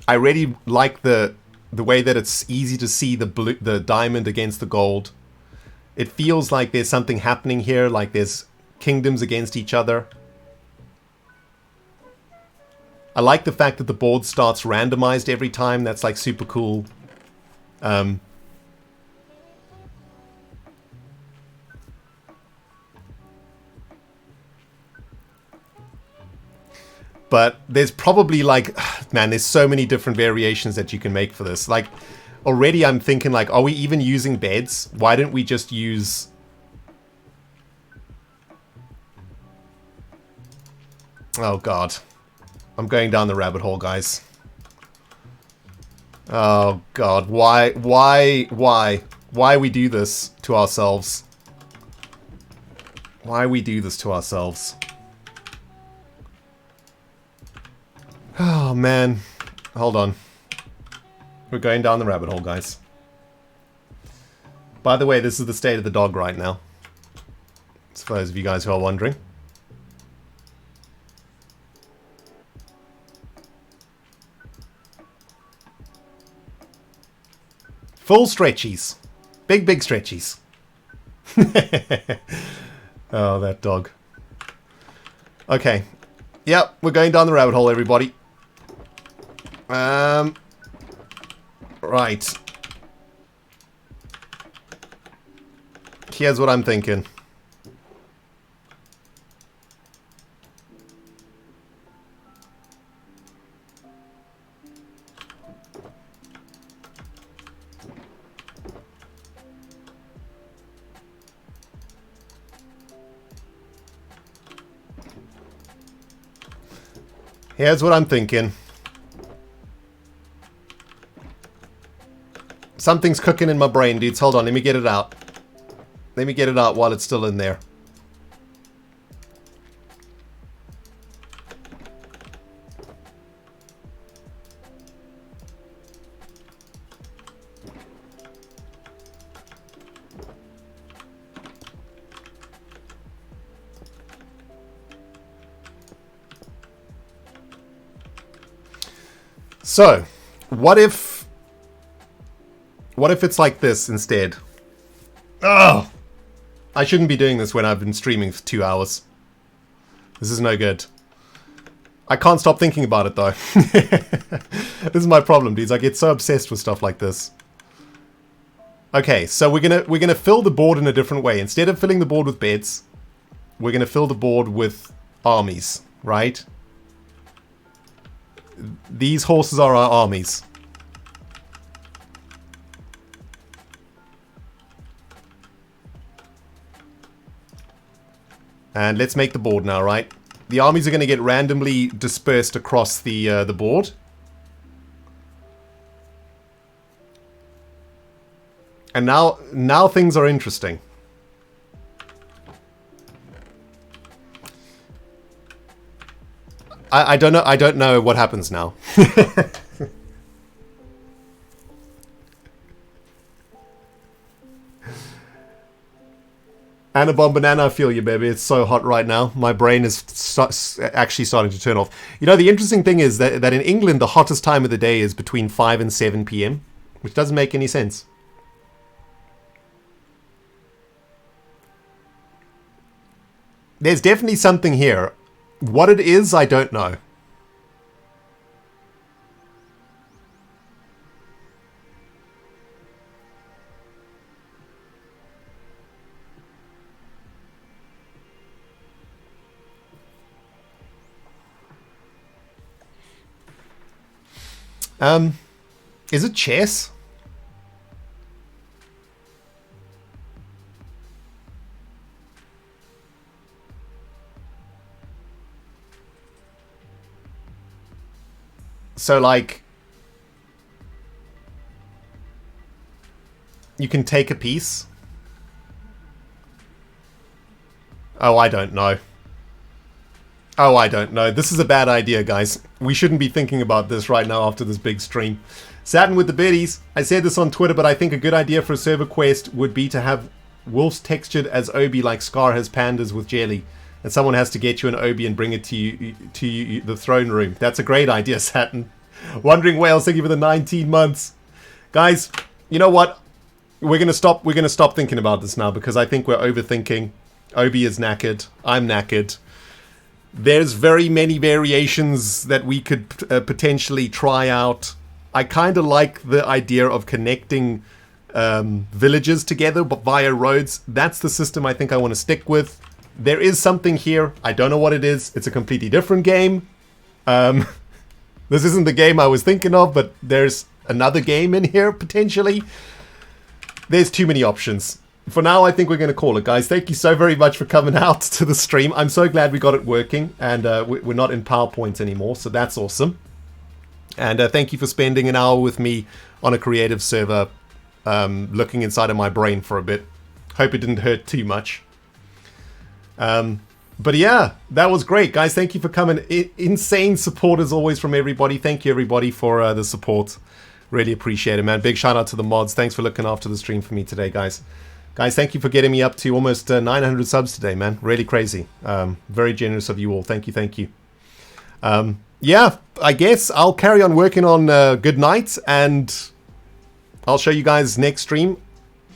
really like the way that it's easy to see the diamond against the gold. It feels like there's something happening here, like there's kingdoms against each other. I like the fact that the board starts randomized every time. That's like super cool. But there's probably like, man, there's so many different variations that you can make for this. Like, already I'm thinking like, are we even using beds? Why don't we just use... Oh, God. I'm going down the rabbit hole, guys. Oh, God. Why we do this to ourselves? Why we do this to ourselves? Oh, man. Hold on. We're going down the rabbit hole, guys. By the way, this is the state of the dog right now. For those of you guys who are wondering. Full stretchies. Big stretchies. Oh, that dog. Okay. Yep, we're going down the rabbit hole, everybody. Right. Here's what I'm thinking. Here's what I'm thinking. Something's cooking in my brain, dudes. Hold on, let me get it out. Let me get it out while it's still in there. So, what if it's like this instead? Oh, I shouldn't be doing this when I've been streaming for 2 hours. This is no good. I can't stop thinking about it though. This is my problem, dudes. I get so obsessed with stuff like this. Okay, so we're gonna fill the board in a different way. Instead of filling the board with beds, we're gonna fill the board with armies, right? These horses are our armies. And let's make the board now, right? The armies are going to get randomly dispersed across the board. And now things are interesting. I don't know what happens now. Anabomb Banana, I feel you, baby. It's so hot right now. My brain is actually starting to turn off. You know, the interesting thing is that in England, the hottest time of the day is between 5 and 7 p.m., which doesn't make any sense. There's definitely something here. What it is, I don't know. Is it chess? So, like, you can take a piece. Oh, I don't know. Oh, I don't know. This is a bad idea, guys. We shouldn't be thinking about this right now after this big stream. Satin with the biddies. I said this on Twitter, but I think a good idea for a server quest would be to have wolves textured as Obi like Scar has pandas with jelly. And someone has to get you an Obi and bring it to you, the throne room. That's a great idea, Satin. Wandering Whales, thank you for the 19 months. Guys, you know what? We're gonna stop thinking about this now because I think we're overthinking. Obi is knackered. I'm knackered. There's very many variations that we could potentially try out. I kind of like the idea of connecting villages together but via roads. That's the system I think I want to stick with. There is something here. I don't know what it is. It's a completely different game. This isn't the game I was thinking of, but there's another game in here potentially. There's too many options. For now, I think we're going to call it, guys. Thank you so very much for coming out to the stream. I'm so glad we got it working, and we're not in PowerPoint anymore, so that's awesome. And thank you for spending an hour with me on a creative server, looking inside of my brain for a bit. Hope it didn't hurt too much. But yeah, that was great, guys. Thank you for coming. Insane support as always from everybody. Thank you, everybody, for the support. Really appreciate it, man. Big shout out to the mods. Thanks for looking after the stream for me today, guys. Guys, thank you for getting me up to almost 900 subs today, man. Really crazy. Very generous of you all. Thank you, thank you. Yeah, I guess I'll carry on working on Good Night, and I'll show you guys next stream.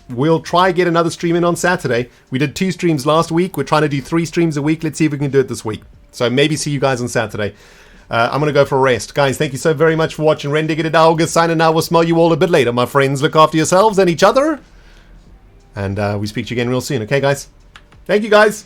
We'll try get another stream in on Saturday. We did 2 streams last week. We're trying to do 3 streams a week. Let's see if we can do it this week. So maybe see you guys on Saturday. I'm going to go for a rest. Guys, thank you so very much for watching. Rendog signing out. We'll smell you all a bit later, my friends. Look after yourselves and each other. And we speak to you again real soon. Okay, guys? Thank you, guys.